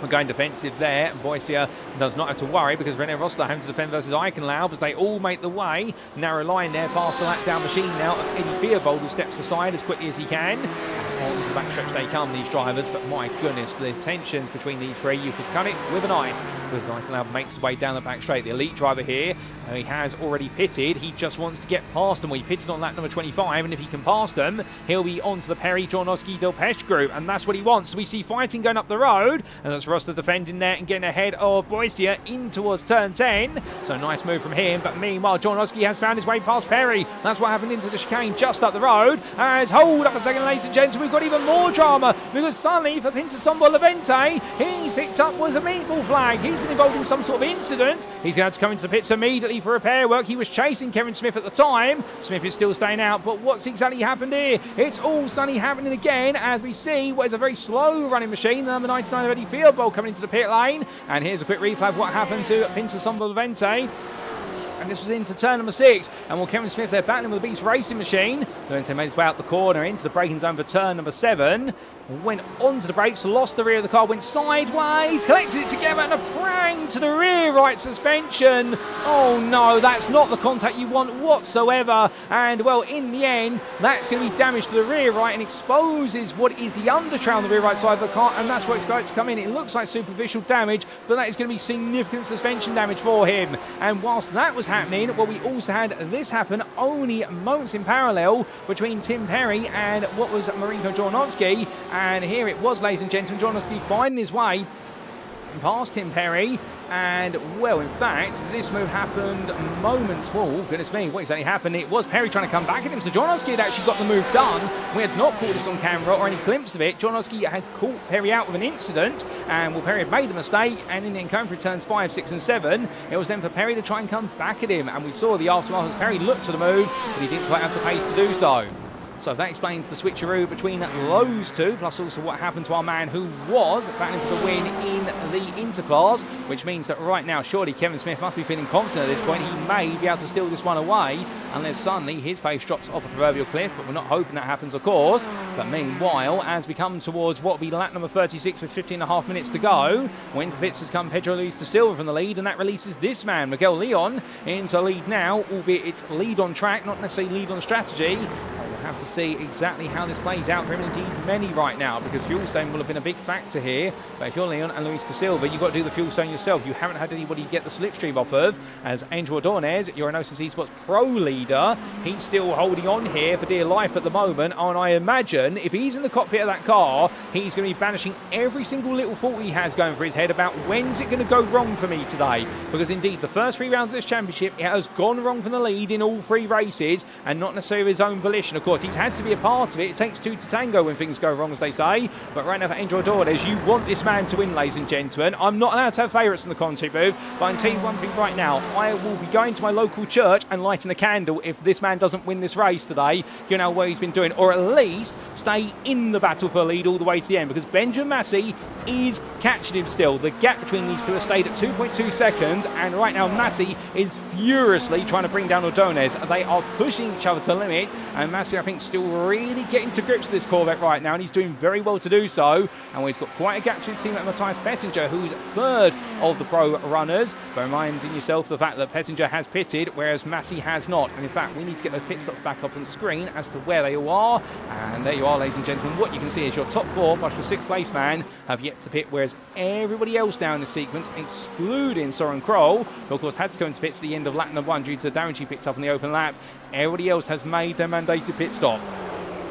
We're going defensive there, and Boyce does not have to worry because René Rosler having to defend versus Eichenlaub as they all make the way. Narrow line there, past the lap down machine now of Eddie Theobald, who steps aside as quickly as he can. On the backstretch they come, these drivers, but my goodness, the tensions between these three, you could cut it with a knife. Because Eichenlaub makes his way down the back straight. The elite driver here, he has already pitted. He just wants to get past them. Well, he pitted on lap number 25, and if he can pass them, he'll be on to the Perry, Jornowski, Depech group, and that's what he wants. So we see fighting going up the road, and that's Rosler defending there and getting ahead of Boyce in towards turn 10. So nice move from him, but meanwhile, Jornowski has found his way past Perry. That's what happened into the chicane just up the road. As hold up a second, ladies and gents, we've got even more drama, because suddenly for Pinsasombo Levente, he's picked up was a meatball flag. He's been involved in some sort of incident. He's going to have to come into the pits immediately for repair work. He was chasing Kevin Smith at the time. Smith is still staying out, but what's exactly happened here? It's all suddenly happening again as we see what is a very slow running machine. Number 99 of Eddie Theobald coming into the pit lane, and here's a quick replay of what happened to Pinsasombo Levente. And this was into turn number 6, and while Kevin Smith there battling with the Beast Racing machine, Levente made his way out the corner into the braking zone for turn number 7, went onto the brakes, lost the rear of the car, went sideways, collected it together, and a prang to the rear right suspension. Oh no, that's not the contact you want whatsoever, and well, in the end, that's going to be damage to the rear right and exposes what is the undertrail on the rear right side of the car, and that's where it's going to come in. It looks like superficial damage, but that is going to be significant suspension damage for him. And whilst that was happening, well, we also had this happen only moments in parallel between Tim Perry and what was Marinko Jornowski. And here it was, ladies and gentlemen, Jornowski finding his way past him, Perry. And, well, in fact, this move happened moments... Oh, goodness me, what exactly happened? It was Perry trying to come back at him. So John Oski had actually got the move done. We had not caught this on camera or any glimpse of it. John Oski had caught Perry out with an incident. And, well, Perry had made a mistake. And in the encounter turns 5, 6 and 7, it was then for Perry to try and come back at him. And we saw the aftermath as Perry looked to the move, but he didn't quite have the pace to do so. So that explains the switcheroo between those two, plus also what happened to our man who was battling for the win in the Interclass, which means that right now, surely Kevin Smith must be feeling confident at this point. He may be able to steal this one away, unless suddenly his pace drops off a proverbial cliff, but we're not hoping that happens, of course. But meanwhile, as we come towards what will be lap number 36 with 15.5 minutes to go, into the pits has come Pedro Luis da Silva from the lead, and that releases this man, Miguel Leon, into lead now, albeit it's lead on track, not necessarily lead on strategy. Have to see exactly how this plays out for him, indeed many right now, because fuel saving will have been a big factor here. But if you're Leon and Luis da Silva, you've got to do the fuel saving yourself. You haven't had anybody get the slipstream off of, as Angel Ordonez, Eurognosis Esports Pro leader, he's still holding on here for dear life at the moment. And I imagine if he's in the cockpit of that car, he's going to be banishing every single little thought he has going for his head about when's it going to go wrong for me today. Because indeed, the first 3 rounds of this championship, it has gone wrong from the lead in all 3 races, and not necessarily his own volition. Of course, he's had to be a part of it. It takes 2 to tango when things go wrong, as they say. But right now for Angel Ordonez, you want this man to win, ladies and gentlemen. I'm not allowed to have favourites in the commentary booth, but I can tell you one thing right now. I will be going to my local church and lighting a candle if this man doesn't win this race today, given how well he's been doing, or at least stay in the battle for lead all the way to the end, because Benjamin Massey is catching him still. The gap between these two has stayed at 2.2 seconds, and right now Massey is furiously trying to bring down Ordonez. They are pushing each other to the limit, and Massey, I think, still really getting to grips with this Corvette right now, and he's doing very well to do so. And he's got quite a gap to his teammate Matthias Pettinger, who's 3rd of the pro runners. But reminding yourself the fact that Pettinger has pitted, whereas Massey has not. And in fact, we need to get those pit stops back up on the screen as to where they all are. And there you are, ladies and gentlemen. What you can see is your top 4 plus your 6th place man have yet to pit, whereas everybody else now in the sequence, excluding Soren Kroll, who of course had to go into pits at the end of lap number 1 due to the damage he picked up on the open lap, everybody else has made their mandated pit stop.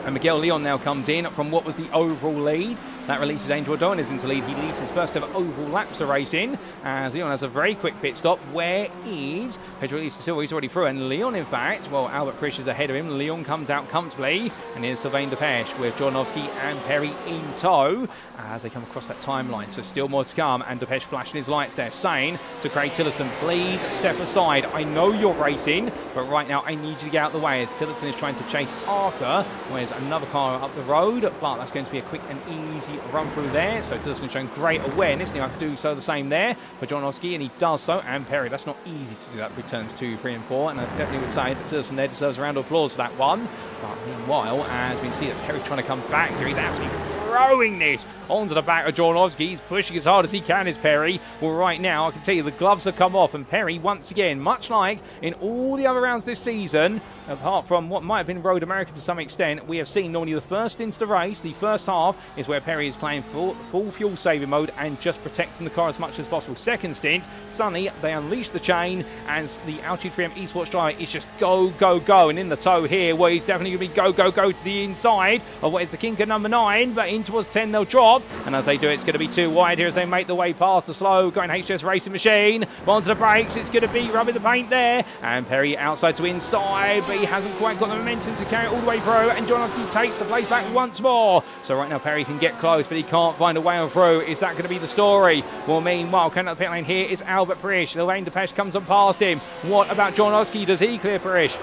And Miguel Leon now comes in from what was the overall lead. That releases Angel Ordonez into lead. He leads his first ever overall laps of racing, as Leon has a very quick pit stop. Where is Pedro Luis da Silva? He's already through. And Leon, in fact, well, Albert Prisch is ahead of him. Leon comes out comfortably. And here's Sylvain Depeche with Jornowski and Perry in tow as they come across that timeline. So still more to come. And Depeche flashing his lights there, saying to Craig Tillotson, please step aside. I know you're racing, but right now I need you to get out of the way, as Tillotson is trying to chase after. Where's another car up the road, but that's going to be a quick and easy run through there. So Tillotson showing great awareness, and he'll have to do so the same there for Jornowski, and he does so. And Perry, that's not easy to do that through turns 2, 3 and 4, and I definitely would say that Tillotson there deserves a round of applause for that one. But meanwhile, as we can see that Perry's trying to come back here, he's absolutely throwing this onto the back of Jornowski. He's pushing as hard as he can, is Perry. Well, right now, I can tell you the gloves have come off, and Perry, once again, much like in all the other rounds this season, apart from what might have been Road America to some extent, we have seen normally the first into the race, the first half, is where Perry is playing full fuel saving mode and just protecting the car as much as possible. Second stint, suddenly they unleash the chain, and the Altitude 3M Esports driver is just go, go, go. And in the tow here, well, he's definitely going to be go, go, go to the inside of what is the kink at number 9, but in towards 10 they'll drop. And as they do, it's going to be too wide here as they make the way past the slow going HS Racing Machine. Onto the brakes, it's going to be rubbing the paint there. And Perry outside to inside, but he hasn't quite got the momentum to carry it all the way through. And Jornowski takes the place back once more. So right now Perry can get close, but he can't find a way on through. Is that going to be the story? Well, meanwhile, coming up the pit lane here is Albert Prisch. Sylvain Depeche comes on past him. What about Jornowski? Does he clear Prisch?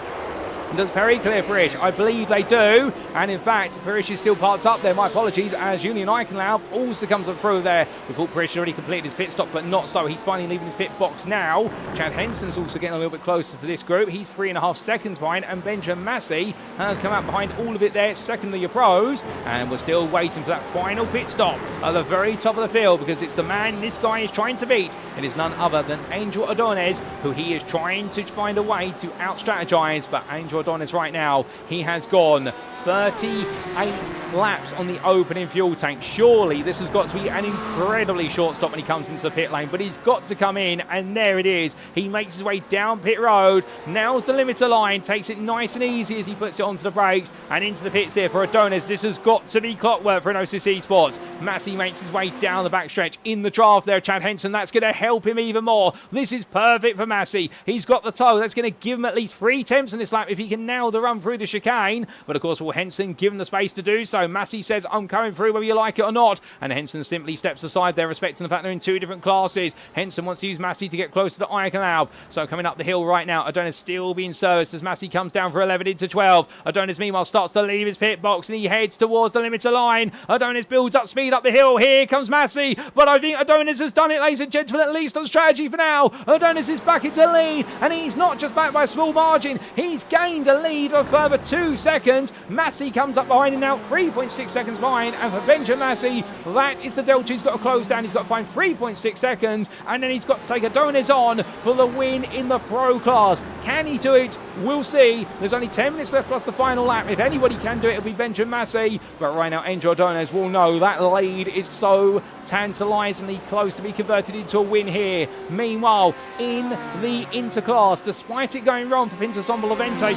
Does Perry clear Prisch? I believe they do. And in fact, Prisch is still parked up there. My apologies, as Julian Eichenlaub also comes up through there. We thought Prisch had already completed his pit stop, but not so. He's finally leaving his pit box now. Chad Henson's also getting a little bit closer to this group. He's 3.5 seconds behind, and Benjamin Massey has come out behind all of it there, second of your pros. And we're still waiting for that final pit stop at the very top of the field, because it's the man this guy is trying to beat. It is none other than Angel Ordonez, who he is trying to find a way to out-strategize, but Angel Ordonez right now, he has gone 38 laps on the opening fuel tank. Surely this has got to be an incredibly short stop when he comes into the pit lane, but he's got to come in, and there it is. He makes his way down pit road, nails the limiter line, takes it nice and easy as he puts it onto the brakes and into the pits here for Adonis. This has got to be clockwork for Gnosis Esports. Massey makes his way down the backstretch in the draft there, Chad Henson. That's going to help him even more. This is perfect for Massey. He's got the toe. That's going to give him at least 3 attempts in this lap if he can nail the run through the chicane. But of course, will Henson give him the space to do so? Massey says, I'm coming through whether you like it or not. And Henson simply steps aside there, respecting the fact they're in 2 different classes. Henson wants to use Massey to get closer to Iconalb. So coming up the hill right now, Adonis still being serviced as Massey comes down for 11 into 12. Adonis meanwhile starts to leave his pit box and he heads towards the limiter line. Adonis builds up speed up the hill. Here comes Massey. But I think Adonis has done it, ladies and gentlemen, at least on strategy for now. Adonis is back into lead, and he's not just back by a small margin. He's gained a lead of a further 2 seconds. Massey comes up behind him now, 3.6 seconds behind. And for Benjamin Massey, that is the delta he's got to close down. He's got to find 3.6 seconds, and then he's got to take Adonis on for the win in the pro class. Can he do it? We'll see. There's only 10 minutes left plus the final lap. If anybody can do it, it'll be Benjamin Massey. But right now, Andrew Adonis will know that lead is so tantalisingly close to be converted into a win here. Meanwhile, in the interclass, despite it going wrong for Pinto Sombra Levente,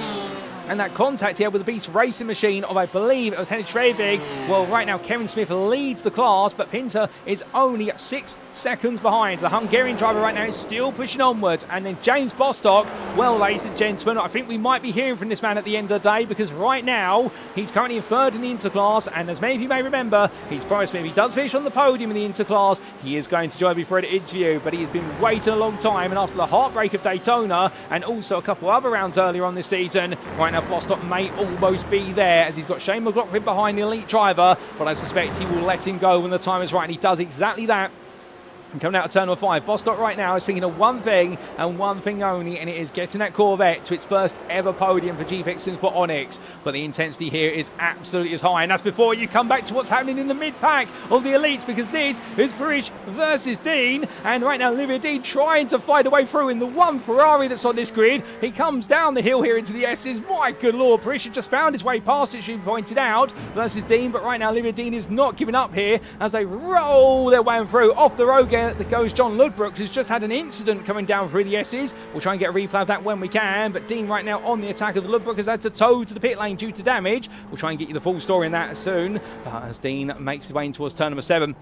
and that contact here with the Beast Racing machine of, I believe it was Henrik Schwebig. Well, right now Kevin Smith leads the class, but Pinter is only 6 seconds behind. The Hungarian driver right now is still pushing onwards. And then James Bostock, well, ladies and gentlemen, I think we might be hearing from this man at the end of the day, because right now he's currently in 3rd in the interclass, and as many of you may remember, he's promised me if he does finish on the podium in the interclass, he is going to join me for an interview. But he has been waiting a long time, and after the heartbreak of Daytona and also a couple other rounds earlier on this season, right now Bostock may almost be there, as he's got Shane McLaughlin behind the elite driver, but I suspect he will let him go when the time is right, and he does exactly that. And coming out of turn number 5, Bostock right now is thinking of one thing and one thing only, and it is getting that Corvette to its first ever podium for GPX Simsport Onyx. But the intensity here is absolutely as high, and that's before you come back to what's happening in the mid-pack of the elites, because this is Parish versus Dean, and right now Olivia Dean trying to fight a way through in the one Ferrari that's on this grid. He comes down the hill here into the S's. My good lord, Parish has just found his way past it, she pointed out, versus Dean. But right now Olivia Dean is not giving up here as they roll their way through. Off the road again that goes John Ludbrook, who's just had an incident coming down through the S's. We'll try and get a replay of that when we can, but Dean right now on the attack of Ludbrook has had to tow to the pit lane due to damage. We'll try and get you the full story in that soon, as Dean makes his way in towards turn number 7.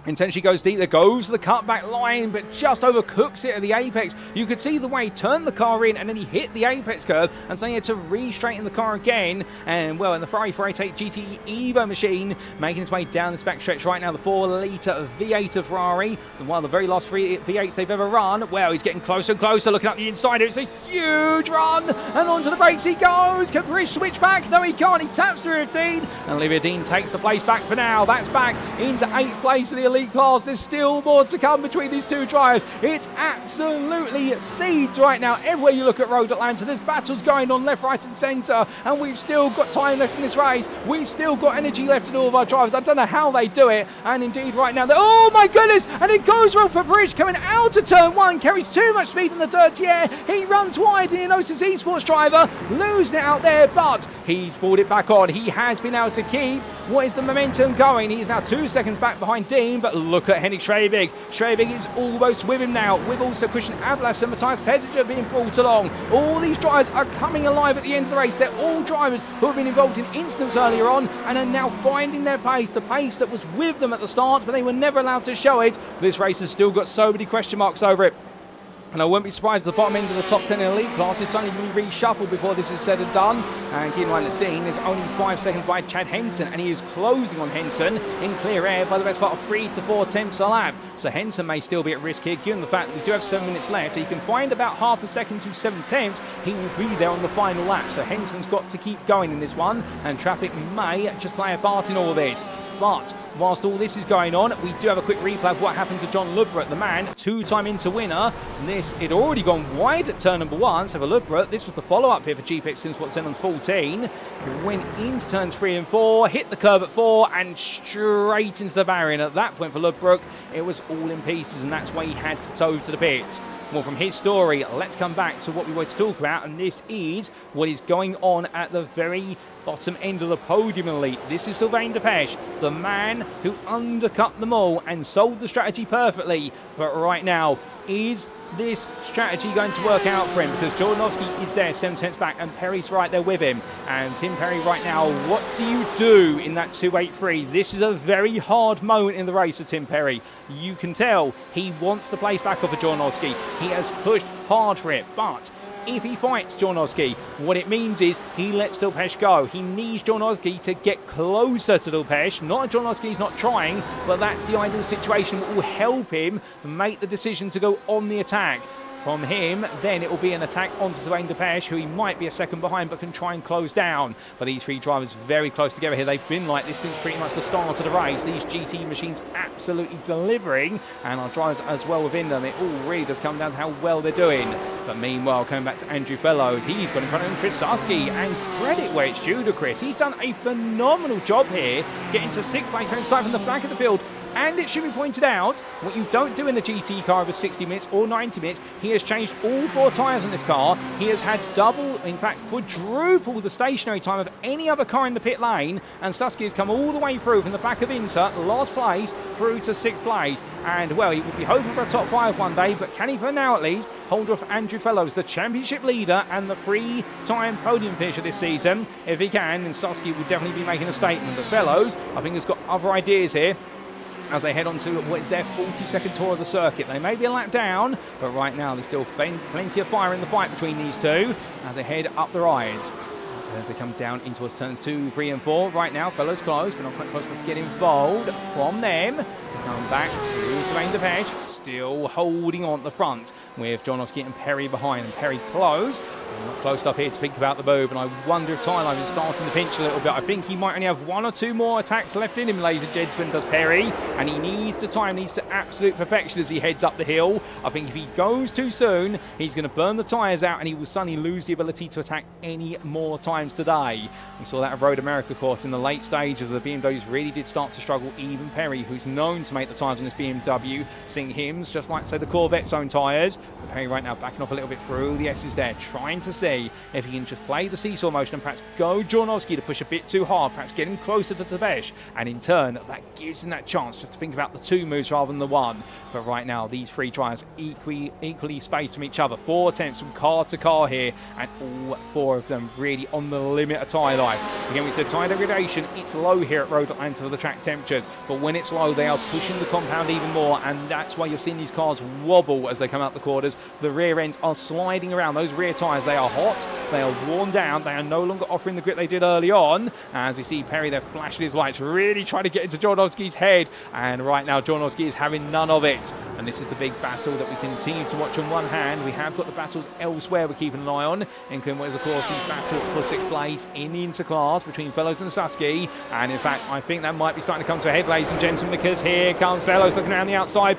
Intentionally goes deep, there goes the cutback line, but just overcooks it at the apex. You could see the way he turned the car in, and then he hit the apex curve, and so he had to re-straighten the car again. And well, in the Ferrari 488 GTE Evo machine, making his way down this backstretch right now, the 4-litre V8 of Ferrari, one of the very last V8s they've ever run. Well, he's getting closer and closer, looking up the inside. It's a huge run, and onto the brakes he goes. Can Parish switch back? No, he can't. He taps through 15, and Olivia Dean takes the place back for now. That's back into 8th place in the elite class. There's still more to come between these two drivers. It's absolutely seeds right now. Everywhere you look at Road Atlanta, there's battles going on left, right and centre, and we've still got time left in this race. We've still got energy left in all of our drivers. I don't know how they do it, and indeed right now, oh my goodness, and it goes wrong for Bridge coming out of turn 1, carries too much speed in the dirty air. He runs wide, the Enosis Esports driver, losing it out there, but he's brought it back on. He has been able to keep what is the momentum going. He is now 2 seconds back behind Dean, but look at Henrik Schwebig. Schwebig is almost with him now, with also Christian Ablas and Matthias Pettinger being brought along. All these drivers are coming alive at the end of the race. They're all drivers who have been involved in incidents earlier on and are now finding their pace, the pace that was with them at the start, but they were never allowed to show it. This race has still got so many question marks over it. And I won't be surprised at the bottom end of the top 10 in elite class is suddenly going to be reshuffled before this is said and done. And keep in mind that Dean is only 5 seconds behind Chad Henson, and he is closing on Henson in clear air by the best part of 3 to 4 tenths a lap. So Henson may still be at risk here, given the fact that we do have 7 minutes left. He can find about half a second to 7 tenths. He will be there on the final lap. So Henson's got to keep going in this one, and traffic may just play a part in all this. But whilst all this is going on, we do have a quick replay of what happened to John Ludbrook, the man, 2-time inter-winner. This had already gone wide at turn number 1, so for Ludbrook, this was the follow-up here for GPX Simsport Zenon's 14. He went into turns 3 and 4, hit the curb at 4, and straight into the barrier. And at that point for Ludbrook, it was all in pieces, and that's why he had to tow to the pits. more from his story. Let's come back to what we were to talk about, and this is what is going on at the very bottom end of the podium elite. This is Sylvain Depech, the man who undercut them all and sold the strategy perfectly. But right now, is this strategy going to work out for him? Because Jordanowski is there 7 tenths back and Perry's right there with him. And Tim Perry right now, what do you do in that 2.83? This is a very hard moment in the race for Tim Perry. You can tell he wants the place back off of Jordanowski. He has pushed hard for it, but if he fights Jordanowski, what it means is he lets Depech go. He needs Jordanowski to get closer to Depech. Not that Jordanowski's not trying, but that's the ideal situation that will help him make the decision to go on the attack. From him, then it will be an attack onto Sylvain Depech, who he might be a second behind but can try and close down. But these three drivers very close together here. They've been like this since pretty much the start of the race. These GTE machines absolutely delivering, and our drivers as well within them. It all really does come down to how well they're doing. But meanwhile, coming back to Andrew Fellows, he's got in front of him Chris Susky, and credit where it's due to Chris. He's done a phenomenal job here, getting to 6th place and starting from the back of the field. And it should be pointed out, what you don't do in a GT car over 60 minutes or 90 minutes, he has changed all 4 tyres on this car. He has had double, in fact, quadruple the stationary time of any other car in the pit lane. And Susky has come all the way through from the back of Inter, last place, through to 6th place. And, well, he would be hoping for a top 5 one day, but can he, for now at least, hold off Andrew Fellows, the championship leader and the 3-time podium finisher this season? If he can, then Susky will definitely be making a statement. But Fellows, I think, has got other ideas here as they head on to what is their 42nd tour of the circuit. They may be a lap down, but right now there's still plenty of fire in the fight between these two as they head up the rise. As they come down into us turns 2, 3 and 4. Right now, Fellows close, but not quite close enough to get involved. From them, we come back to Sylvain Depech, still holding on at the front with Jordanowski and Perry behind. And Perry close. Not close enough here to think about the move, and I wonder if Tyler is starting to pinch a little bit. I think he might only have 1 or 2 more attacks left in him, ladies and gentlemen, does Perry, and he needs the time, needs to absolute perfection as he heads up the hill. I think if he goes too soon, he's going to burn the tyres out, and he will suddenly lose the ability to attack any more times today. We saw that at Road America course in the late stages. The BMWs really did start to struggle. Even Perry, who's known to make the tyres on this BMW, sing hymns, just like, say, the Corvette's own tyres. But Perry right now backing off a little bit through the S's there, trying to see if he can just play the seesaw motion and perhaps go Jordanowski to push a bit too hard, perhaps get him closer to Depech, and in turn that gives him that chance just to think about the 2 moves rather than the 1. But right now these 3 drivers equally spaced from each other, 4 attempts from car to car here, and all 4 of them really on the limit of tyre life. Again, we said tyre degradation, it's low here at Road Atlanta for the track temperatures, but when it's low they are pushing the compound even more, and that's why you're seeing these cars wobble as they come out the quarters. The rear ends are sliding around. Those rear tyres, they are hot, they are worn down, they are no longer offering the grip they did early on. As we see Perry there flashing his lights, really trying to get into Jordanowski's head, and right now Jordanowski is having none of it. And this is the big battle that we continue to watch on one hand. We have got the battles elsewhere we're keeping an eye on, including what is of course the battle for 6th place in the interclass between Fellows and Susky. And in fact, I think that might be starting to come to a head, ladies and gentlemen, because here comes Fellows looking around the outside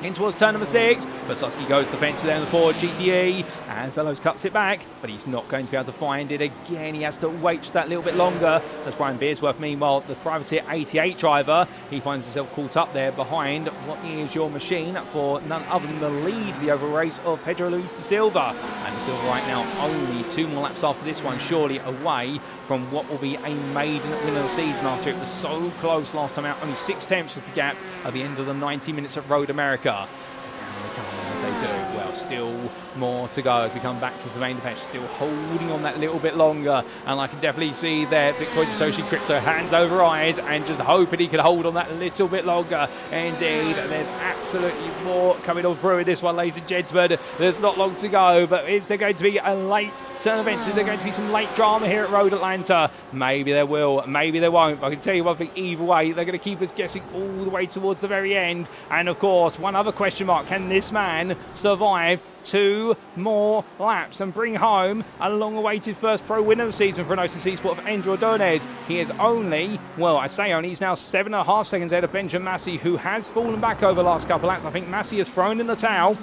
in towards turn number 6, but Susky goes defensive there in the forward GTE, and Fellows cuts it back, but he's not going to be able to find it again. He has to wait just that little bit longer. As Brian Beardsworth, meanwhile, the Privateer 88 driver, he finds himself caught up there behind what is your machine for none other than the lead, the overall race of Pedro Luis da Silva. And Silva right now only 2 more laps after this one, surely away from what will be a maiden win of the season after it was so close last time out. Only 6 tenths was the gap at the end of the 90 minutes at Road America. And they come on as they do. Well, still more to go as we come back to Sylvain Depech, still holding on that little bit longer, and I can definitely see there Bitcoin Satoshi Crypto hands over eyes and just hoping he can hold on that little bit longer. Indeed, there's absolutely more coming on through in this one, ladies and gentlemen. There's not long to go, but is there going to be a late turn of events? Is there going to be some late drama here at Road Atlanta? Maybe there will, maybe there won't, but I can tell you one thing, either way they're going to keep us guessing all the way towards the very end. And of course, one other question mark, can this man survive 2 more laps and bring home a long-awaited first pro win of the season for an OCC Sport of Andrew Ordonez? He is only, well, I say only, he's now 7.5 seconds ahead of Benjamin Massey, who has fallen back over the last couple of laps. I think Massey has thrown in the towel.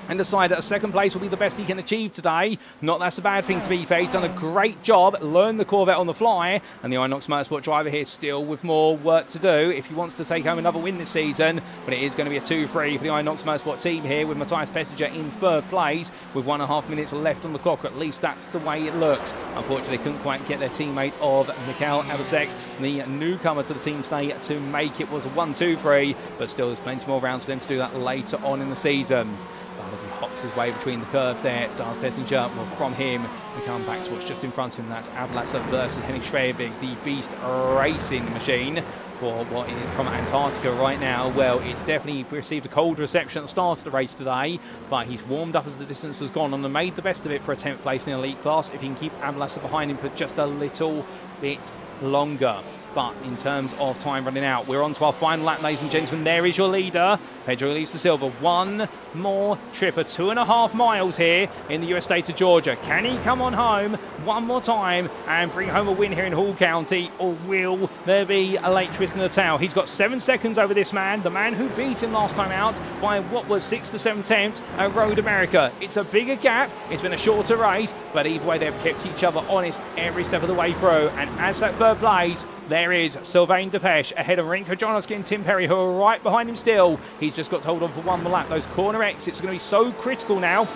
and decide that a second place will be the best he can achieve today. Not that's a bad thing, to be fair. He's done a great job, learned the Corvette on the fly, and the Inox Motorsport driver here still with more work to do if he wants to take home another win this season. But it is going to be a 2-3 for the Inox Motorsport team here, with Matthias Pettinger in third place with 1.5 minutes left on the clock. At least that's the way it looks. Unfortunately, they couldn't quite get their teammate of Miguel Leon, the newcomer to the team today, to make it. Was a 1-2-3, but still there's plenty more rounds for them to do that later on in the season. As he hops his way between the curves there, does Pettinger. Well, from him, we come back to what's just in front of him. That's Ablasser versus Henning Schwebig, the beast racing machine for what is from Antarctica right now. Well, it's definitely received a cold reception at the start of the race today, but he's warmed up as the distance has gone on and made the best of it for a 10th place in the elite class if he can keep Ablasser behind him for just a little bit longer. But in terms of time running out, we're on to our final lap, ladies and gentlemen. There is your leader, Pedro Luis da Silva. One more trip, 2.5 miles here in the US state of Georgia. Can he come on home one more time and bring home a win here in Hall County, or will there be a late twist in the tail? He's got 7 seconds over this man, the man who beat him last time out by what was 6 to 7 tenths at Road America. It's a bigger gap, it's been a shorter race, but either way they've kept each other honest every step of the way through. And as that third place, there is Sylvain Depeche ahead of Rinko Jonoski and Tim Perry, who are right behind him still. He's just got to hold on for one more lap. Those corner exits are going to be so critical now.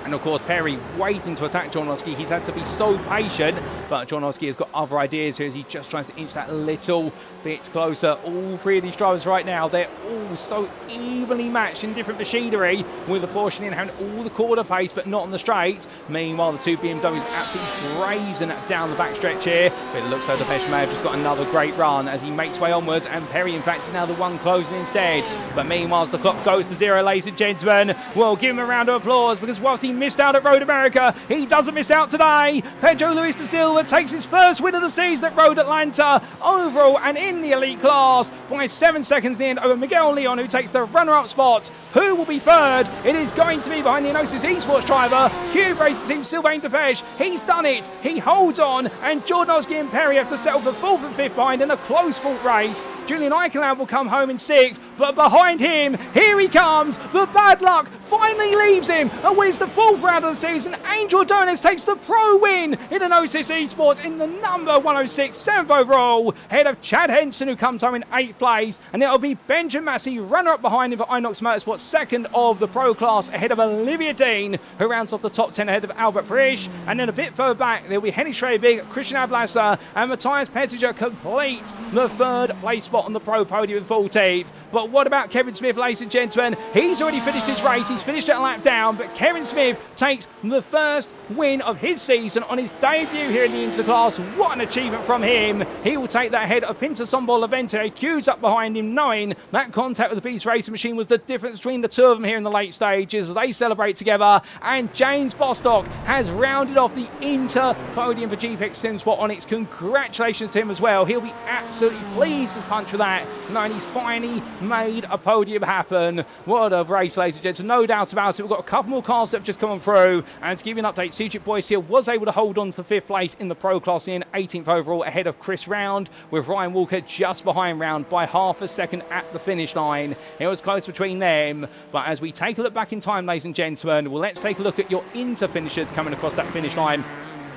And of course, Perry waiting to attack Jonoski. He's had to be so patient, but Jonoski has got other ideas here as he just tries to inch that little bit closer. All three of these drivers right now, they're all so evenly matched in different machinery, with the Porsche in having all the corner pace, but not on the straight. Meanwhile, the two BMWs absolutely brazen down the backstretch here. But it looks like Depeche may have just got another great run as he makes way onwards, and Perry, in fact, is now the one closing instead. But meanwhile, as the clock goes to zero, ladies and gentlemen, well, give him a round of applause, because whilst he missed out at Road America, he doesn't miss out today. Pedro Luis da Silva takes his first win of the season at Road Atlanta, overall and in the elite class, by 7 seconds in over Miguel Leon, who takes the runner-up spot. Who will be third? It is going to be behind the Inosis Esports driver, Cube Racing Team Sylvain Depeche. He's done it. He holds on, and Jonoski and Perry have to settle for 4th and 5th behind in a close-fought race. Julian Eichelin will come home in 6th, but behind him, here he comes. The bad luck finally leaves him and wins the 4th round of the season. Angel Donis takes the pro win in an Inosis Esports in the number 106, 7th overall, ahead of Chad Henson, who comes home in 8th place, and it'll be Benjamin Massey runner-up behind him for Inox Motorsport, 2nd of the pro class, ahead of Olivia Dean, who rounds off the top 10 ahead of Albert Prisch, and then a bit further back there'll be Henny Schwebig, Christian Ablasser and Matthias Pettinger complete the 3rd place spot on the pro podium with 14th. But what about Kevin Smith, ladies and gentlemen? He's already finished his race. He's finished at a lap down, but Kevin Smith takes the first win of his season on his debut here in the Interclass. What an achievement from him. He will take that ahead of Pinto Sombol Levente. Q's up behind him, knowing that contact with the Beast Racing Machine was the difference between the two of them here in the late stages as they celebrate together. And James Bostock has rounded off the Inter podium for GPX SimSport Onyx. Congratulations to him as well. He'll be absolutely pleased as punch for that, knowing he's finally made a podium happen. What a race, ladies and gentlemen, no doubt about it. We've got a couple more cars that have just come on through, and to give you an update, Cedric Boyce here was able to hold on to 5th place in the pro class in 18th overall, ahead of Chris Round, with Ryan Walker just behind Round by half a second at the finish line. It was close between them, but as we take a look back in time, ladies and gentlemen, well, let's take a look at your Inter finishers coming across that finish line,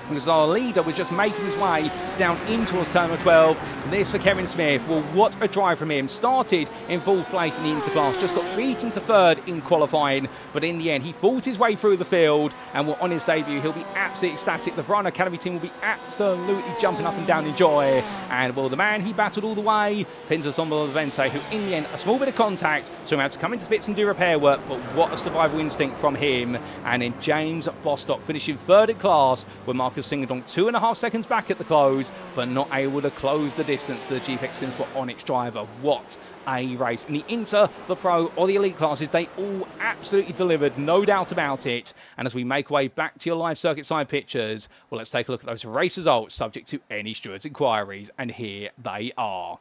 because our leader was just making his way down in towards Terminal 12. This for Kevin Smith. Well, what a drive from him. Started in 4th place in the Interclass, just got beaten to 3rd in qualifying, but in the end, he fought his way through the field, and on his debut, he'll be absolutely ecstatic. The Verona Academy team will be absolutely jumping up and down in joy. And, well, the man he battled all the way, Pinto Sombol Levente, who in the end, a small bit of contact, so he had to come into the pits and do repair work, but what a survival instinct from him. And then James Bostock finishing 3rd in class, with Marcus Singerdonk 2.5 seconds back at the close, but not able to close the distance to the GPX SimSport Onyx driver. What a race. In the Inter, the Pro, or the Elite classes, they all absolutely delivered, no doubt about it. And as we make our way back to your live circuit side pictures, well, let's take a look at those race results subject to any stewards' inquiries, and here they are.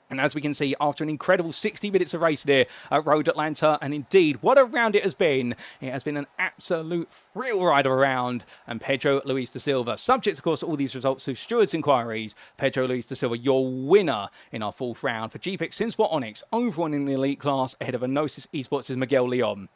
And as we can see, after an incredible 60 minutes of race there at Road Atlanta, and indeed, what a round it has been. It has been an absolute thrill ride around. And Pedro Luis da Silva, subject, of course, to all these results of stewards' inquiries, Pedro Luis da Silva, your winner in our 4th round for GPX SimSport Onyx, overall in the Elite class, ahead of Inosis Esports' Miguel Leon.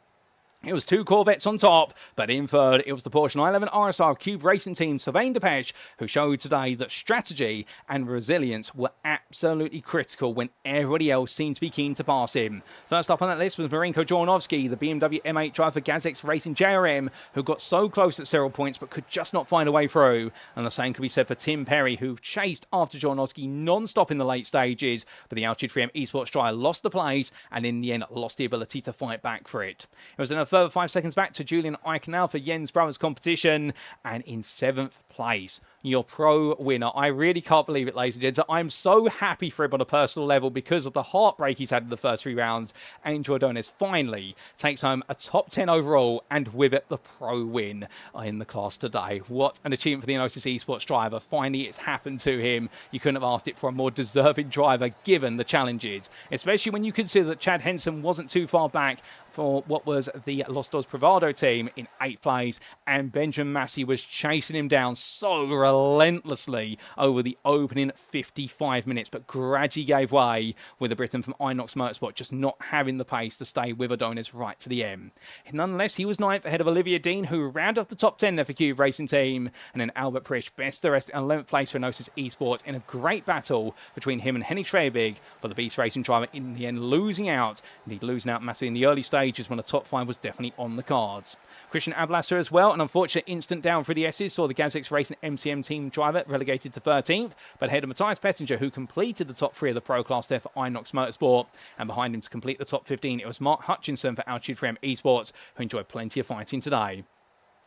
It was 2 Corvettes on top, but in third, it was the Porsche 911 RSR Cube Racing Team Sylvain Depech, who showed today that strategy and resilience were absolutely critical when everybody else seemed to be keen to pass him. First up on that list was Marinko Jornovsky, the BMW M8 driver for Gazek's Racing JRM, who got so close at several points but could just not find a way through. And the same could be said for Tim Perry, who chased after Jornovsky non-stop in the late stages, but the Altitude 3M Esports driver lost the place and in the end lost the ability to fight back for it. It was in a further 5 seconds back to Julian Eichenau for Jens Brothers competition, and in 7th place, your pro winner. I really can't believe it, ladies and gents. I'm so happy for him on a personal level because of the heartbreak he's had in the first 3 rounds. Angel Adonis finally takes home a top 10 overall and with it the pro win in the class today. What an achievement for the Enosis Esports driver. Finally, it's happened to him. You couldn't have asked it for a more deserving driver given the challenges, especially when you consider that Chad Henson wasn't too far back for what was the Los Dos Privado team in 8th place, and Benjamin Massey was chasing him down so relentlessly over the opening 55 minutes, but gradually gave way with the Briton from Inox Motorsport just not having the pace to stay with Adonis right to the end. Nonetheless, he was 9th ahead of Olivier Dean, who rounded off the top 10 there for Cube Racing Team, and then Albert Prisch best the rest in 11th place for Enosis Esports in a great battle between him and Henny Schwebig, but the Beast Racing driver in the end losing out, indeed losing out massively in the early stages when the top 5 was definitely on the cards. Christian Ablasser as well, an unfortunate instant down for the S's, saw the Gazix Racing MCM team driver relegated to 13th, but ahead of Matthias Pettinger, who completed the top 3 of the pro class there for Inox Motorsport, and behind him to complete the top 15, it was Mark Hutchinson for Altitude 3M Esports, who enjoyed plenty of fighting today.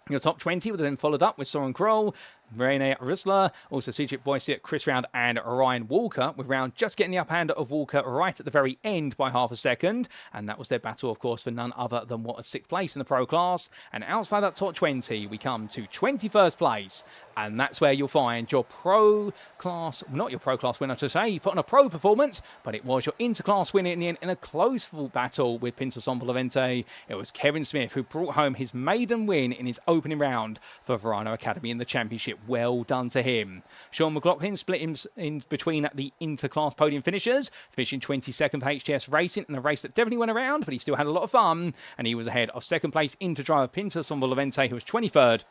Your top 20 was then followed up with Soren Kroll, Rene Rissler, also Cedric Boyciot, Chris Round and Ryan Walker, with Round just getting the upper hand of Walker right at the very end by half a second, and that was their battle, of course, for none other than what was 6th place in the pro class. And outside that top 20, we come to 21st place, and that's where you'll find your pro class, not your pro class winner to say, he put on a pro performance, but it was your interclass winner in the end in a close battle with Pinto Sombolavente. It was Kevin Smith who brought home his maiden win in his opening round for Verano Academy in the championship. Well done to him. Sean McLaughlin split him in between the interclass podium finishers, finishing 22nd for HTS Racing in a race that definitely went around, but he still had a lot of fun, and he was ahead of 2nd place Inter driver Pinto Sombolavente, who was 23rd.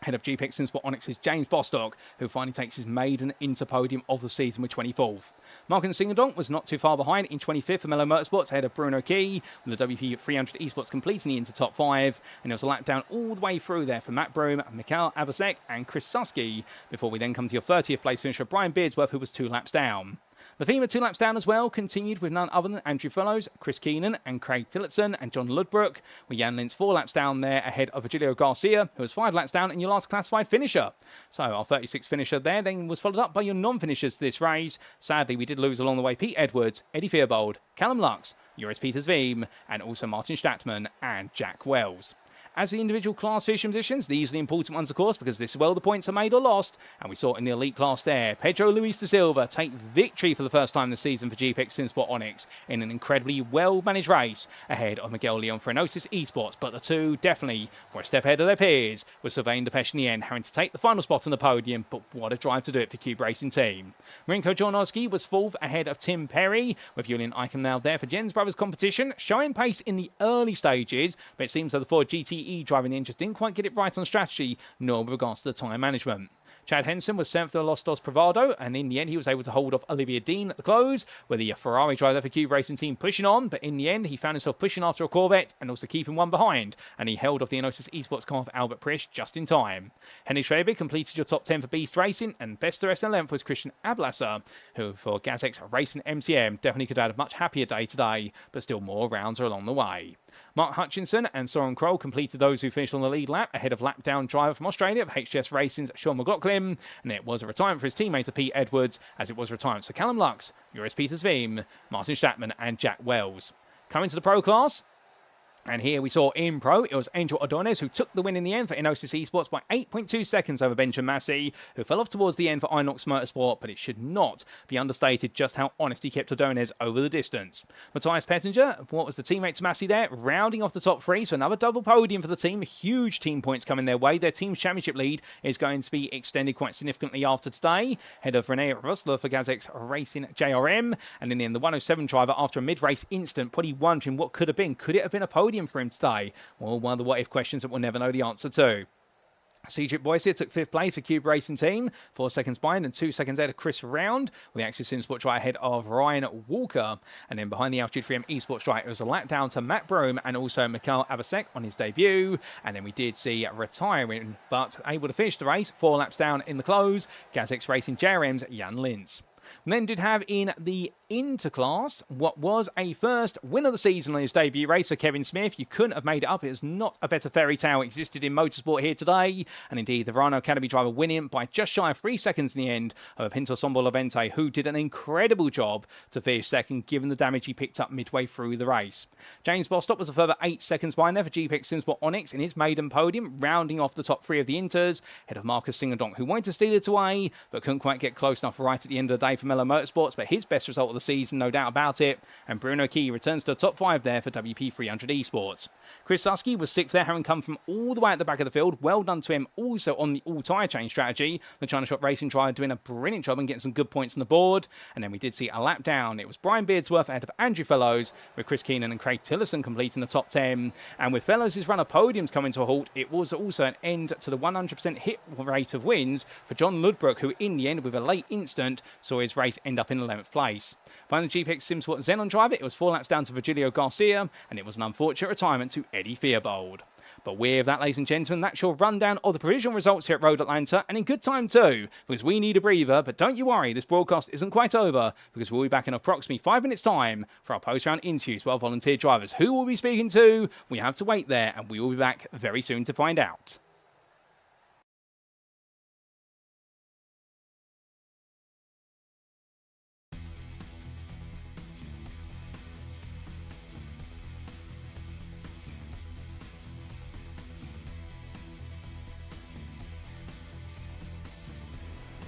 Head of GPX SimSport Onyx's James Bostock, who finally takes his maiden Inter podium of the season with 24th. Martin Singledonk was not too far behind in 25th for Mello Motorsports, ahead of Bruno Key, with the WP 300 Esports completing the Inter top 5, and there was a lap down all the way through there for Matt Broom, Mikhail Abasek and Chris Susky, before we then come to your 30th place finisher Brian Beardsworth, who was 2 laps down. The theme of 2 laps down as well continued with none other than Andrew Fellows, Chris Keenan and Craig Tillotson and John Ludbrook, with Jan Lintz 4 laps down there ahead of Virgilio Garcia, who was 5 laps down in your last classified finisher. So our 36th finisher there then was followed up by your non-finishers this race. Sadly, we did lose along the way Pete Edwards, Eddie Fearbold, Callum Lux, Joris Peters Veem, and also Martin Stattmann and Jack Wells. As the individual class finishing positions, these are the important ones, of course, because this is where the points are made or lost, and we saw it in the elite class there. Pedro Luis da Silva take victory for the first time this season for GPX SimSport Onyx in an incredibly well-managed race ahead of Miguel Leon for Enosis Esports, but the two definitely were a step ahead of their peers, with Sylvain Depech in the end having to take the final spot on the podium, but what a drive to do it for Cube Racing Team. Marinko Jornovsky was 4th ahead of Tim Perry, with Julian Eichenau there for Jens Brothers competition, showing pace in the early stages, but it seems that the Ford GTE driving the just didn't quite get it right on strategy, nor with regards to the tyre management. Chad Henson was 7th for Los Dos Privado, and in the end he was able to hold off Olivier Dean at the close, with the Ferrari driver for Cube Racing Team pushing on, but in the end he found himself pushing after a Corvette and also keeping one behind, and he held off the Enosis Esports car for Albert Prisch just in time. Henny Schwebig completed your top 10 for Beast Racing, and best the rest in length was Christian Ablasser, who for Gazix Racing MCM definitely could have had a much happier day today, but still more rounds are along the way. Mark Hutchinson and Soren Kroll completed those who finished on the lead lap ahead of lap-down driver from Australia of HGS Racing's Sean McLaughlin, and it was a retirement for his teammate Pete Edwards, as it was retirement for Callum Lux, Joris Peters Veem, Martin Stattmann and Jack Wells. Coming to the pro class, and here we saw in pro, it was Angel Adonis who took the win in the end for Enosis Esports by 8.2 seconds over Benjamin Massey, who fell off towards the end for Inox Motorsport, but it should not be understated just how honest he kept Adonis over the distance. Matthias Pettinger, what was the teammate to Massey there, rounding off the top 3, so another double podium for the team, huge team points coming their way. Their team's championship lead is going to be extended quite significantly after today, head of Rene Rustler for Gazix Racing JRM, and in the end the 107 driver after a mid-race incident, put he wondering what could have been. Could it have been a podium podium for him today? Well, one of the what-if questions that we'll never know the answer to. Cedric Boyce here took 5th place for Cube Racing Team, 4 seconds behind and 2 seconds ahead of Chris Round, with the Axis SimSport driver ahead of Ryan Walker. And then behind the Altitude 3M Esports driver, it was a lap down to Matt Brome and also Mikhail Abasek on his debut. And then we did see retiring, but able to finish the race, 4 laps down in the close, GazX Racing JRM's Jan Lins. We then did have in the Interclass what was a first win of the season on his debut race for Kevin Smith. You couldn't have made it up. It was not a better fairy tale existed in motorsport here today. And indeed, the Rhino Academy driver winning by just shy of 3 seconds in the end of Pinto Sombo Levente, who did an incredible job to finish second, given the damage he picked up midway through the race. James Bostock was a further 8 seconds behind there for GPX SimSport Onyx in his maiden podium, rounding off the top 3 of the Inters, ahead of Marcus Singadonk, who wanted to steal it away, but couldn't quite get close enough right at the end of the day for Mello Motorsports, but his best result of the season, no doubt about it. And Bruno Key returns to the top 5 there for WP300 Esports. Chris Susky was 6th there, having come from all the way at the back of the field. Well done to him also on the all-tyre change strategy. The China Shop Racing driver doing a brilliant job and getting some good points on the board. And then we did see a lap down. It was Brian Beardsworth ahead of Andrew Fellows, with Chris Keenan and Craig Tillerson completing the top 10. And with Fellows' run of podiums coming to a halt, it was also an end to the 100% hit rate of wins for John Ludbrook, who in the end, with a late instant, saw his race end up in 11th place. Behind the GPX SimSport Xenon driver, it was 4 laps down to Virgilio Garcia, and it was an unfortunate retirement to Eddie Theobald. But with that, ladies and gentlemen, that's your rundown of the provisional results here at Road Atlanta, and in good time too, because we need a breather. But don't you worry, this broadcast isn't quite over, because we'll be back in approximately 5 minutes' time for our post-round interviews with our volunteer drivers. Who we'll be speaking to, we have to wait there, and we will be back very soon to find out.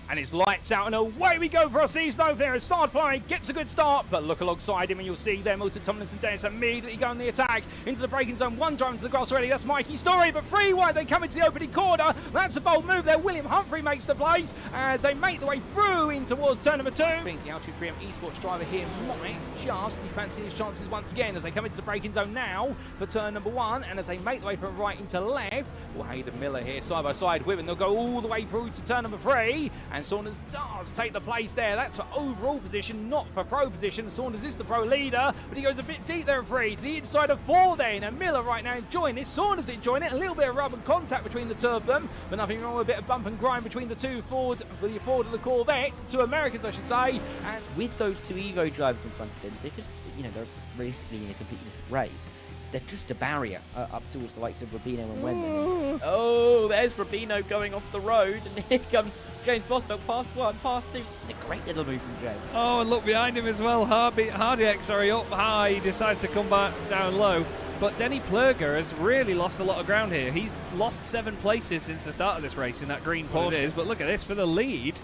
And it's lights out and away we go for our season opener as Stattmann gets a good start, but look alongside him and you'll see there Milton Tomlinson Dennis immediately going the attack into the braking zone. 1 drive into the grass already, that's Mikey Story, but 3 wide they come into the opening corner. That's a bold move there. William Humphrey makes the place as they make the way through in towards turn number 2. I think the Altitude 3M Esports driver here might just be fancying his chances once again as they come into the braking zone now for turn number 1, and as they make the way from right into left, well, Hayden Miller here side by side with him. They'll go all the way through to turn number 3, and Saunders does take the place there. That's for overall position, not for pro position. Saunders is the pro leader, but he goes a bit deep there at 3 to the inside of 4 then, and Miller right now enjoying this. Saunders enjoying it. A little bit of rub and contact between the two of them, but nothing wrong with a bit of bump and grind between the two Fords, for the Ford and the Corvettes, the 2 Americans I should say. And
with those 2 Evo drivers in front of them, they're just, they're realistically in a completely different race. They're just a barrier up towards the likes of Rubino and Wendell. Oh, there's Rubino going off the road, and here comes James Bostock, past 1, past 2. This is a great little move from James.
Oh, and look behind him as well. Hardiak, up high. He decides to come back down low. But Denny Plurger has really lost a lot of ground here. He's lost 7 places since the start of this race in that green Porsche. But look at this, for the lead.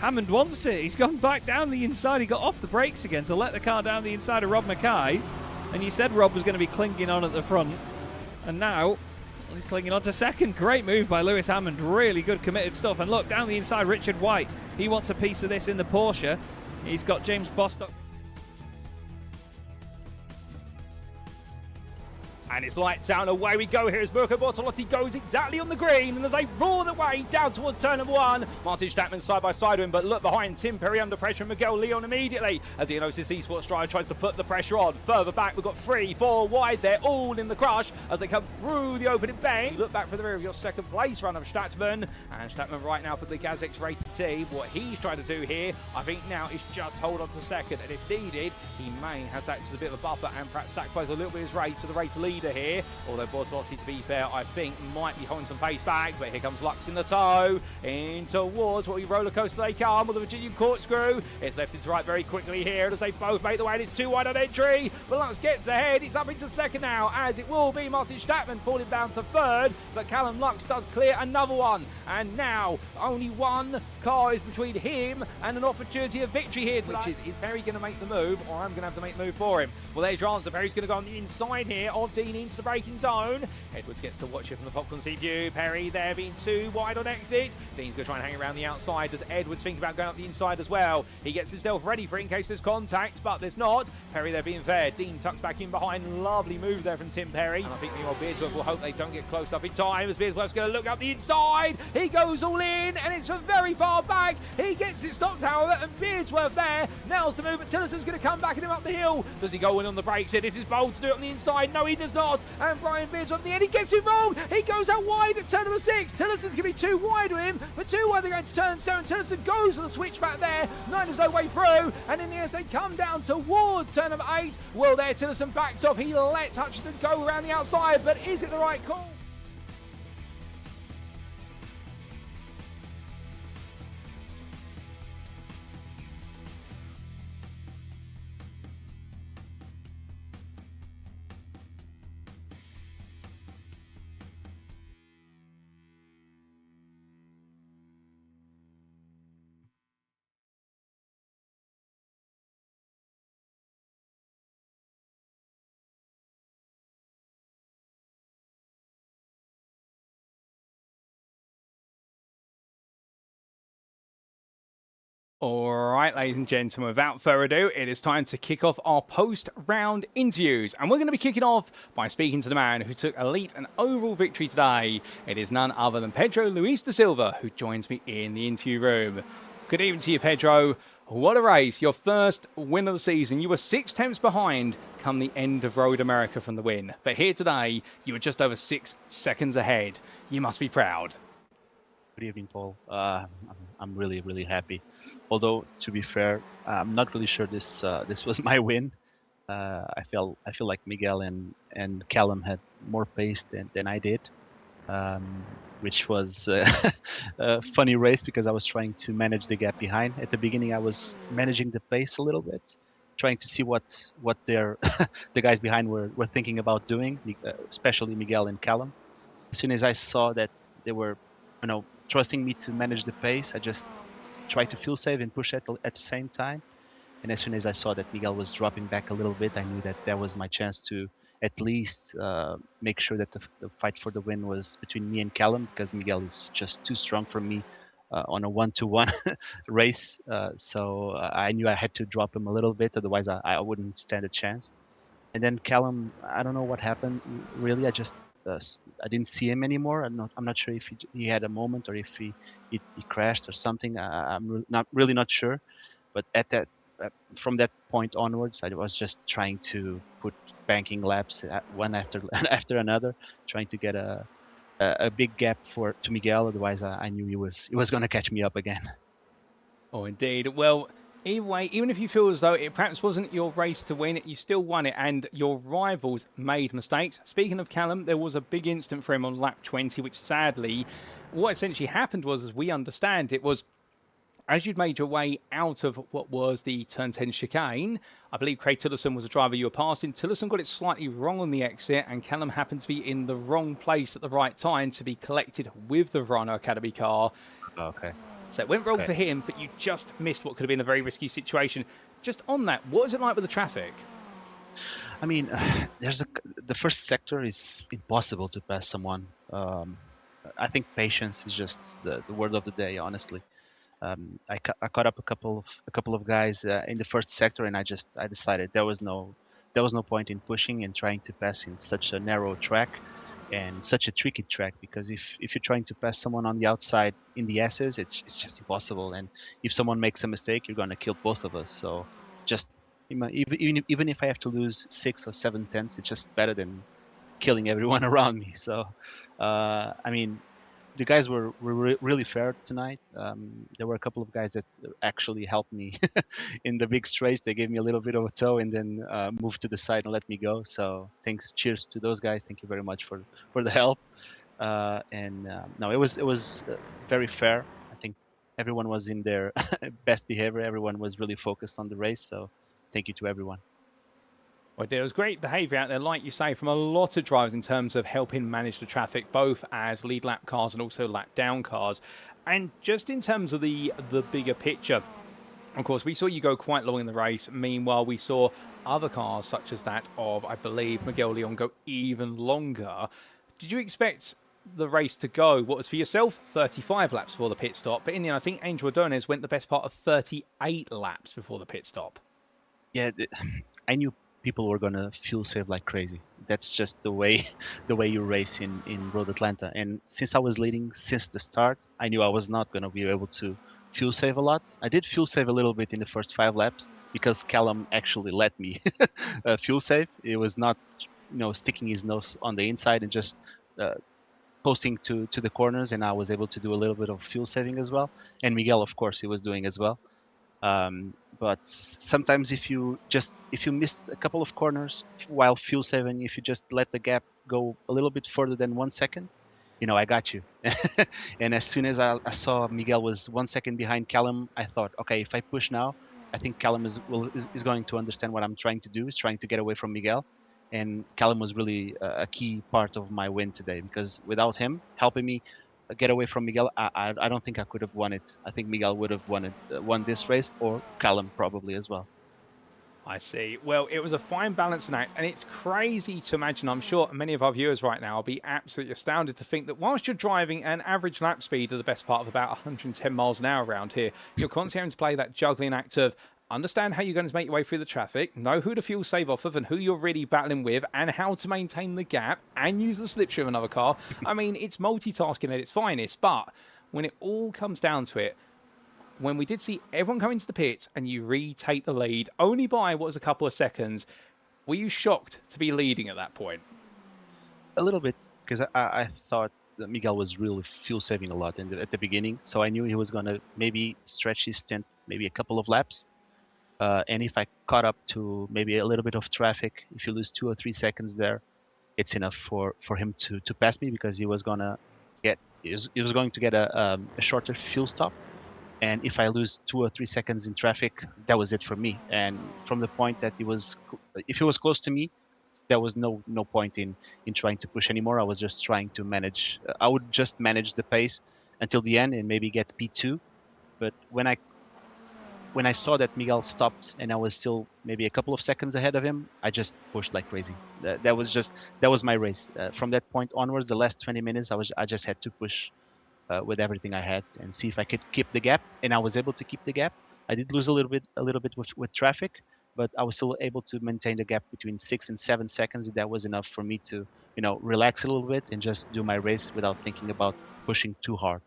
Hammond wants it. He's gone back down the inside. He got off the brakes again to let the car down the inside of Rob Mackay. And you said Rob was going to be clinging on at the front. And now he's clinging on to second. Great move by Lewis Hammond. Really good committed stuff. And look, down the inside, Richard White. He wants a piece of this in the Porsche. He's got James Bostock.
And it's lights out and away we go here as Mirko Bortolotti goes exactly on the green, and as they roar the way down towards turn number 1, Martin Stattmann side by side with him, but look behind Tim Perry under pressure, Miguel Leon immediately as the Enosis Esports driver tries to put the pressure on. Further back we've got 3, 4 wide, they're all in the crush as they come through the opening bay. Look back for the rear of your second place run of Stattmann, and Stattmann right now for the GazX Racing team. What he's trying to do here, I think now, is just hold on to second, and if needed, he may have to act as a bit of a buffer and perhaps sacrifice a little bit of his race for the race leader here. Although Bortolotti, to be fair, I think might be holding some pace back, but here comes Lux in the tow, in towards what we roller coaster they come with the Virginian corkscrew. It's left into right very quickly here as they both make the way, and it's 2 wide on entry, but Lux gets ahead. It's up into second now, as it will be Martin Stattmann falling down to 3rd, but Callum Lux does clear another one, and now only 1 car is between him and an opportunity of victory here tonight. Which is Perry going to make the move, or I'm going to have to make the move for him? Well, there's your answer. Perry's going to go on the inside here of Dean Dean into the braking zone. Edwards gets to watch it from the popcorn seat view. Perry there being too wide on exit. Dean's going to try and hang around the outside. Does Edwards think about going up the inside as well? He gets himself ready for it in case there's contact, but there's not. Perry there being fair. Dean tucks back in behind. Lovely move there from Tim Perry. And I think meanwhile Beardsworth will hope they don't get close enough in time as Beardsworth's going to look up the inside. He goes all in and it's from very far back. He gets it stopped, however, and Beardsworth there nails the move, but Tillerson's going to come back at him up the hill. Does he go in on the brakes here? This is bold to do it on the inside. No, he does not. And Brian Beardsworth at the end, he gets it wrong. He goes out wide at turn number 6. Tillerson's going to be too wide with him, but too wide they're going to turn 7. Tillerson goes on the switch back there. 9 has no way through, and in the end they come down towards turn number 8. Well, there Tillerson backs off. He lets Hutchinson go around the outside, but is it the right call? Alright, ladies and gentlemen, without further ado, it is time to kick off our post-round interviews. And we're going to be kicking off by speaking to the man who took elite and overall victory today. It is none other than Pedro Luis da Silva, who joins me in the interview room. Good evening to you, Pedro. What a race. Your first win of the season. You were 6 tenths behind come the end of Road America from the win. But here today, you were just over 6 seconds ahead. You must be proud.
Good evening, Paul. I'm really, really happy. Although, to be fair, I'm not really sure this was my win. I feel like Miguel and Callum had more pace than I did, which was a funny race because I was trying to manage the gap behind. At the beginning, I was managing the pace a little bit, trying to see what their the guys behind were thinking about doing, especially Miguel and Callum. As soon as I saw that they were, trusting me to manage the pace, I just tried to feel safe and push at the same time. And as soon as I saw that Miguel was dropping back a little bit, I knew that was my chance to at least make sure that the fight for the win was between me and Callum, because Miguel is just too strong for me on a 1-to-1 race. So I knew I had to drop him a little bit, otherwise I wouldn't stand a chance. And then Callum, I don't know what happened. Really, I didn't see him anymore. I'm not sure if he had a moment or if he crashed or something. I'm really not sure. But from that point onwards, I was just trying to put banking laps one after another, trying to get a big gap to Miguel. Otherwise, I knew he was going to catch me up again.
Oh, indeed. Well, either way, even if you feel as though it perhaps wasn't your race to win, you still won it, and your rivals made mistakes. Speaking of Callum, there was a big incident for him on lap 20, which sadly, what essentially happened was, as we understand it, was as you'd made your way out of what was the turn 10 chicane, I believe Craig Tillerson was the driver you were passing. Tillerson got it slightly wrong on the exit, and Callum happened to be in the wrong place at the right time to be collected with the Verano Academy car.
Okay.
So it went wrong for him, but you just missed what could have been a very risky situation. Just on that, what is it like with the traffic?
I mean, the first sector is impossible to pass someone. I think patience is just the word of the day, honestly. I caught up a couple of guys in the first sector, and I decided there was no point in pushing and trying to pass in such a narrow track and such a tricky track, because if you're trying to pass someone on the outside in the S's, it's just impossible. And if someone makes a mistake, you're going to kill both of us. So just even if I have to lose 6 or 7 tenths, it's just better than killing everyone around me. So I mean, the guys were really fair tonight. There were a couple of guys that actually helped me in the big straights. They gave me a little bit of a tow and then moved to the side and let me go. So cheers to those guys. Thank you very much for the help. No, it was very fair. I think everyone was in their best behavior. Everyone was really focused on the race. So thank you to everyone.
Well, there was great behaviour out there, like you say, from a lot of drivers in terms of helping manage the traffic, both as lead lap cars and also lap down cars. And just in terms of the bigger picture, Of course, we saw you go quite long in the race. Meanwhile, we saw other cars, such as that of, I believe, Miguel Leon, go even longer. Did you expect the race to go, what was for yourself, 35 laps before the pit stop? But in the end, I think Angel Ordonez went the best part of 38 laps before the pit stop.
Yeah, I knew people were gonna fuel save like crazy. That's just the way you race in Road Atlanta. And since I was leading since the start, I knew I was not gonna be able to fuel save a lot. I did fuel save a little bit in the first 5 laps because Callum actually let me fuel save. It was not, sticking his nose on the inside and just posting to the corners, and I was able to do a little bit of fuel saving as well. And Miguel, of course, he was doing as well. But sometimes if you miss a couple of corners while fuel saving, if you just let the gap go a little bit further than 1 second, I got you. And as soon as I saw Miguel was 1 second behind Callum, I thought, okay, if I push now, I think Callum is going to understand what I'm trying to do. Is trying to get away from Miguel. And Callum was really a key part of my win today, because without him helping me get away from Miguel, I don't think I could have won it. I think Miguel would have won this race, or Callum probably as well.
I see. Well, it was a fine balancing act, and it's crazy to imagine. I'm sure many of our viewers right now will be absolutely astounded to think that whilst you're driving an average lap speed of the best part of about 110 miles an hour around here, you're constantly having to play that juggling act of understand how you're going to make your way through the traffic, know who to fuel save off of and who you're really battling with, and how to maintain the gap and use the slipstream of another car. I mean, it's multitasking at its finest, but when it all comes down to it, when we did see everyone come into the pits and you retake the lead only by what was a couple of seconds, were you shocked to be leading at that point?
A little bit, because I thought that Miguel was really fuel saving a lot at the beginning, so I knew he was going to maybe stretch his stint maybe a couple of laps. And if I caught up to maybe a little bit of traffic, if you lose 2 or 3 seconds there, it's enough for him to pass me, because he was going to get a shorter fuel stop. And if I lose 2 or 3 seconds in traffic, that was it for me. And from the point that if he was close to me, there was no point in trying to push anymore. I was just trying to manage. I would just manage the pace until the end and maybe get P2. But when I saw that Miguel stopped and I was still maybe a couple of seconds ahead of him, I just pushed like crazy. That was my race. From that point onwards, the last 20 minutes, I just had to push with everything I had and see if I could keep the gap. And I was able to keep the gap. I did lose a little bit with traffic, but I was still able to maintain the gap between 6 and 7 seconds. That was enough for me to, relax a little bit and just do my race without thinking about pushing too hard.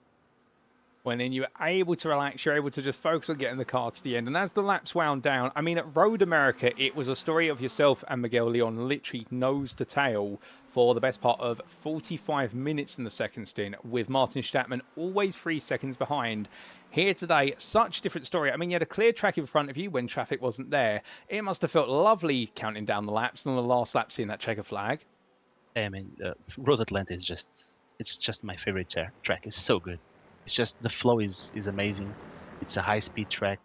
When then you're able to relax, you're able to just focus on getting the car to the end. And as the laps wound down, I mean, at Road America, it was a story of yourself and Miguel Leon literally nose to tail for the best part of 45 minutes in the second stint, with Martin Stattmann always 3 seconds behind. Here today, such a different story. I mean, you had a clear track in front of you when traffic wasn't there. It must have felt lovely counting down the laps and on the last lap seeing that checker flag.
I mean, Road Atlanta is just my favorite track. It's so good. It's just the flow is amazing. It's a high-speed track,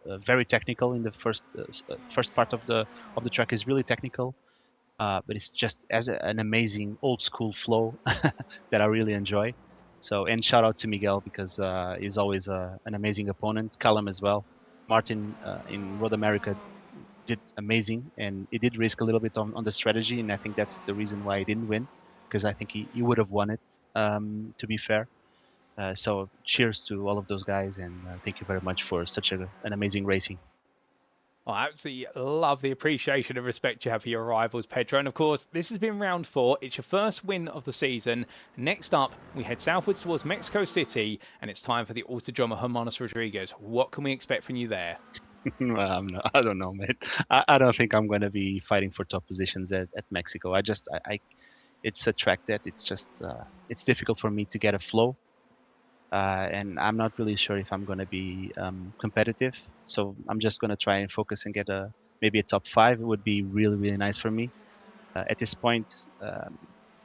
very technical. In the first part of the track is really technical, but it's just an amazing old-school flow that I really enjoy. So, and shout out to Miguel, because he's always an amazing opponent. Callum as well. Martin in Road America did amazing, and he did risk a little bit on the strategy, and I think that's the reason why he didn't win, because I think he would have won it, to be fair. So cheers to all of those guys, and thank you very much for such an amazing racing.
I absolutely love the appreciation and respect you have for your rivals, Pedro. And of course, this has been round 4. It's your first win of the season. Next up, we head southwards towards Mexico City, and it's time for the Autodromo Hermanos Rodriguez. What can we expect from you there?
Well, I don't know, mate. I don't think I'm going to be fighting for top positions at Mexico. It's a track that it's difficult for me to get a flow. And I'm not really sure if I'm going to be competitive. So I'm just going to try and focus and get maybe a top 5. It would be really, really nice for me. At this point,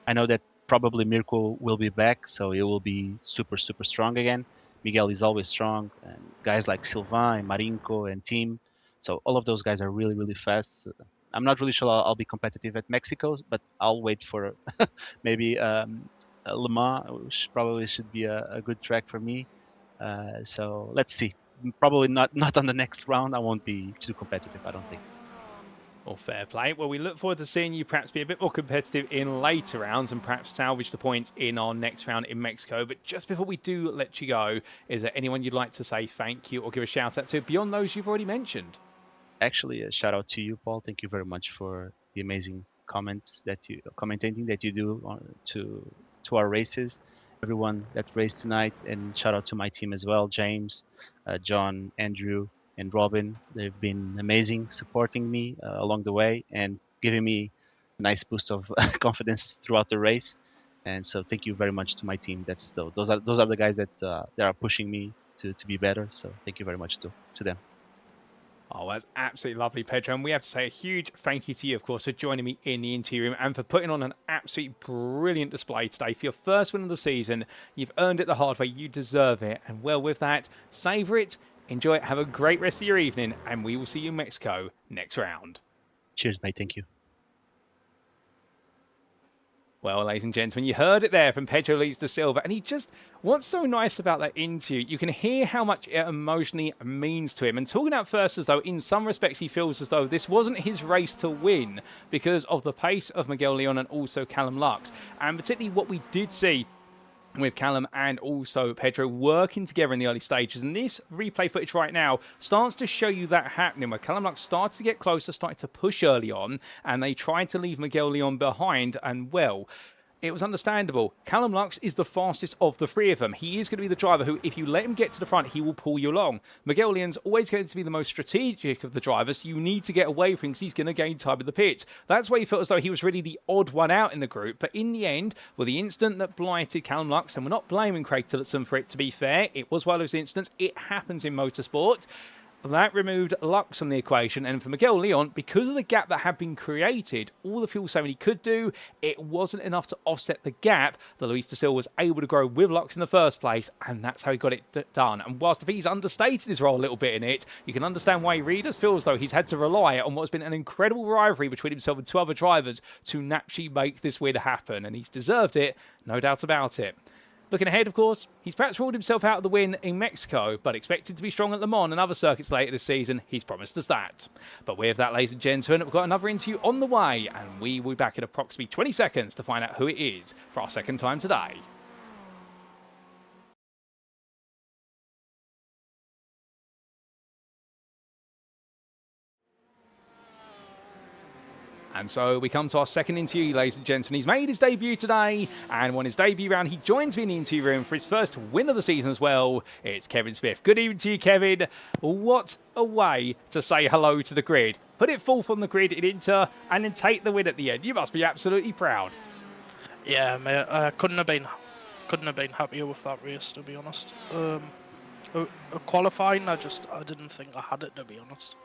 I know that probably Mirko will be back, so he will be super, super strong again. Miguel is always strong, and guys like Sylvain and Marinko and Team. So all of those guys are really, really fast. I'm not really sure I'll be competitive at Mexico, but I'll wait for maybe Le Mans, which probably should be a good track for me. So let's see. probably not on the next round. I won't be too competitive, I don't think.
Well, fair play. Well, we look forward to seeing you perhaps be a bit more competitive in later rounds and perhaps salvage the points in our next round in Mexico. But just before we do let you go, is there anyone you'd like to say thank you or give a shout out to beyond those you've already mentioned?
Actually, a shout out to you, Paul. Thank you very much for the amazing commentating that you do to our races. Everyone that raced tonight, and shout out to my team as well, James, John, Andrew, and Robin. They've been amazing, supporting me along the way and giving me a nice boost of confidence throughout the race. And so, thank you very much to my team. Those are the guys that are pushing me to be better. So, thank you very much to them.
Oh, that's absolutely lovely, Pedro. And we have to say a huge thank you to you, of course, for joining me in the interview room and for putting on an absolutely brilliant display today. For your first win of the season, you've earned it the hard way. You deserve it. And well, with that, savour it, enjoy it, have a great rest of your evening, and we will see you in Mexico next round.
Cheers, mate. Thank you.
Well, ladies and gentlemen, you heard it there from Pedro Luis da Silva, and what's so nice about that interview, you can hear how much it emotionally means to him. And talking out first as though, in some respects, he feels as though this wasn't his race to win because of the pace of Miguel Leon and also Callum Lux. And particularly what we did see with Callum and also Pedro working together in the early stages. And this replay footage right now starts to show you that happening, where Callum Lux starts to get closer, starting to push early on, and they tried to leave Miguel Leon behind, and well, it was understandable. Callum Lux is the fastest of the three of them. He is going to be the driver who, if you let him get to the front, he will pull you along. Miguel Leon's always going to be the most strategic of the drivers, so you need to get away from him because he's going to gain time in the pits. That's why he felt as though he was really the odd one out in the group. But in the end, with the incident that blighted Callum Lux, and we're not blaming Craig Tillotson for it, to be fair, it was one of those incidents. It happens in motorsport. That removed Lux from the equation, and for Miguel Leon, because of the gap that had been created, all the fuel saving he could do, it wasn't enough to offset the gap that Luis da Silva was able to grow with Lux in the first place, and that's how he got it done. And whilst I think he's understated his role a little bit in it, you can understand why he really does feel as though he's had to rely on what's been an incredible rivalry between himself and two other drivers to naturally make this win happen, and he's deserved it, no doubt about it. Looking ahead, of course, he's perhaps ruled himself out of the win in Mexico, but expected to be strong at Le Mans and other circuits later this season. He's promised us that. But with that, ladies and gentlemen, we've got another interview on the way, and we will be back in approximately 20 seconds to find out who it is for our second time today. And so we come to our second interview, ladies and gentlemen. He's made his debut today, and on his debut round, he joins me in the interview room for his first win of the season as well. It's Kevin Smith. Good evening to you, Kevin. What a way to say hello to the grid. Put it fourth on the grid in Inter, and then take the win at the end. You must be absolutely proud.
Yeah, mate. I couldn't have been happier with that race, to be honest. Qualifying, I didn't think I had it, to be honest.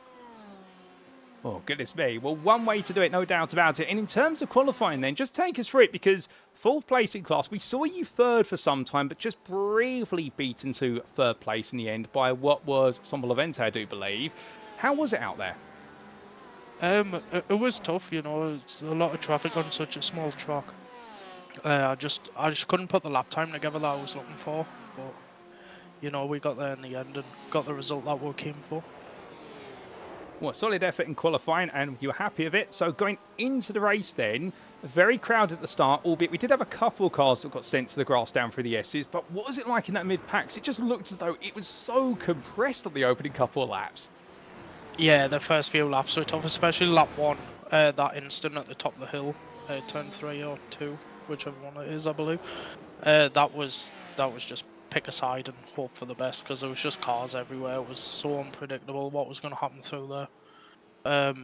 Oh, goodness me. Well, one way to do it, no doubt about it. And in terms of qualifying then, just take us through it, because fourth place in class, we saw you third for some time, but just briefly beaten to third place in the end by what was Sombre Levente, I do believe. How was it out there?
It was tough, you know. It's a lot of traffic on such a small track. I just couldn't put the lap time together that I was looking for, but you know, we got there in the end and got the result that we came for.
Well, solid effort in qualifying, and you were happy with it. So going into the race then, very crowded at the start, albeit we did have a couple of cars that got sent to the grass down through the S's, but what was it like in that mid-pack? It just looked as though it was so compressed on the opening couple of laps.
Yeah, the first few laps were tough, especially lap 1, that instant at the top of the hill, turn 3 or 2, whichever one it is, I believe. That was just pick a side and hope for the best, because there was just cars everywhere. It was so unpredictable what was going to happen through there.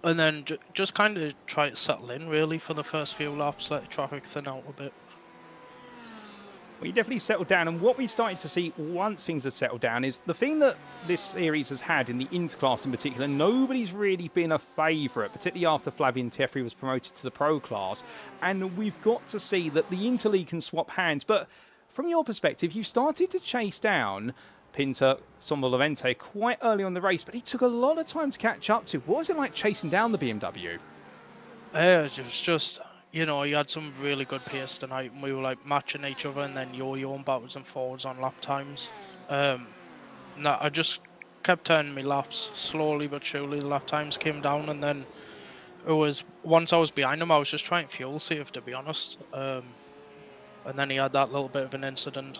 And then just kind of try to settle in really for the first few laps, let the traffic thin out a bit.
Well, you definitely settled down, and what we started to see once things had settled down is the thing that this series has had in the interclass in particular, nobody's really been a favourite, particularly after Flavien Teffry was promoted to the pro class, and we've got to see that the Interleague can swap hands. But from your perspective, you started to chase down Pinter Sombre Levente quite early on the race, but he took a lot of time to catch up to. What was it like chasing down the BMW?
It was just, you know, you had some really good pace tonight, and we were like matching each other and then yo-yoing backwards and forwards on lap times. no, I just kept turning my laps slowly but surely. The lap times came down, and then it was once I was behind him, I was just trying to fuel save, to be honest. And then he had that little bit of an incident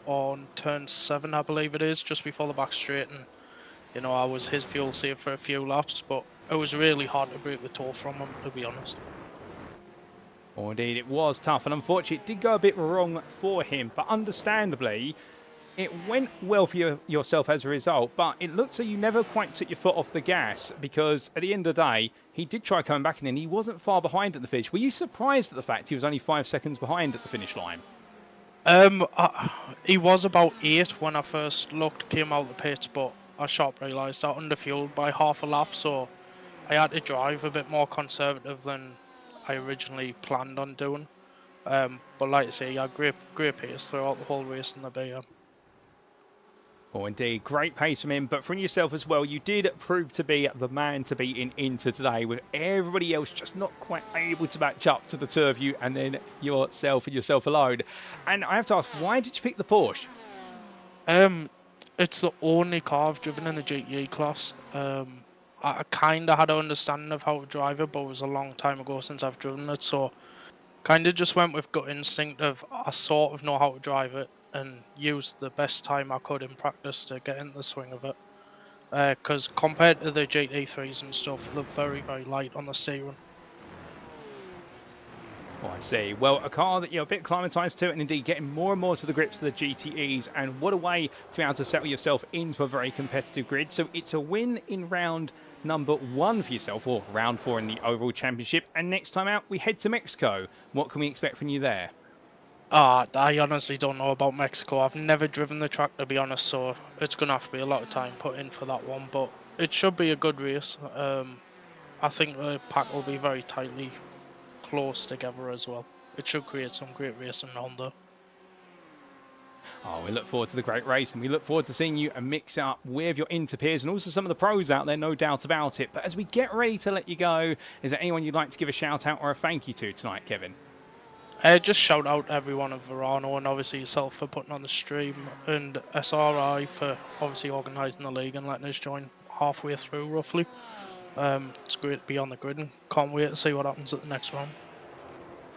on turn 7, I believe it is, just before the back straight, and you know, I was his fuel save for a few laps, but it was really hard to break the toe from him, to be honest.
Oh, indeed, it was tough, and unfortunately, it did go a bit wrong for him, but understandably, it went well for yourself as a result, but it looks like you never quite took your foot off the gas, because at the end of the day, he did try coming back, and then he wasn't far behind at the finish. Were you surprised at the fact he was only 5 seconds behind at the finish line?
He was about 8 when I first came out the pits, but I sharp realised I underfueled by half a lap, so I had to drive a bit more conservative than I originally planned on doing. But like I say, he had great pace throughout the whole race in the BM.
Oh, indeed. Great pace from him. But from yourself as well, you did prove to be the man to be in Inter today, with everybody else just not quite able to match up to the two of you, and then yourself alone. And I have to ask, why did you pick the Porsche?
It's the only car I've driven in the GTE class. I kind of had an understanding of how to drive it, but it was a long time ago since I've driven it, so kind of just went with gut instinct of I sort of know how to drive it, and used the best time I could in practice to get in the swing of it. Because compared to the GT3s and stuff, they're very, very light on the steering.
Oh, I see. Well, a car that you're a bit acclimatised to, and indeed getting more and more to the grips of the GTEs, and what a way to be able to settle yourself into a very competitive grid. So it's a win in round number 1 for yourself, or round 4 in the overall championship, and next time out we head to Mexico. What can we expect from you there?
I honestly don't know about Mexico. I've never driven the track, to be honest, so it's going to have to be a lot of time put in for that one, but it should be a good race. I think the pack will be very tightly close together as well. It should create some great racing on there.
Oh, we look forward to the great race, and we look forward to seeing you mix up with your Inter peers and also some of the pros out there, no doubt about it. But as we get ready to let you go, is there anyone you'd like to give a shout out or a thank you to tonight, Kevin?
Just shout out everyone at Verano, and obviously yourself for putting on the stream, and SRI for obviously organising the league and letting us join halfway through roughly. It's great to be on the grid, and can't wait to see what happens at the next round.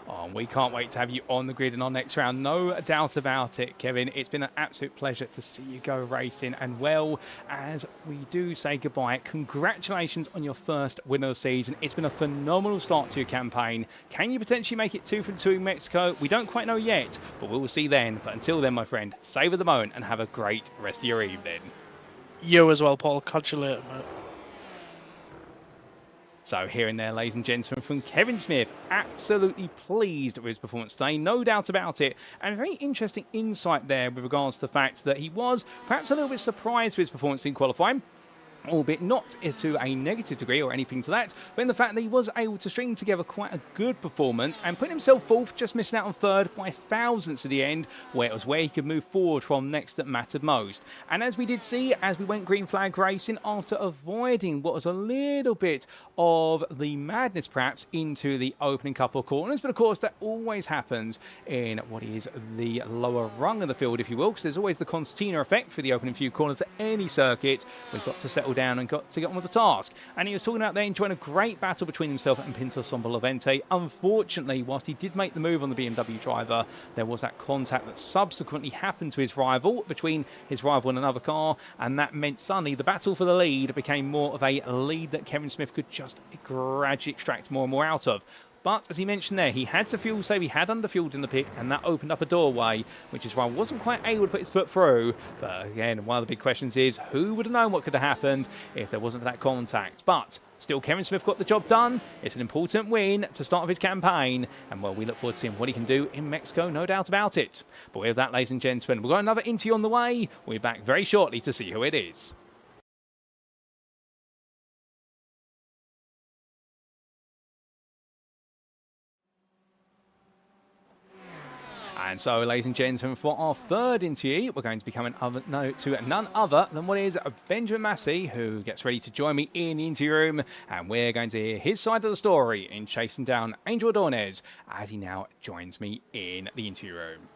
Oh, we can't wait to have you on the grid in our next round. No doubt about it, Kevin. It's been an absolute pleasure to see you go racing. And well, as we do say goodbye, congratulations on your first win of the season. It's been a phenomenal start to your campaign. Can you potentially make it 2 from 2 in Mexico? We don't quite know yet, but we'll see then. But until then, my friend, savour the moment and have a great rest of your evening.
You as well, Paul. Catch you later, mate.
So here and there, ladies and gentlemen, from Kevin Smith, absolutely pleased with his performance today, no doubt about it, and a very interesting insight there with regards to the fact that he was perhaps a little bit surprised with his performance in qualifying, albeit not to a negative degree or anything to that, but in the fact that he was able to string together quite a good performance and put himself fourth, just missing out on third by thousandths at the end, where it was where he could move forward from next that mattered most. And as we did see, as we went green flag racing, after avoiding what was a little bit of the madness perhaps into the opening couple of corners, but of course that always happens in what is the lower rung of the field, if you will, because there's always the concertina effect for the opening few corners at any circuit. We've got to settle down and got to get on with the task. And he was talking about there enjoying a great battle between himself and Pinto Sombolavente. Unfortunately, whilst he did make the move on the BMW driver, there was that contact that subsequently happened to his rival, between his rival and another car, and that meant suddenly the battle for the lead became more of a lead that Kevin Smith could just gradually extract more and more out of. But as he mentioned there, he had to fuel save, he had underfueled in the pit, and that opened up a doorway, which is why he wasn't quite able to put his foot through. But again, one of the big questions is, who would have known what could have happened if there wasn't for that contact? But still, Kevin Smith got the job done. It's an important win to start off his campaign, and well, we look forward to seeing what he can do in Mexico, no doubt about it. But with that, ladies and gentlemen, we've got another interview on the way. We're back very shortly to see who it is. And so, ladies and gentlemen, for our third interview, we're going to be coming to none other than what is Benjamin Massey, who gets ready to join me in the interview room, and we're going to hear his side of the story in chasing down Angel Adornez as he now joins me in the interview room.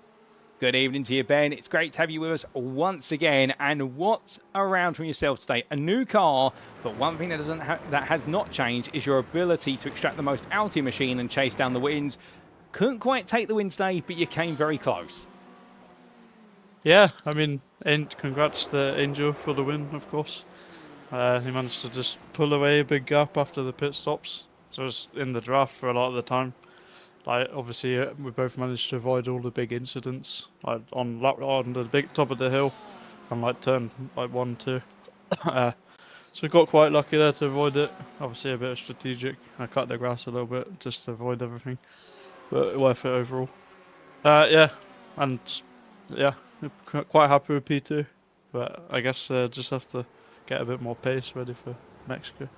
Good evening to you, Ben. It's great to have you with us once again. And what's around from yourself today? A new car, but one thing that has not changed is your ability to extract the most out of your machine and chase down the wins. Couldn't quite take the win today, but you came very close.
Yeah, I mean, and congrats to Angel for the win, of course. He managed to just pull away a big gap after the pit stops. So I was in the draft for a lot of the time. Like, obviously, we both managed to avoid all the big incidents, like on the big top of the hill, and like turn like 1, 2. So we got quite lucky there to avoid it. Obviously, a bit of strategic. I cut the grass a little bit just to avoid everything, but worth it overall. Yeah, and yeah, quite happy with P2, but I guess just have to get a bit more pace ready for Mexico.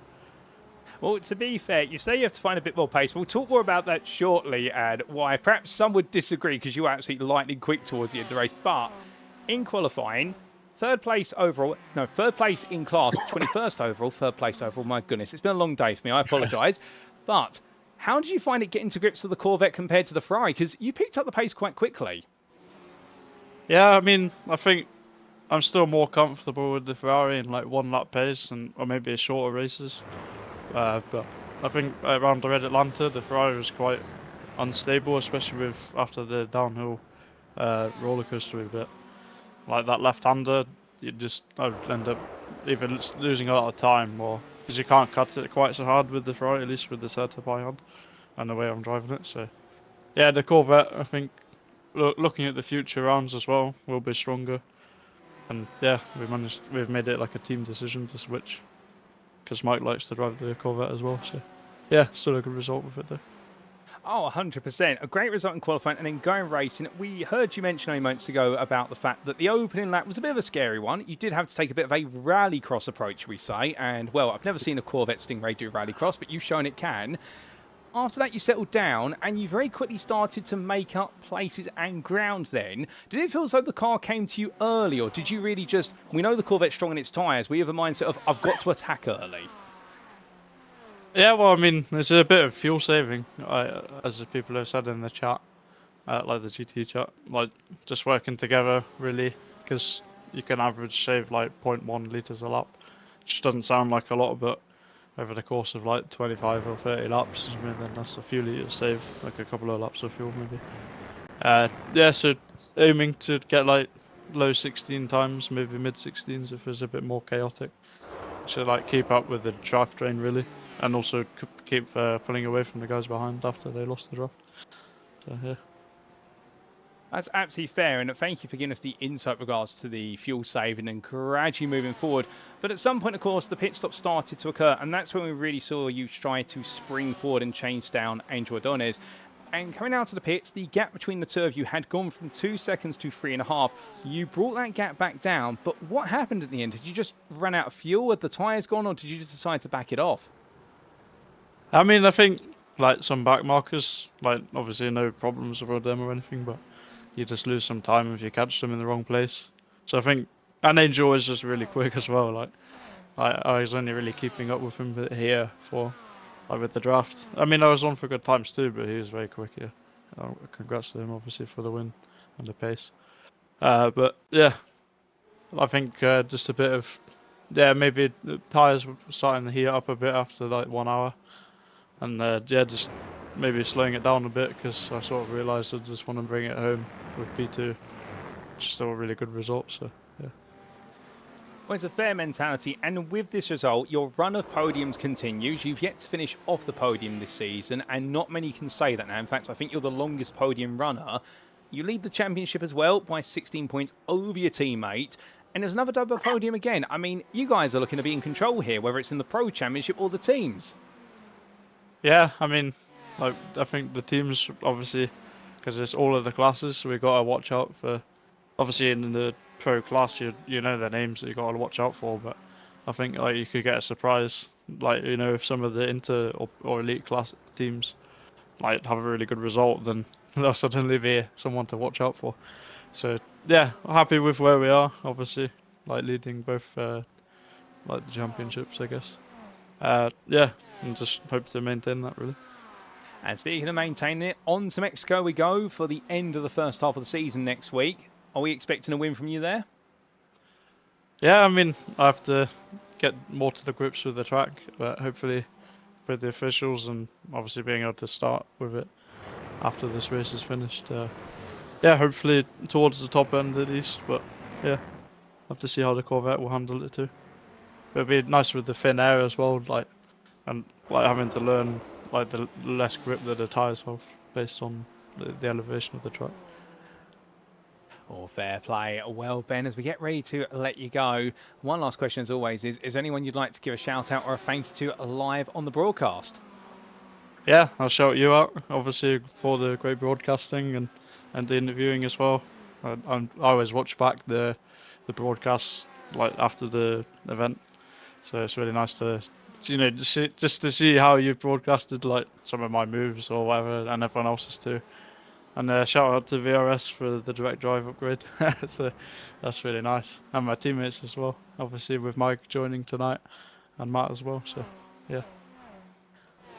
Well, to be fair, you say you have to find a bit more pace. We'll talk more about that shortly and why perhaps some would disagree because you were absolutely lightning quick towards the end of the race. But in qualifying, third place in class, 21st overall, third place overall. My goodness, it's been a long day for me. I apologise. But how did you find it getting to grips with the Corvette compared to the Ferrari? Because you picked up the pace quite quickly.
Yeah, I mean, I think I'm still more comfortable with the Ferrari in like 1 lap pace or maybe shorter races. But I think around the Red Atlanta, the Ferrari was quite unstable, especially after the downhill roller coaster a bit. Like that left-hander, I would end up either losing a lot of time, or because you can't cut it quite so hard with the Ferrari, at least with the setup I had and the way I'm driving it. So yeah, the Corvette, I think, looking at the future rounds as well, will be stronger. And yeah, we've made it like a team decision to switch, because Mike likes to drive the Corvette as well. So yeah, still a good result with it though.
Oh, 100%. A great result in qualifying and then going racing. We heard you mention a few moments ago about the fact that the opening lap was a bit of a scary one. You did have to take a bit of a rallycross approach, we say. And, well, I've never seen a Corvette Stingray do rallycross, but you've shown it can. After that, you settled down and you very quickly started to make up places and grounds then. Did it feel as though the car came to you early, or did you really just... We know the Corvette's strong in its tyres. We have a mindset of, I've got to attack early.
Yeah, well, I mean, there's a bit of fuel saving, as the people have said in the chat, like the GTE chat, like just working together really, because you can average save like 0.1 litres a lap, which doesn't sound like a lot, but over the course of like 25 or 30 laps, I mean, then that's a few litres saved, like a couple of laps of fuel maybe. Yeah, so aiming to get like low 16 times, maybe mid 16s if it's a bit more chaotic. So like keep up with the draft train really. And also keep pulling away from the guys behind after they lost the draft. So, yeah.
That's absolutely fair, and thank you for giving us the insight regards to the fuel saving and gradually moving forward. But at some point, of course, the pit stop started to occur, and that's when we really saw you try to spring forward and chase down Angel Adonis. And coming out of the pits, the gap between the two of you had gone from 2 seconds to 3.5. You brought that gap back down, but what happened at the end? Did you just run out of fuel? Had the tyres gone, or did you just decide to back it off?
I mean, I think like some back markers, like obviously no problems with them or anything, but you just lose some time if you catch them in the wrong place. So I think, and Angel is just really quick as well. Like I was only really keeping up with him here with the draft. I mean, I was on for good times too, but he was very quick here. Congrats to him, obviously, for the win and the pace. But yeah, I think just a bit of, maybe the tyres were starting to heat up a bit after like 1 hour. And yeah, just maybe slowing it down a bit, because I sort of realised I just want to bring it home with P2, which is still a really good result. So yeah.
Well, it's a fair mentality, and with this result, your run of podiums continues. You've yet to finish off the podium this season, and not many can say that now. In fact, I think you're the longest podium runner. You lead the championship as well by 16 points over your teammate. And there's another double podium again. I mean, you guys are looking to be in control here, whether it's in the Pro Championship or the teams.
Yeah, I mean, like I think the teams, obviously, because it's all of the classes, so we've got to watch out for. Obviously, in the Pro class, you know their names that you got to watch out for. But I think like you could get a surprise, like if some of the inter or elite class teams like have a really good result, then there'll suddenly be someone to watch out for. So yeah, happy with where we are. Obviously, like leading both like the championships, I guess. Yeah, and just hope to maintain that really.
And speaking of maintaining it, on to Mexico we go for the end of the first half of the season next week. Are we expecting a win from you there?
Yeah, I mean, I have to get more to the grips with the track, but hopefully with the officials and obviously being able to start with it after this race is finished. Yeah, hopefully towards the top end at least, but yeah, have to see how the Corvette will handle it too. But it'd be nice with the thin air as well, and having to learn the less grip that the tyres have based on the elevation of the track.
Oh, fair play. Well, Ben, as we get ready to let you go, one last question as always is there anyone you'd like to give a shout out or a thank you to live on the broadcast?
Yeah, I'll shout you out, obviously, for the great broadcasting and the interviewing as well. I always watch back the broadcasts after the event, so it's really nice to just to see how you've broadcasted some of my moves or whatever, and everyone else's too. And shout out to VRS for the direct drive upgrade. So that's really nice, and my teammates as well, obviously with Mike joining tonight and Matt as well. So yeah.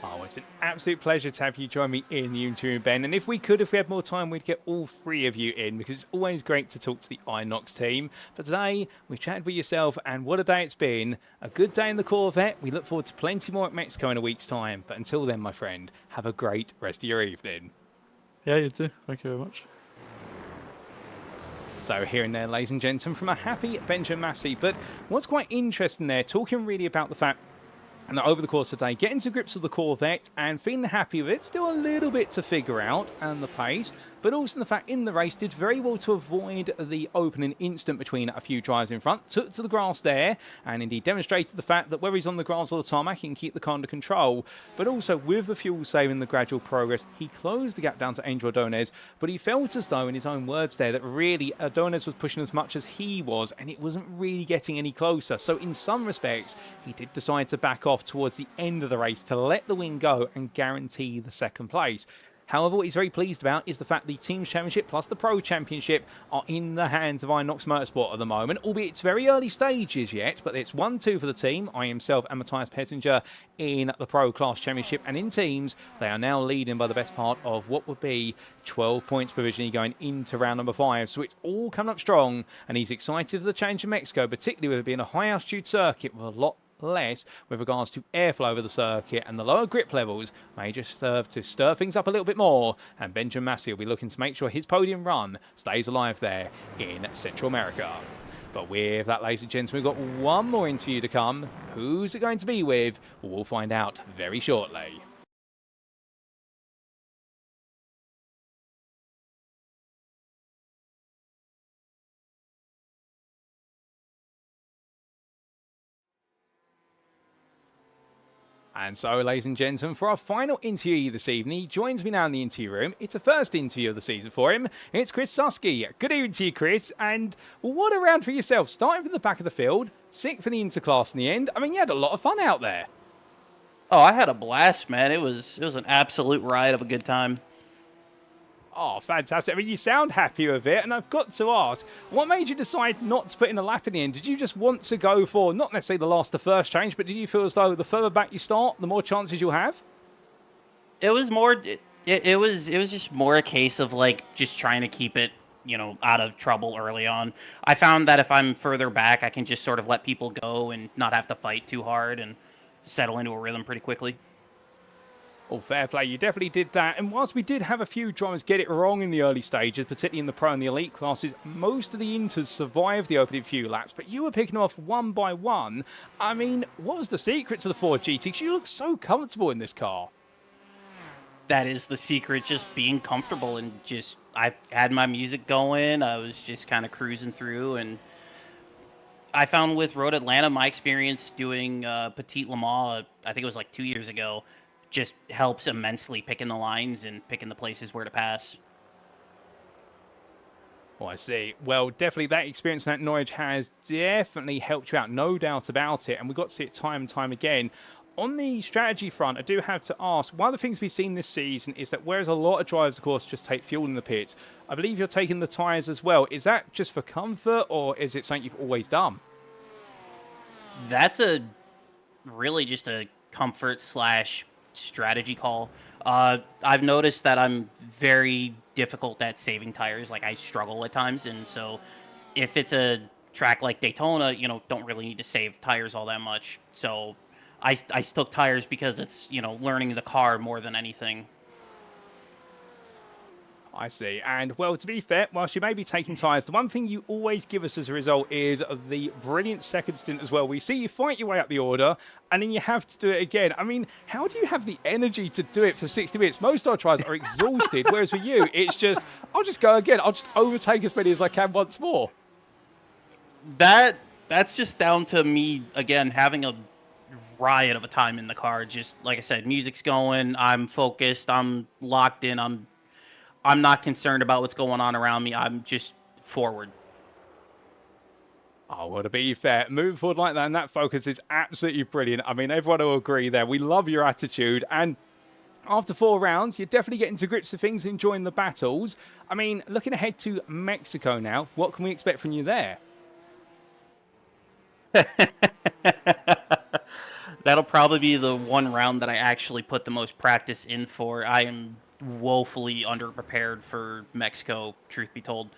Oh, it's been an absolute pleasure to have you join me in the interview, Ben. And if we had more time, we'd get all three of you in because it's always great to talk to the Inox team. But today, we chatted with yourself, and what a day it's been. A good day in the Corvette. We look forward to plenty more at Mexico in a week's time. But until then, my friend, have a great rest of your evening.
Yeah, you too. Thank you very much.
So here and there, ladies and gentlemen, from a happy Benjamin Massey. But what's quite interesting there, talking really about the fact and that over the course of the day, getting to grips with the Corvette and feeling happy with it, still a little bit to figure out and the pace, but also the fact in the race did very well to avoid the opening instant between a few drivers in front, took to the grass there, and indeed demonstrated the fact that whether he's on the grass or the tarmac, he can keep the car under control, but also with the fuel saving the gradual progress, he closed the gap down to Angel Ordonez, but he felt as though, in his own words there, that really Ordonez was pushing as much as he was, and it wasn't really getting any closer. So in some respects, he did decide to back off towards the end of the race to let the win go and guarantee the second place. However, what he's very pleased about is the fact the Teams Championship plus the Pro Championship are in the hands of Inox Motorsport at the moment, albeit it's very early stages yet, but it's 1-2 for the team, I himself and Matthias Pettinger in the Pro Class Championship, and in teams, they are now leading by the best part of what would be 12 points provisionally going into round number 5, so it's all coming up strong, and he's excited for the change in Mexico, particularly with it being a high-altitude circuit with a lot less with regards to airflow over the circuit, and the lower grip levels may just serve to stir things up a little bit more, and Benjamin Massey will be looking to make sure his podium run stays alive there in Central America. But with that, ladies and gentlemen, we've got one more interview to come. Who's it going to be with? We'll find out very shortly. And so, ladies and gentlemen, for our final interview this evening, he joins me now in the interview room. It's the first interview of the season for him. It's Chris Susky. Good evening to you, Chris. And what a round for yourself. Starting from the back of the field, 6th for the interclass in the end. I mean, you had a lot of fun out there.
Oh, I had a blast, man. It was an absolute ride of a good time.
Oh, fantastic. I mean, you sound happy with it, and I've got to ask, what made you decide not to put in a lap in the end? Did you just want to go for, not necessarily the last to first change, but did you feel as though the further back you start, the more chances you'll have?
It was more, it was just more a case of, just trying to keep it, out of trouble early on. I found that if I'm further back, I can just sort of let people go and not have to fight too hard and settle into a rhythm pretty quickly.
Oh, fair play. You definitely did that. And whilst we did have a few drivers get it wrong in the early stages, particularly in the Pro and the Elite classes, most of the Inters survived the opening few laps, but you were picking them off one by one. I mean, what was the secret to the Ford GT? Because you look so comfortable in this car.
That is the secret, just being comfortable and I had my music going. I was just kind of cruising through, and I found with Road Atlanta, my experience doing Petit Le Mans, I think it was 2 years ago, just helps immensely picking the lines and picking the places where to pass.
Oh, I see. Well, definitely that experience and that knowledge has definitely helped you out, no doubt about it. And we've got to see it time and time again. On the strategy front, I do have to ask, one of the things we've seen this season is that whereas a lot of drivers, of course, just take fuel in the pits, I believe you're taking the tyres as well. Is that just for comfort, or is it something you've always done?
That's really just a comfort / strategy call. I've noticed that I'm very difficult at saving tires. Like I struggle at times, and so if it's a track like Daytona, don't really need to save tires all that much. So I took tires because it's learning the car more than anything.
I see. And, well, to be fair, whilst you may be taking tyres, the one thing you always give us as a result is the brilliant second stint as well. We see you fight your way up the order, and then you have to do it again. I mean, how do you have the energy to do it for 60 minutes? Most of our tries are exhausted, whereas for you, it's just, I'll just go again. I'll just overtake as many as I can once more.
That's just down to me, again, having a riot of a time in the car. Just, like I said, music's going, I'm focused, I'm locked in, I'm not concerned about what's going on around me. I'm just forward.
Oh, well, to be fair, moving forward like that, and that focus is absolutely brilliant. I mean, everyone will agree there. We love your attitude. And after 4 rounds, you're definitely getting to grips with things, enjoying the battles. I mean, looking ahead to Mexico now, what can we expect from you there?
That'll probably be the one round that I actually put the most practice in for. I am woefully underprepared for Mexico, truth be told.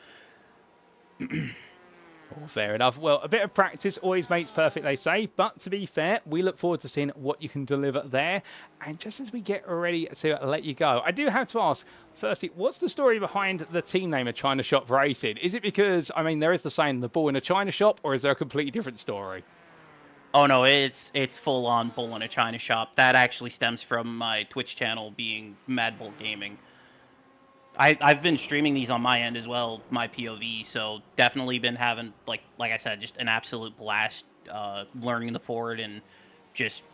Oh, fair enough. Well, a bit of practice always makes perfect, they say. But to be fair, we look forward to seeing what you can deliver there. And just as we get ready to let you go, I do have to ask, firstly, what's the story behind the team name of China Shop Racing? Is it because, I mean, there is the saying, the bull in a China shop, or is there a completely different story?
Oh no, it's full on bull in a China shop. That actually stems from my Twitch channel being Mad Bull Gaming. I've been streaming these on my end as well, my POV. So definitely been having like I said, just an absolute blast learning the Ford and just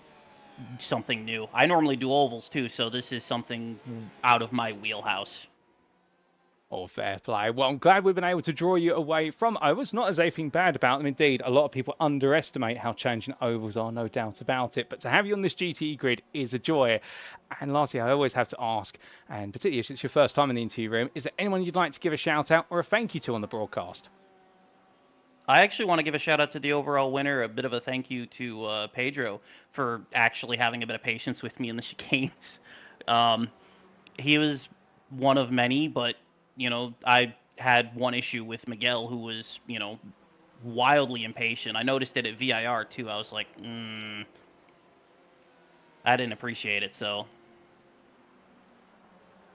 something new. I normally do ovals too, so this is something out of my wheelhouse.
Oh, fair play. Well, I'm glad we've been able to draw you away from ovals. Not as anything bad about them. Indeed, a lot of people underestimate how challenging ovals are, no doubt about it. But to have you on this GTE grid is a joy. And lastly, I always have to ask, and particularly if it's your first time in the interview room, is there anyone you'd like to give a shout out or a thank you to on the broadcast?
I actually want to give a shout out to the overall winner, a bit of a thank you to Pedro for actually having a bit of patience with me in the chicanes. He was one of many, but I had one issue with Miguel, who was, wildly impatient. I noticed it at VIR too. I was like, I didn't appreciate it, so.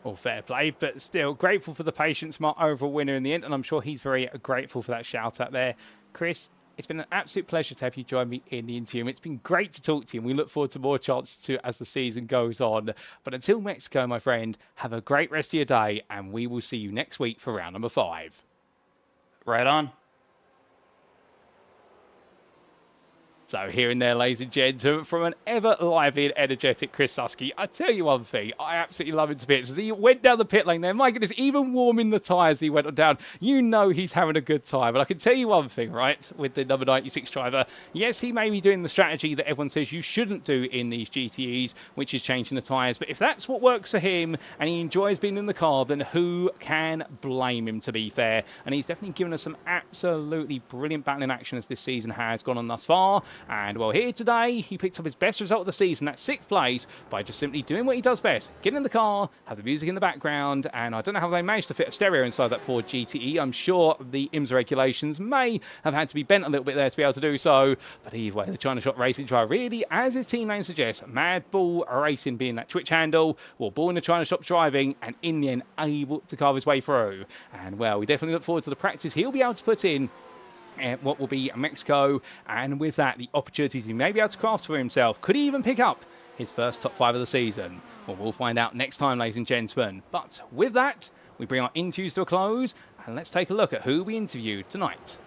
Well, fair play, but still grateful for the patience, my overall winner in the end, and I'm sure he's very grateful for that shout out there. Chris, it's been an absolute pleasure to have you join me in the interview. It's been great to talk to you, and we look forward to more chances to as the season goes on. But until Mexico, my friend, have a great rest of your day, and we will see you next week for round number 5.
Right on.
So here and there, ladies and gentlemen, from an ever lively and energetic Chris Susky, I tell you one thing, I absolutely love him to bits. As he went down the pit lane there, my goodness, even warming the tyres he went down, you know he's having a good time. But I can tell you one thing, right, with the number 96 driver, yes, he may be doing the strategy that everyone says you shouldn't do in these GTEs, which is changing the tyres. But if that's what works for him and he enjoys being in the car, then who can blame him, to be fair? And he's definitely given us some absolutely brilliant battling action as this season has gone on thus far. And, well, here today, he picked up his best result of the season, that's 6th place, by just simply doing what he does best. Get in the car, have the music in the background, and I don't know how they managed to fit a stereo inside that Ford GTE. I'm sure the IMSA regulations may have had to be bent a little bit there to be able to do so. But either way, the China Shop Racing driver, really, as his team name suggests, Mad Bull Racing being that Twitch handle, well, Bull in the China Shop driving, and in the end, able to carve his way through. And, well, we definitely look forward to the practice he'll be able to put in what will be Mexico, and with that, the opportunities he may be able to craft for himself. Could he even pick up his first top 5 of the season? Well, we'll find out next time, ladies and gentlemen. But with that, we bring our interviews to a close, and let's take a look at who we interviewed tonight.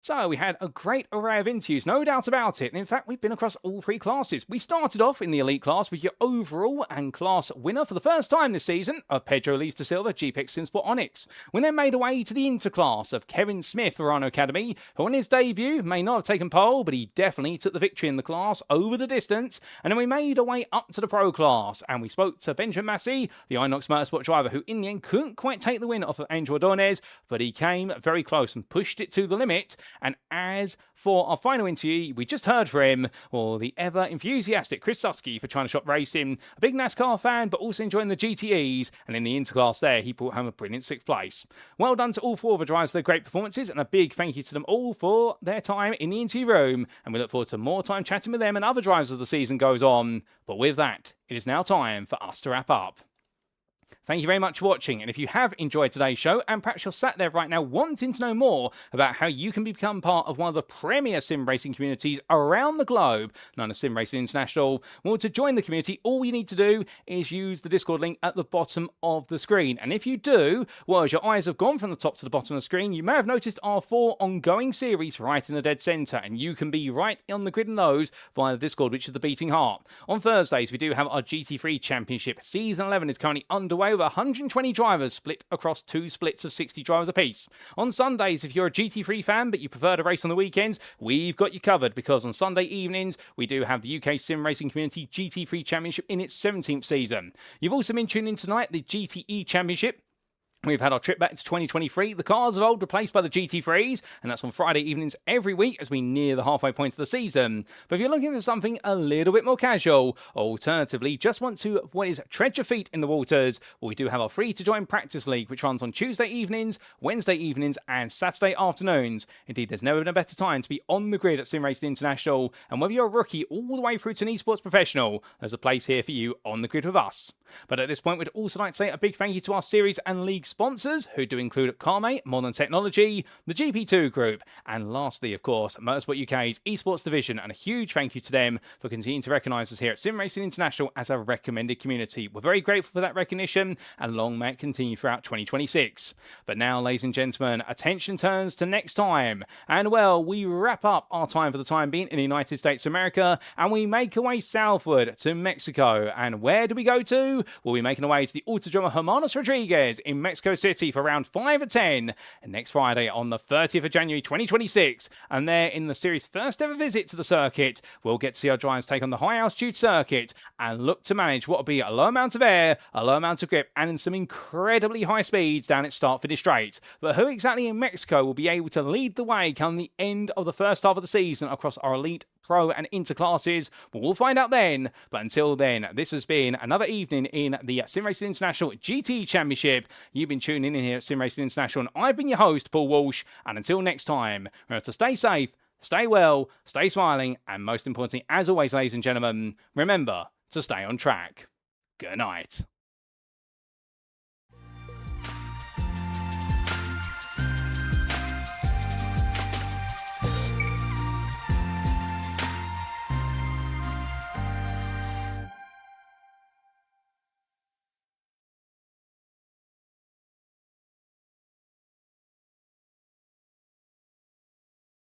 So we had a great array of interviews, no doubt about it. And in fact, we've been across all 3 classes. We started off in the elite class with your overall and class winner for the first time this season of Pedro Luis da Silva, GPX SimSport Onyx. We then made our way to the interclass of Kevin Smith, Verano Academy, who on his debut may not have taken pole, but he definitely took the victory in the class over the distance. And then we made our way up to the pro class, and we spoke to Benjamin Massey, the Inox Motorsport driver, who in the end couldn't quite take the win off of Angel Adornes, but he came very close and pushed it to the limit. And as for our final interview, we just heard from him, or the ever enthusiastic Chris Susky for China Shop Racing, a big NASCAR fan, but also enjoying the GTEs, and in the interclass there, he brought home a brilliant 6th place. Well done to all 4 of the drivers for their great performances, and a big thank you to them all for their time in the interview room, and we look forward to more time chatting with them and other drivers as the season goes on. But with that, it is now time for us to wrap up. Thank you very much for watching, and if you have enjoyed today's show, and perhaps you're sat there right now wanting to know more about how you can become part of one of the premier sim racing communities around the globe, known as SimRacing International, well, to join the community, all you need to do is use the Discord link at the bottom of the screen. And if you do, well, as your eyes have gone from the top to the bottom of the screen, you may have noticed our 4 ongoing series right in the dead centre, and you can be right on the grid and those via the Discord, which is the beating heart. On Thursdays, we do have our GT3 Championship. Season 11 is currently underway with 120 drivers split across 2 splits of 60 drivers apiece. On Sundays, if you're a GT3 fan but you prefer to race on the weekends, we've got you covered, because on Sunday evenings we do have the UK Sim Racing Community GT3 Championship in its 17th season. You've also been tuning in tonight, the GTE Championship. We've had our trip back to 2023. The cars of old replaced by the GT3s, and that's on Friday evenings every week as we near the halfway point of the season. But if you're looking for something a little bit more casual, or alternatively just want to tread your feet in the waters, well, we do have our free to join practice league, which runs on Tuesday evenings, Wednesday evenings, and Saturday afternoons. Indeed, there's never been a better time to be on the grid at SimRacing International, and whether you're a rookie all the way through to an esports professional, there's a place here for you on the grid with us. But at this point, we'd also like to say a big thank you to our series and league sponsors, who do include Carme, Modern Technology, the GP2 Group, and lastly, of course, Motorsport UK's esports division, and a huge thank you to them for continuing to recognise us here at SimRacing International as a recommended community. We're very grateful for that recognition, and long may it continue throughout 2026. But now, ladies and gentlemen, attention turns to next time, and well, we wrap up our time for the time being in the United States of America, and we make our way southward to Mexico. And where do we go to? We'll be making our way to the Autodromo Hermanos Rodriguez in Mexico City for round 5 of 10 next Friday on the 30th of January 2026. And there, in the series' first ever visit to the circuit, we'll get to see our drivers take on the high altitude circuit and look to manage what will be a low amount of air, a low amount of grip, and some incredibly high speeds down its start-finish straight. But who exactly in Mexico will be able to lead the way come the end of the first half of the season across our elite, Pro and Inter classes? Well, we'll find out then. But until then, this has been another evening in the SimRacing International GTE Championship. You've been tuning in here at SimRacing International, and I've been your host, Paul Walsh. And until next time, remember to stay safe, stay well, stay smiling, and most importantly, as always, ladies and gentlemen, remember to stay on track. Good night.